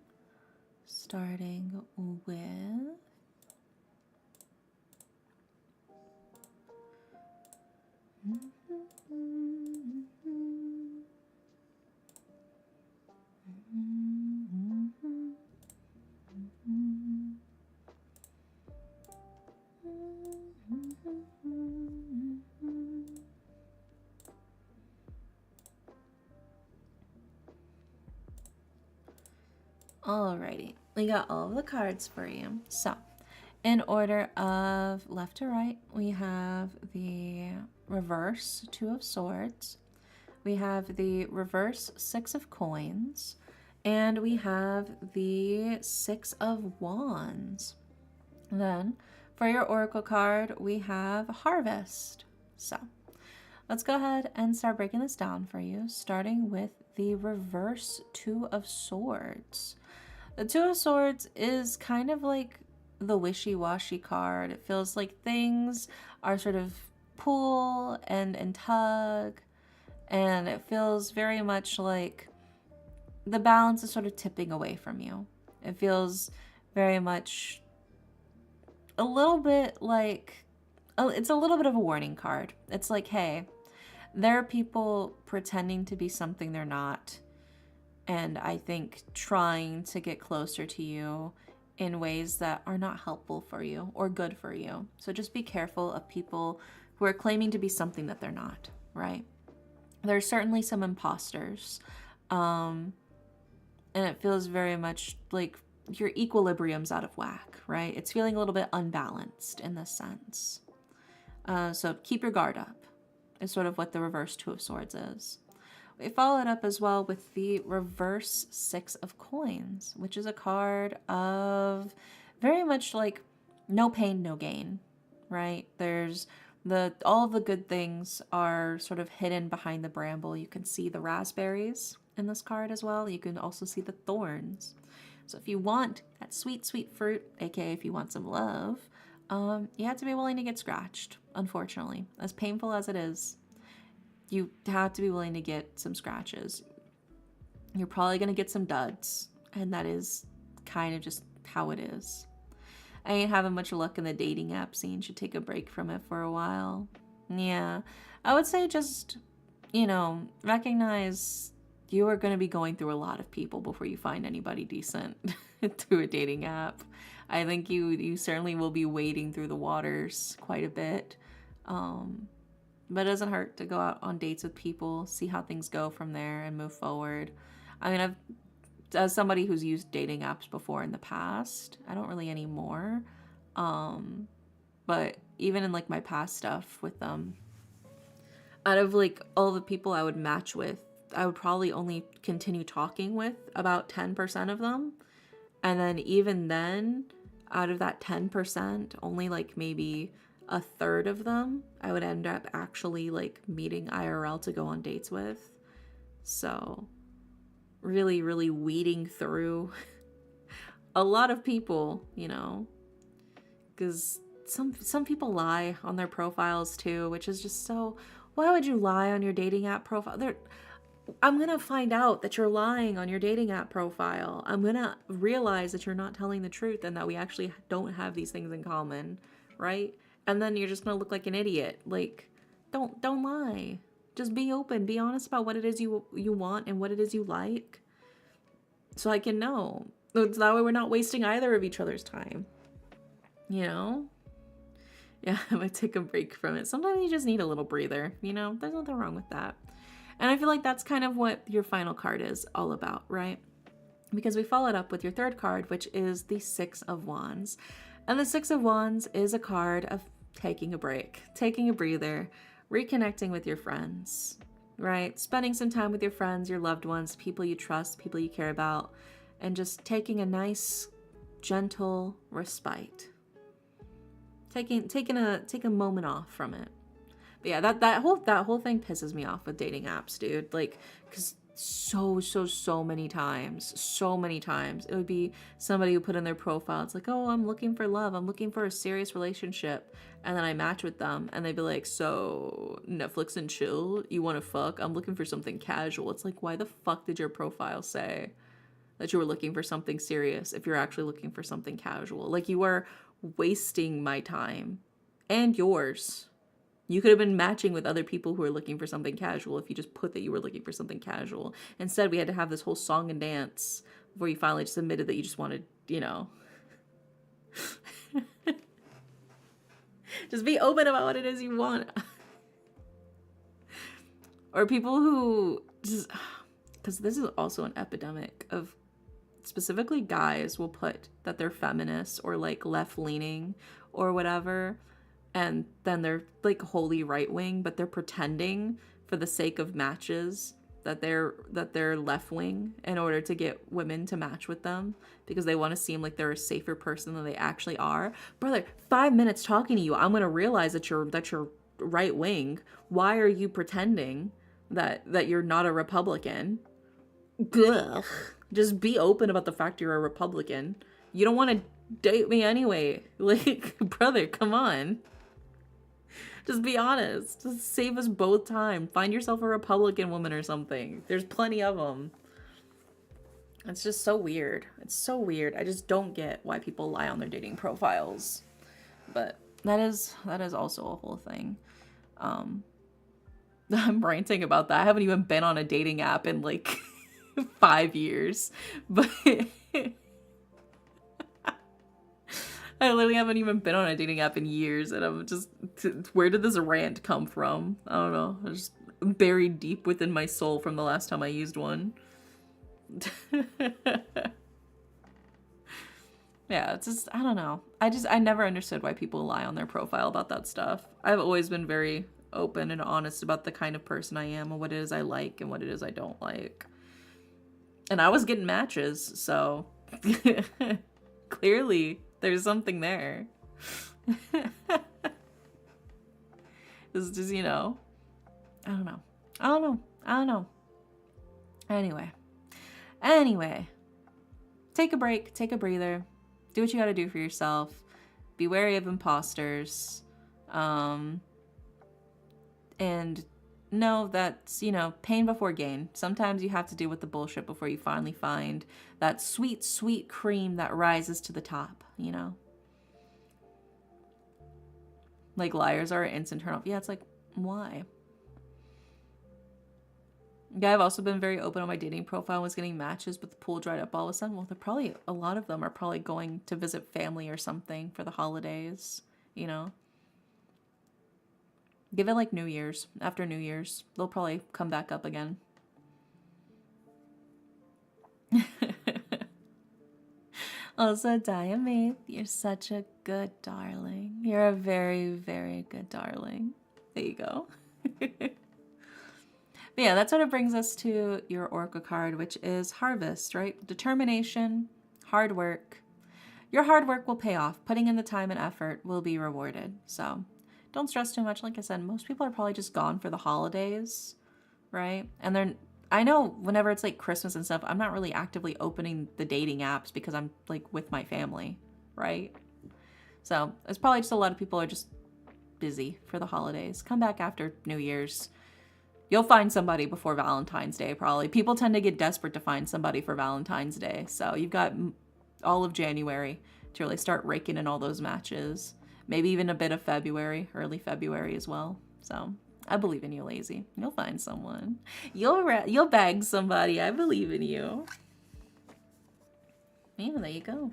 Starting with Alrighty, we got all of the cards for you. So, in order of left to right, we have the reverse Two of Swords, we have the reverse Six of Coins, and we have the Six of Wands. Then, for your Oracle card, we have Harvest. So, let's go ahead and start breaking this down for you, starting with the reverse Two of Swords. The Two of Swords is kind of like the wishy-washy card. It feels like things are sort of pull and tug, and it feels very much like the balance is sort of tipping away from you. It feels very much a little bit like, it's a little bit of a warning card. It's like, hey, there are people pretending to be something they're not, and I think trying to get closer to you in ways that are not helpful for you or good for you. So just be careful of people who are claiming to be something that they're not, right? There's certainly some imposters, and it feels very much like your equilibrium's out of whack, right? It's feeling a little bit unbalanced in this sense. So keep your guard up is sort of what the reverse Two of Swords is. We follow it up as well with the reverse Six of Coins, which is a card of very much like no pain, no gain, right? There's all of the good things are sort of hidden behind the bramble. You can see the raspberries in this card as well. You can also see the thorns. So if you want that sweet, sweet fruit, aka if you want some love, you have to be willing to get scratched, unfortunately. As painful as it is, you have to be willing to get some scratches. You're probably going to get some duds, and that is kind of just how it is. I ain't having much luck in the dating app scene. Should take a break from it for a while. Yeah, I would say just, recognize you are going to be going through a lot of people before you find anybody decent through a dating app. I think you certainly will be wading through the waters quite a bit. But it doesn't hurt to go out on dates with people, see how things go from there, and move forward. I mean, as somebody who's used dating apps before in the past, I don't really anymore. But even in like my past stuff with them, out of like all the people I would match with, I would probably only continue talking with about 10% of them. And then even then, out of that 10%, only like maybe a third of them I would end up actually like meeting IRL to go on dates with. So really, really weeding through a lot of people, because some people lie on their profiles too, which is just so, why would you lie on your dating app profile? I'm going to find out that you're lying on your dating app profile. I'm going to realize that you're not telling the truth and that we actually don't have these things in common, right? And then you're just going to look like an idiot. Like, don't lie. Just be open. Be honest about what it is you want and what it is you like. So I can know. So that way we're not wasting either of each other's time. Yeah, I'm going to take a break from it. Sometimes you just need a little breather. There's nothing wrong with that. And I feel like that's kind of what your final card is all about, right? Because we followed up with your third card, which is the Six of Wands. And the Six of Wands is a card of taking a break, taking a breather, reconnecting with your friends, right? Spending some time with your friends, your loved ones, people you trust, people you care about, and just taking a nice, gentle respite. Take a moment off from it. But yeah, that whole thing pisses me off with dating apps, dude. Like, because so many times it would be somebody who put in their profile, it's like, oh, I'm looking for love, I'm looking for a serious relationship, and then I match with them and they'd be like, so Netflix and chill, you want to fuck? I'm looking for something casual. It's like, why the fuck did your profile say that you were looking for something serious if you're actually looking for something casual? Like, you are wasting my time and yours. You could have been matching with other people who are looking for something casual if you just put that you were looking for something casual. Instead, we had to have this whole song and dance before you finally just admitted that you just wanted, just be open about what it is you want. Or people who just, because this is also an epidemic of specifically guys will put that they're feminists or like left leaning or whatever, and then they're like wholly right wing, but they're pretending for the sake of matches that they're left wing in order to get women to match with them because they want to seem like they're a safer person than they actually are. Brother, 5 minutes talking to you, I'm gonna realize that you're right wing. Why are you pretending that you're not a Republican? Ugh. Just be open about the fact you're a Republican. You don't want to date me anyway. Like, brother, come on. Just be honest. Just save us both time. Find yourself a Republican woman or something. There's plenty of them. It's just so weird. It's so weird. I just don't get why people lie on their dating profiles. But that is also a whole thing. I'm ranting about that. I haven't even been on a dating app in like 5 years. But I literally haven't even been on a dating app in years, and I'm just, where did this rant come from? I don't know. I just buried deep within my soul from the last time I used one. Yeah, it's just, I don't know. I never understood why people lie on their profile about that stuff. I've always been very open and honest about the kind of person I am and what it is I like and what it is I don't like. And I was getting matches, so clearly there's something there. It's just, I don't know. Anyway. Take a break, take a breather. Do what you gotta do for yourself. Be wary of imposters. And know that's, pain before gain. Sometimes you have to deal with the bullshit before you finally find that sweet, sweet cream that rises to the top, Like, liars are an instant turn off. Yeah, it's like, why? Yeah, I've also been very open on my dating profile, was getting matches, but the pool dried up all of a sudden. Well, a lot of them are probably going to visit family or something for the holidays, Give it like New Year's. After New Year's, they'll probably come back up again. Also, Diamate, you're such a good darling. You're a very, very good darling. There you go. But yeah, that sort of brings us to your Oracle card, which is Harvest, right? Determination, hard work. Your hard work will pay off. Putting in the time and effort will be rewarded. So don't stress too much. Like I said, most people are probably just gone for the holidays, right? And I know whenever it's like Christmas and stuff, I'm not really actively opening the dating apps because I'm like with my family, right? So it's probably just a lot of people are just busy for the holidays. Come back after New Year's. You'll find somebody before Valentine's Day, probably. People tend to get desperate to find somebody for Valentine's Day. So you've got all of January to really start raking in all those matches. Maybe even a bit of February, early February as well. So I believe in you, Lazy. You'll find someone. You'll bag somebody. I believe in you. Yeah, there you go.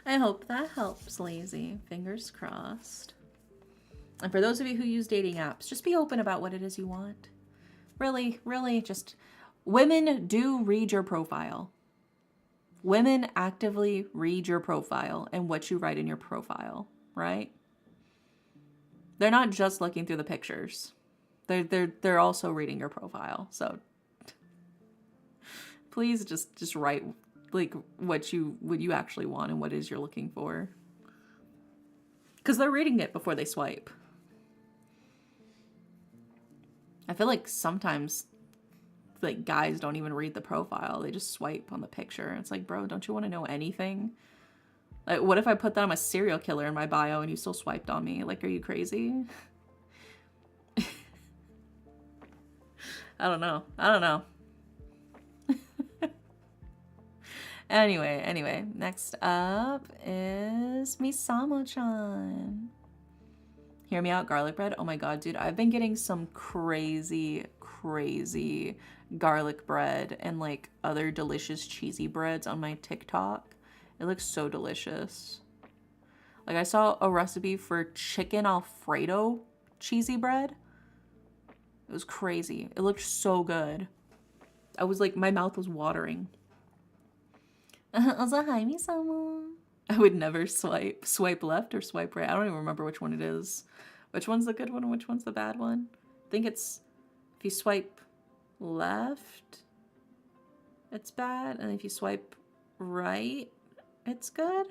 I hope that helps, Lazy. Fingers crossed. And for those of you who use dating apps, just be open about what it is you want. Really, really, just... Women do read your profile. Women actively read your profile and what you write in your profile, right? They're not just looking through the pictures. They're also reading your profile. So please just write like what you actually want and what it is you're looking for. Because they're reading it before they swipe. I feel like sometimes like guys don't even read the profile. They just swipe on the picture. It's like, bro, don't you want to know anything? Like, what if I put that I'm a serial killer in my bio and you still swiped on me? Like, are you crazy? I don't know. Anyway, next up is Misamo-chan. Hear me out, garlic bread. Oh my god, dude, I've been getting some crazy garlic bread and like other delicious cheesy breads on my TikTok. It looks so delicious. Like, I saw a recipe for chicken Alfredo cheesy bread. It was crazy. It looked so good. I was like, my mouth was watering. Also, hi, Misama. I would never swipe left or swipe right. I don't even remember which one it is. Which one's the good one and which one's the bad one? I think it's if you swipe left, it's bad, and if you swipe right, it's good.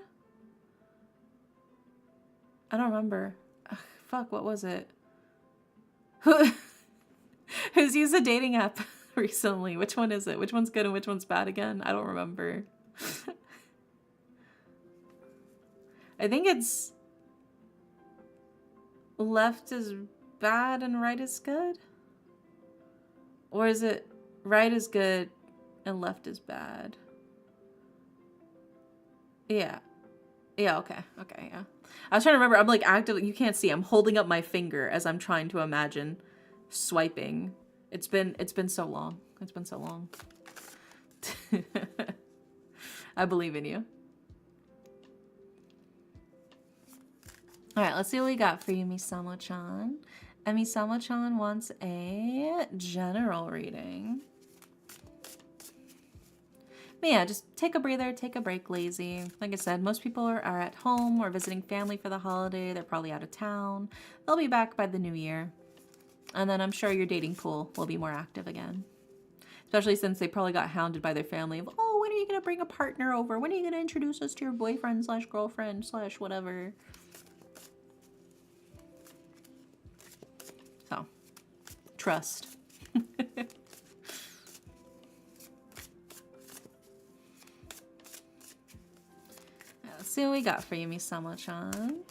I don't remember. Ugh, fuck, what was it? Who's used a dating app recently? Which one is it? Which one's good and which one's bad again? I don't remember. I think it's left is bad and right is good? Or is it right is good and left is bad? Yeah. Yeah, okay. Okay, yeah. I was trying to remember. I'm like actively, you can't see. I'm holding up my finger as I'm trying to imagine swiping. It's been so long. It's been so long. I believe in you. All right, let's see what we got for you, Misamo-chan. And Misamo-chan wants a general reading. But yeah, just take a breather, take a break, lazy. Like I said, most people are at home or visiting family for the holiday. They're probably out of town. They'll be back by the new year. And then I'm sure your dating pool will be more active again. Especially since they probably got hounded by their family of, oh, when are you going to bring a partner over? When are you going to introduce us to your boyfriend slash girlfriend slash whatever? So, trust. Let's see what we got for you, Misamo-chan.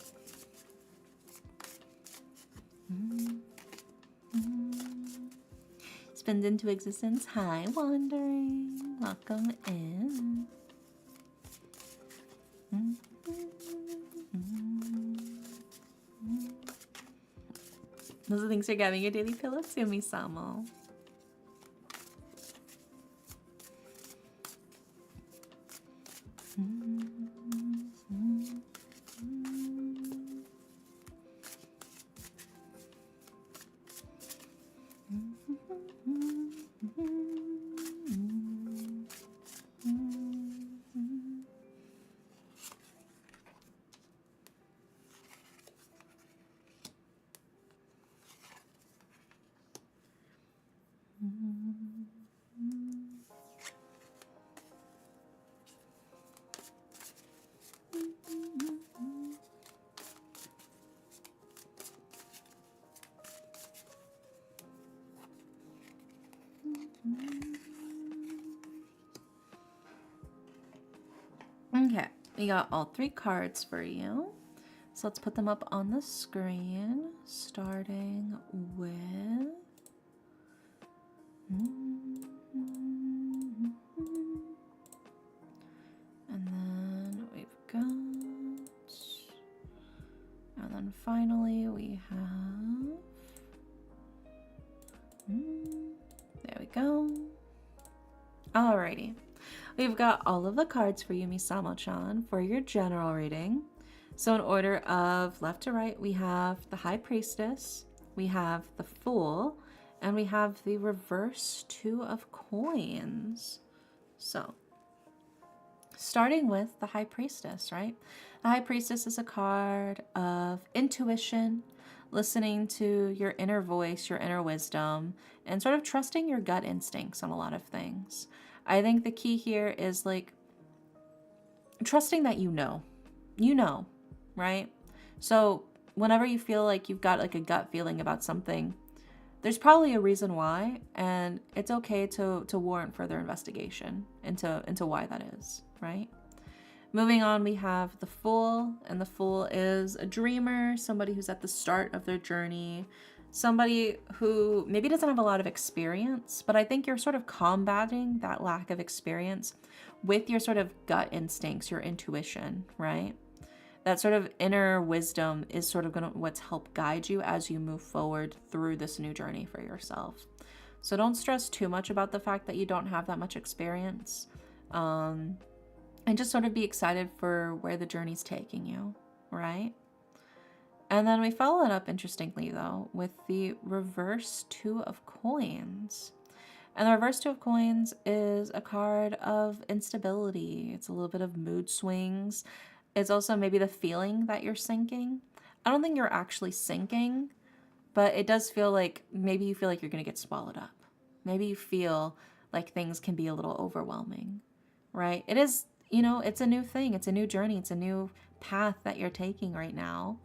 Spins into existence. Hi, wandering. Welcome in. Those are things you're grabbing your daily pillow to, Misamo. Okay, we got all 3 cards for you. So let's put them up on the screen, starting with... And then we've got... And then finally we have... There we go. Alrighty. We've got all of the cards for you, Misamo-chan, for your general reading. So in order of left to right, we have the High Priestess, we have the Fool, and we have the reverse 2 of coins. So, starting with the High Priestess, right? The High Priestess is a card of intuition, listening to your inner voice, your inner wisdom, and sort of trusting your gut instincts on a lot of things. I think the key here is like trusting that you know, right? So whenever you feel like you've got like a gut feeling about something, there's probably a reason why, and it's okay to warrant further investigation into why that is, right? Moving on, we have the Fool, and the Fool is a dreamer, somebody who's at the start of their journey, somebody who maybe doesn't have a lot of experience, but I think you're sort of combating that lack of experience with your sort of gut instincts, your intuition, right? That sort of inner wisdom is sort of what's help guide you as you move forward through this new journey for yourself. So don't stress too much about the fact that you don't have that much experience. And just sort of be excited for where the journey's taking you, right? And then we follow it up, interestingly though, with the reverse 2 of coins. And the reverse two of coins is a card of instability. It's a little bit of mood swings. It's also maybe the feeling that you're sinking. I don't think you're actually sinking, but it does feel like maybe you feel like you're going to get swallowed up. Maybe you feel like things can be a little overwhelming, right? It is, it's a new thing. It's a new journey. It's a new path that you're taking right now.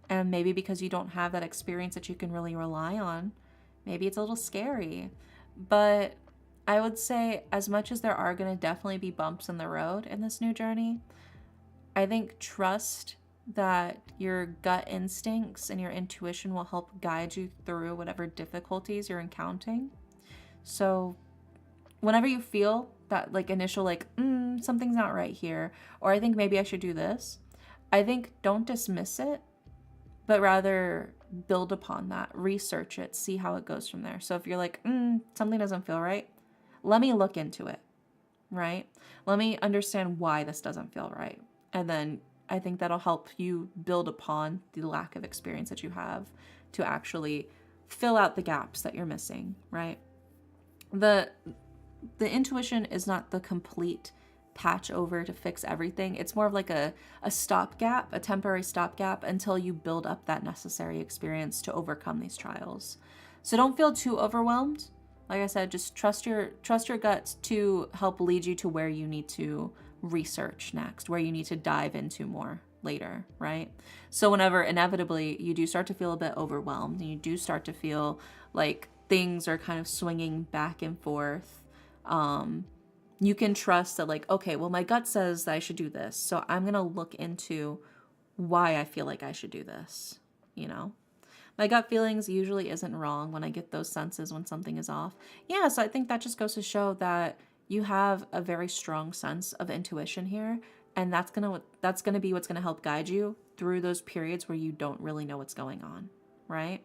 And maybe because you don't have that experience that you can really rely on, maybe it's a little scary. But I would say, as much as there are going to definitely be bumps in the road in this new journey, I think trust that your gut instincts and your intuition will help guide you through whatever difficulties you're encountering. So whenever you feel that like initial like something's not right here, or I think maybe I should do this, I think don't dismiss it, but rather build upon that, research it, see how it goes from there. So if you're like something doesn't feel right, let me look into it, right? Let me understand why this doesn't feel right. And then I think that'll help you build upon the lack of experience that you have to actually fill out the gaps that you're missing, right? The intuition is not the complete patch over to fix everything. It's more of like a stopgap, a temporary stopgap until you build up that necessary experience to overcome these trials. So don't feel too overwhelmed. Like I said, just trust your guts to help lead you to where you need to research next, where you need to dive into more later, right? So whenever inevitably you do start to feel a bit overwhelmed and you do start to feel like things are kind of swinging back and forth, you can trust that like, okay, well, my gut says that I should do this, so I'm going to look into why I feel like I should do this, My gut feelings usually isn't wrong when I get those senses when something is off. Yeah, so I think that just goes to show that you have a very strong sense of intuition here, and that's gonna be what's gonna help guide you through those periods where you don't really know what's going on, right?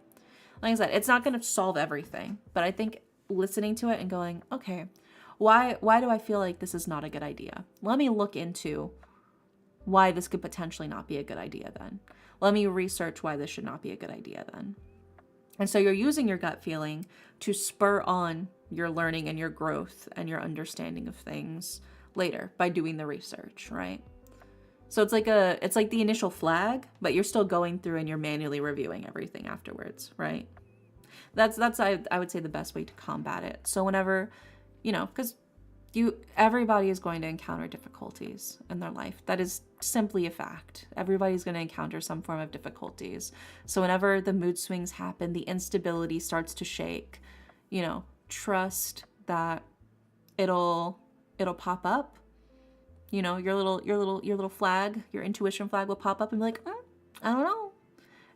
Like I said, it's not gonna solve everything, but I think listening to it and going, okay, why do I feel like this is not a good idea? Let me look into why this could potentially not be a good idea then. Let me research why this should not be a good idea then. And so you're using your gut feeling to spur on your learning and your growth and your understanding of things later by doing the research, right? So it's like the initial flag, but you're still going through and you're manually reviewing everything afterwards, right? That's I would say the best way to combat it. So whenever, because everybody is going to encounter difficulties in their life. That is simply a fact. Everybody's going to encounter some form of difficulties. So whenever the mood swings happen, the instability starts to shake, trust that it'll pop up. Your little flag, your intuition flag will pop up and be like, I don't know.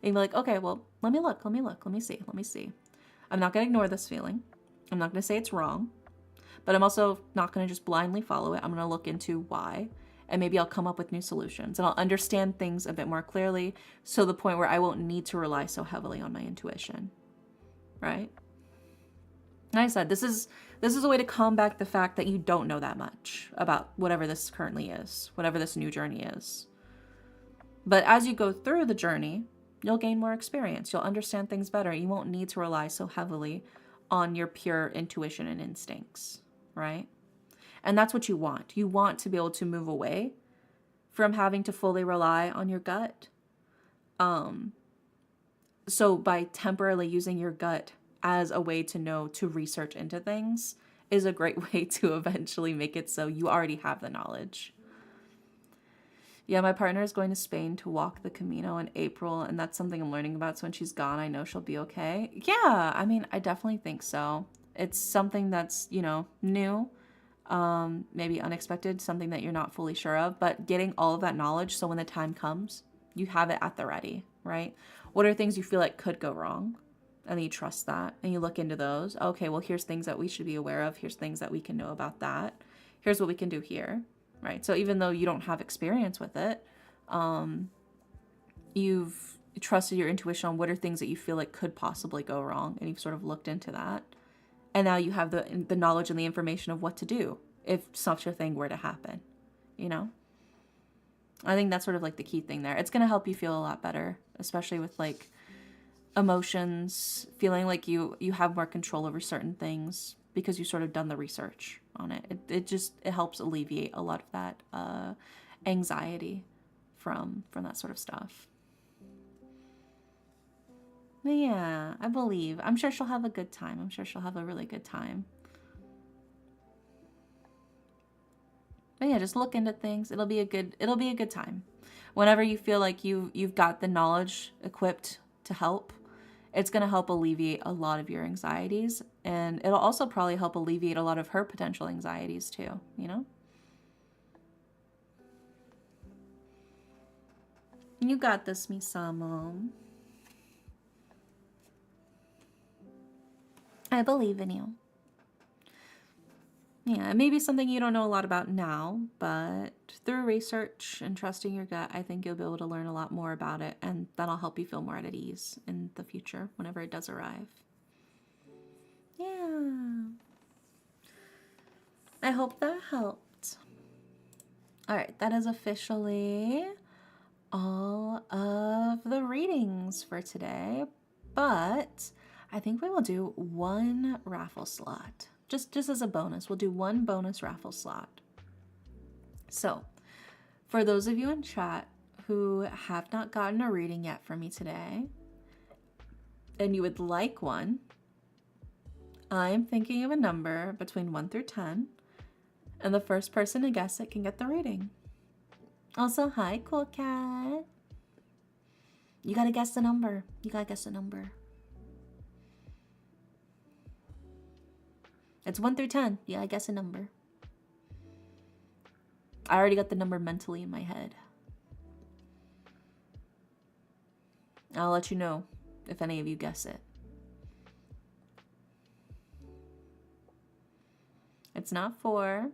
And be like, okay, well, let me look, let me see. I'm not going to ignore this feeling. I'm not going to say it's wrong. But I'm also not going to just blindly follow it. I'm going to look into why, and maybe I'll come up with new solutions, and I'll understand things a bit more clearly, so the point where I won't need to rely so heavily on my intuition, right? And I said, this is a way to combat the fact that you don't know that much about whatever this currently is, whatever this new journey is. But as you go through the journey, you'll gain more experience. You'll understand things better. You won't need to rely so heavily on your pure intuition and instincts, right? And that's what you want. You want to be able to move away from having to fully rely on your gut. So by temporarily using your gut as a way to research into things is a great way to eventually make it so you already have the knowledge. Yeah, my partner is going to Spain to walk the Camino in April, and that's something I'm learning about. So when she's gone, I know she'll be okay. Yeah, I mean, I definitely think so. It's something that's, new, maybe unexpected, something that you're not fully sure of, but getting all of that knowledge so when the time comes, you have it at the ready, right? What are things you feel like could go wrong? And then you trust that, and you look into those. Okay, well, here's things that we should be aware of. Here's things that we can know about that. Here's what we can do here. Right. So even though you don't have experience with it, you've trusted your intuition on what are things that you feel like could possibly go wrong. And you've sort of looked into that. And now you have the knowledge and the information of what to do if such a thing were to happen, I think that's sort of like the key thing there. It's going to help you feel a lot better, especially with like emotions, feeling like you have more control over certain things because you sort of done the research on it. It helps alleviate a lot of that anxiety from that sort of stuff. But yeah, I believe. I'm sure she'll have a good time. I'm sure she'll have a really good time. But yeah, just look into things. It'll be a good time. Whenever you feel like you've got the knowledge equipped to help, it's going to help alleviate a lot of your anxieties, and it'll also probably help alleviate a lot of her potential anxieties too, you know? You got this, Misamo. I believe in you. Yeah, it may be something you don't know a lot about now, but through research and trusting your gut, I think you'll be able to learn a lot more about it, and that'll help you feel more at ease in the future whenever it does arrive. Yeah. I hope that helped. All right, that is officially all of the readings for today, but I think we will do one raffle slot. Just as a bonus, we'll do one bonus raffle slot. So, for those of you in chat who have not gotten a reading yet from me today, and you would like one, I'm thinking of a number between 1 through 10, and the first person to guess it can get the reading. Also, hi, Cool Cat. You gotta guess the number. You gotta guess the number. It's 1 through 10. Yeah, I guess a number. I already got the number mentally in my head. I'll let you know if any of you guess it. It's not 4.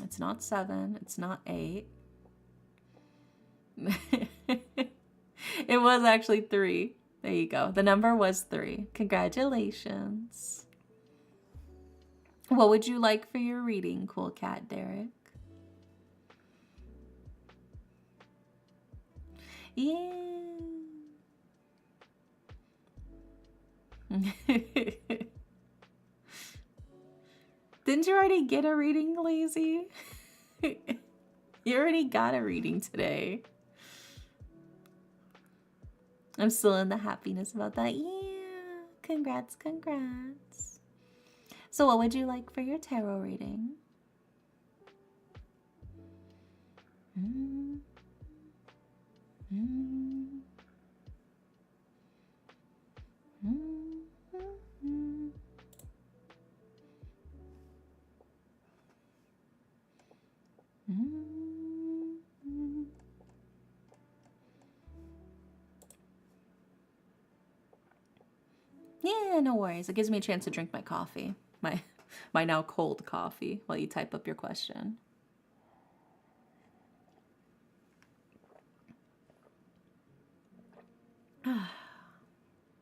It's not 7. It's not 8. It was actually 3. There you go. The number was 3. Congratulations. What would you like for your reading, Cool Cat Derek? Yeah. Didn't you already get a reading, Lazy? You already got a reading today. I'm still in the happiness about that. Yeah. Congrats, congrats. So what would you like for your tarot reading? Mm. Mm. Mm. Mm. Mm. Yeah, no worries. It gives me a chance to drink my coffee. My now cold coffee while you type up your question. Let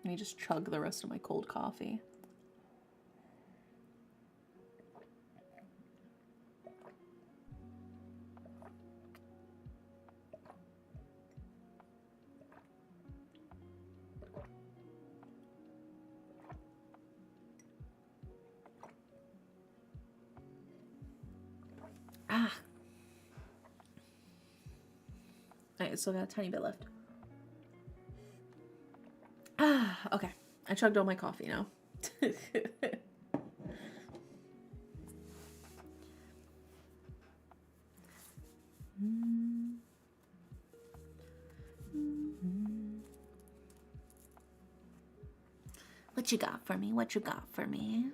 me just chug the rest of my cold coffee. I still got a tiny bit left. Okay. I chugged all my coffee now. What you got for me? What you got for me?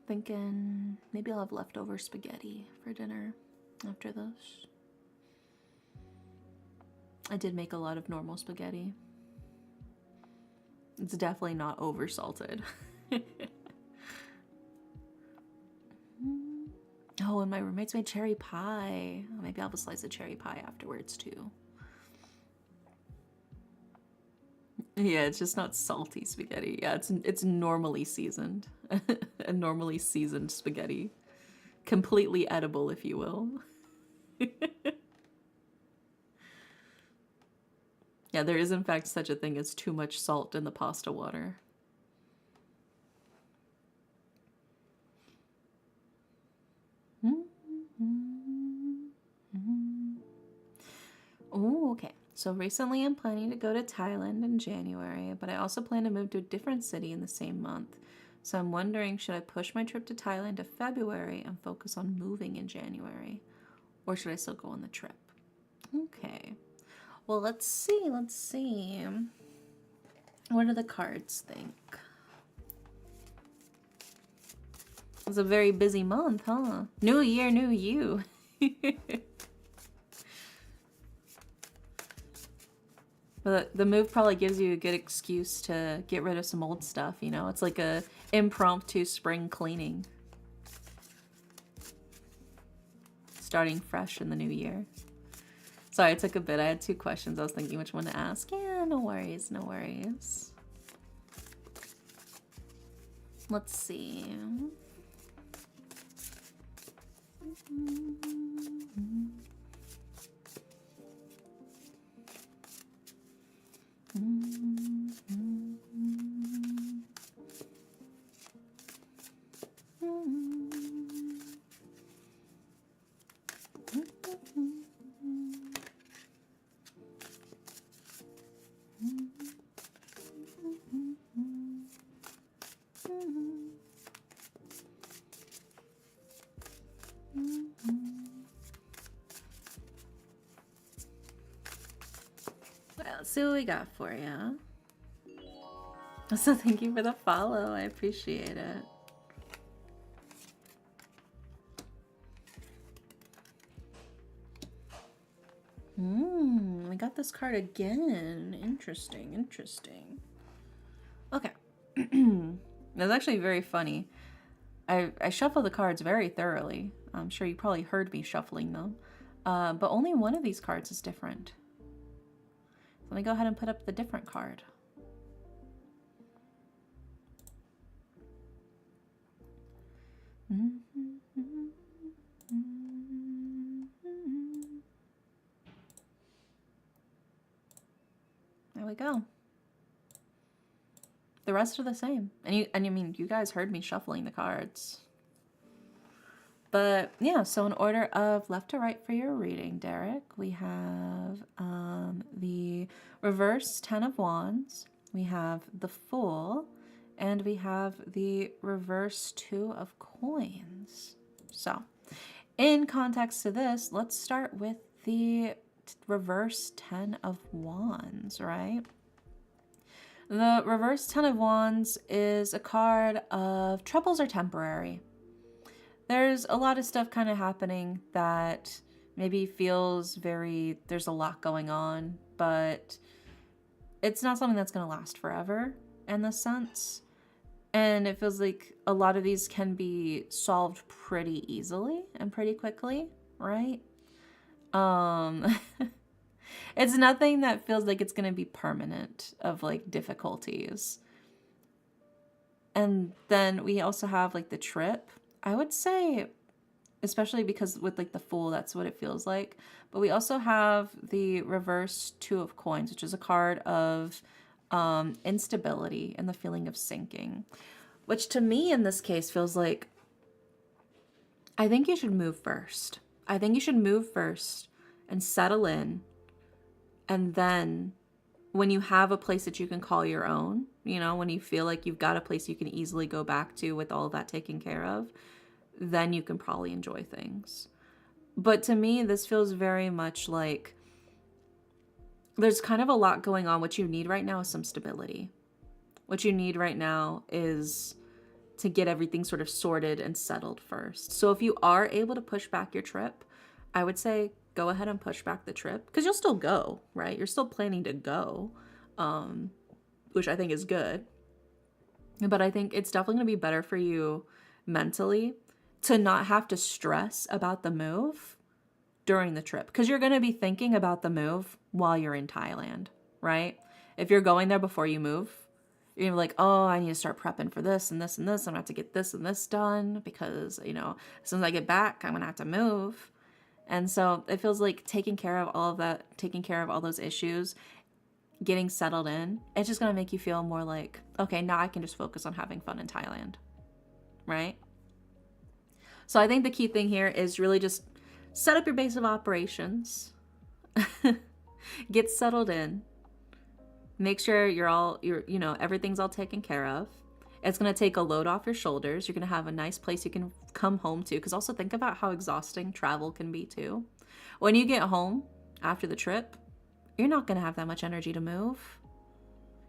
Thinking maybe I'll have leftover spaghetti for dinner after this. I did make a lot of normal spaghetti. It's definitely not over salted. Oh, and my roommates made cherry pie. Maybe I'll have a slice of cherry pie afterwards too. Yeah, it's just not salty spaghetti. Yeah, it's normally seasoned. A normally seasoned spaghetti. Completely edible, if you will. Yeah, there is in fact such a thing as too much salt in the pasta water. Oh, okay. So recently I'm planning to go to Thailand in January, but I also plan to move to a different city in the same month. So I'm wondering, should I push my trip to Thailand to February and focus on moving in January? Or should I still go on the trip? Okay. Well, let's see. Let's see. What do the cards think? It's a very busy month, huh? New year, new you. But the move probably gives you a good excuse to get rid of some old stuff, you know? It's like a impromptu spring cleaning. Starting fresh in the new year. Sorry, it took a bit. I had 2 questions. I was thinking which one to ask. Yeah, no worries, no worries. Let's see. Let's see what we got for you. So thank you for the follow. I appreciate it. We got this card again. Interesting, interesting. Okay. That's actually very funny. I shuffle the cards very thoroughly. I'm sure you probably heard me shuffling them. But only one of these cards is different. Let me go ahead and put up the different card. There we go. The rest are the same. And I mean, you guys heard me shuffling the cards. But yeah, so in order of left to right for your reading, Derek, we have the reverse 10 of Wands, we have the Fool, and we have the reverse 2 of Coins. So in context to this, let's start with the reverse 10 of Wands, right? The reverse 10 of Wands is a card of troubles are temporary. There's a lot of stuff kind of happening that maybe feels there's a lot going on, but it's not something that's going to last forever in this sense. And it feels like a lot of these can be solved pretty easily and pretty quickly, right? It's nothing that feels like it's going to be permanent of like difficulties. And then we also have like the trip. I would say, especially because with like the Fool, that's what it feels like. But we also have the reverse 2 of Coins, which is a card of instability and the feeling of sinking. Which to me in this case feels like, I think you should move first. I think you should move first and settle in. And then when you have a place that you can call your own, you know, when you feel like you've got a place you can easily go back to with all of that taken care of, then you can probably enjoy things. But to me, this feels very much like there's kind of a lot going on. What you need right now is some stability. What you need right now is to get everything sort of sorted and settled first. So if you are able to push back your trip, I would say go ahead and push back the trip, because you'll still go, right? You're still planning to go, which I think is good. But I think it's definitely going to be better for you mentally to not have to stress about the move during the trip, because you're going to be thinking about the move while you're in Thailand, right? If you're going there before you move, you're gonna be like, oh, I need to start prepping for this and this and this. I'm gonna have to get this and this done because, you know, as soon as I get back, I'm gonna have to move. And so it feels like taking care of all of that, taking care of all those issues, getting settled in, it's just gonna make you feel more like, okay, now I can just focus on having fun in Thailand, right? So I think the key thing here is really just set up your base of operations, get settled in, make sure you know, everything's all taken care of. It's going to take a load off your shoulders. You're going to have a nice place you can come home to. Because also think about how exhausting travel can be too. When you get home after the trip, you're not going to have that much energy to move.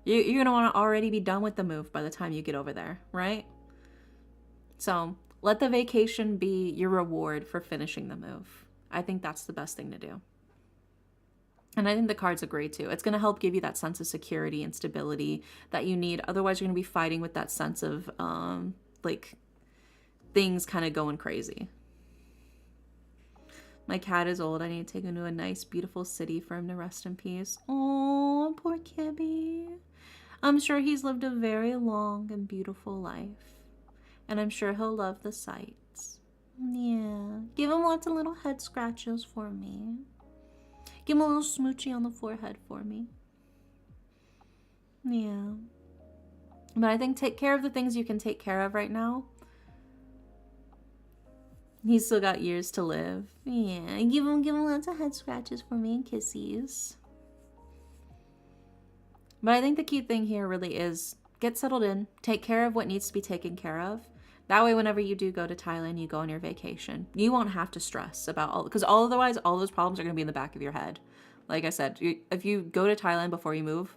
You're going to want to already be done with the move by the time you get over there, right? So let the vacation be your reward for finishing the move. I think that's the best thing to do. And I think the cards agree too. It's going to help give you that sense of security and stability that you need. Otherwise, you're going to be fighting with that sense of like things kind of going crazy. My cat is old. I need to take him to a nice, beautiful city for him to rest in peace. Oh, poor Kibby. I'm sure he's lived a very long and beautiful life. And I'm sure he'll love the sights. Yeah. Give him lots of little head scratches for me. Give him a little smoochie on the forehead for me. Yeah. But I think take care of the things you can take care of right now. He's still got years to live. Yeah. Give him lots of head scratches for me and kissies. But I think the key thing here really is get settled in. Take care of what needs to be taken care of. That way, whenever you do go to Thailand, you go on your vacation, you won't have to stress about all, because otherwise all those problems are going to be in the back of your head. Like I said, if you go to Thailand before you move,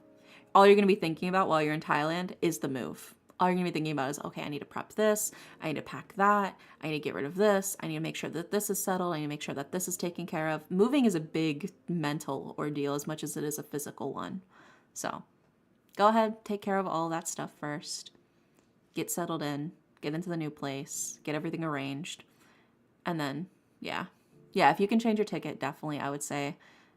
all you're going to be thinking about while you're in Thailand is the move. All you're going to be thinking about is, okay, I need to prep this, I need to pack that, I need to get rid of this, I need to make sure that this is settled, I need to make sure that this is taken care of. Moving is a big mental ordeal as much as it is a physical one. So go ahead, take care of all that stuff first. Get settled in. Get into the new place, get everything arranged, and then, yeah, if you can change your ticket, definitely, I would say,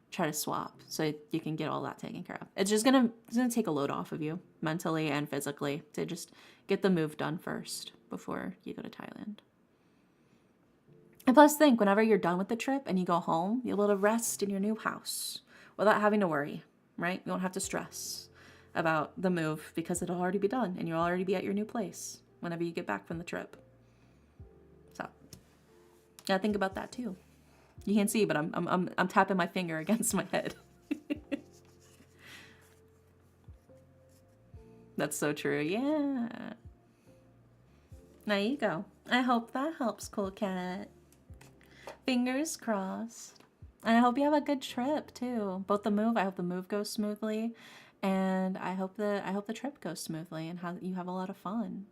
try to swap so you can get all that taken care of. It's gonna take a load off of you, mentally and physically, to just get the move done first before you go to Thailand. And plus, think, whenever you're done with the trip and you go home, you'll be able to rest in your new house without having to worry, right? You don't have to stress about the move because it'll already be done and you'll already be at your new place whenever you get back from the trip. So, yeah, think about that too. You can't see, but I'm tapping my finger against my head. That's so true. Yeah. There you go. I hope that helps, cool cat. Fingers crossed. And I hope you have a good trip too. Both the move, I hope the move goes smoothly, and I hope the trip goes smoothly and you have a lot of fun.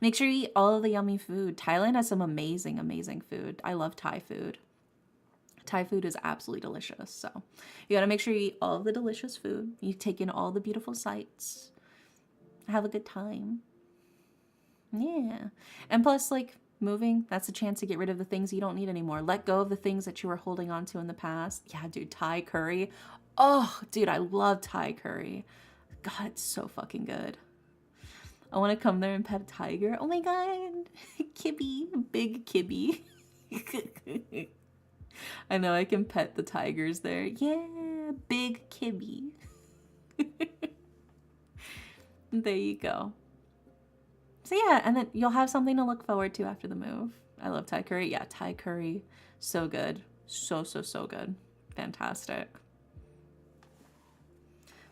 Make sure you eat all of the yummy food. Thailand has some amazing, amazing food. I love Thai food. Thai food is absolutely delicious. So you got to make sure you eat all of the delicious food. You take in all the beautiful sights. Have a good time. Yeah. And plus, like, moving, that's a chance to get rid of the things you don't need anymore. Let go of the things that you were holding on to in the past. Yeah, dude, Thai curry. Oh, dude, I love Thai curry. God, it's so fucking good. I want to come there and pet a tiger. Oh my god. Kibby. Big Kibby. I know I can pet the tigers there. Yeah, big Kibby. There you go. So yeah, and then you'll have something to look forward to after the move. I love Thai curry. Yeah, Thai curry. So good. So good. Fantastic.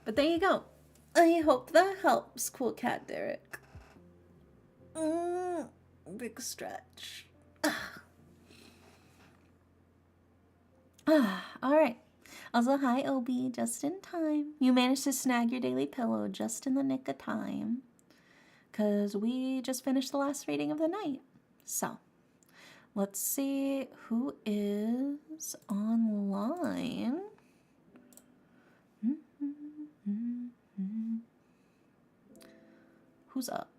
But there you go. I hope that helps, cool cat Derek. Big stretch. Alright. Also, hi, Obi. Just in time. You managed to snag your daily pillow just in the nick of time. Because we just finished the last reading of the night. So, let's see who is online. Who's up?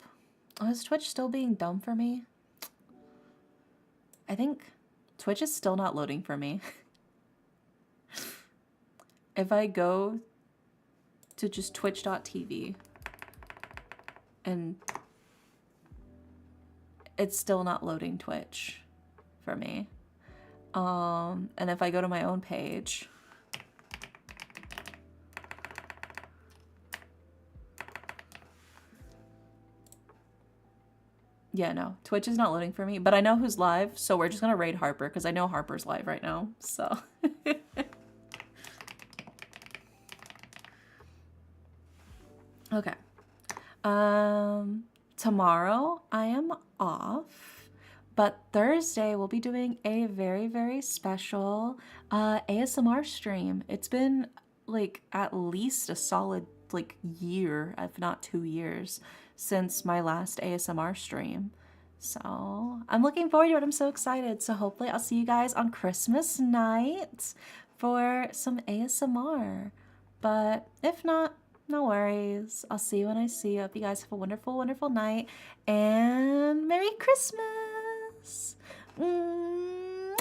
Oh, is Twitch still being dumb for me? I think Twitch is still not loading for me. If I go to just twitch.tv. And it's still not loading Twitch for me. And if I go to my own page, yeah, no, Twitch is not loading for me, but I know who's live, so we're just gonna raid Harper because I know Harper's live right now, so. Okay. Tomorrow I am off, but Thursday we'll be doing a very, very special ASMR stream. It's been like at least a solid like year, if not 2 years, since my last ASMR stream. So I'm looking forward to it. I'm so excited. So hopefully I'll see you guys on Christmas night for some ASMR. But if not, no worries. I'll see you when I see you. Hope you guys have a wonderful, wonderful night. And Merry Christmas! Mwah!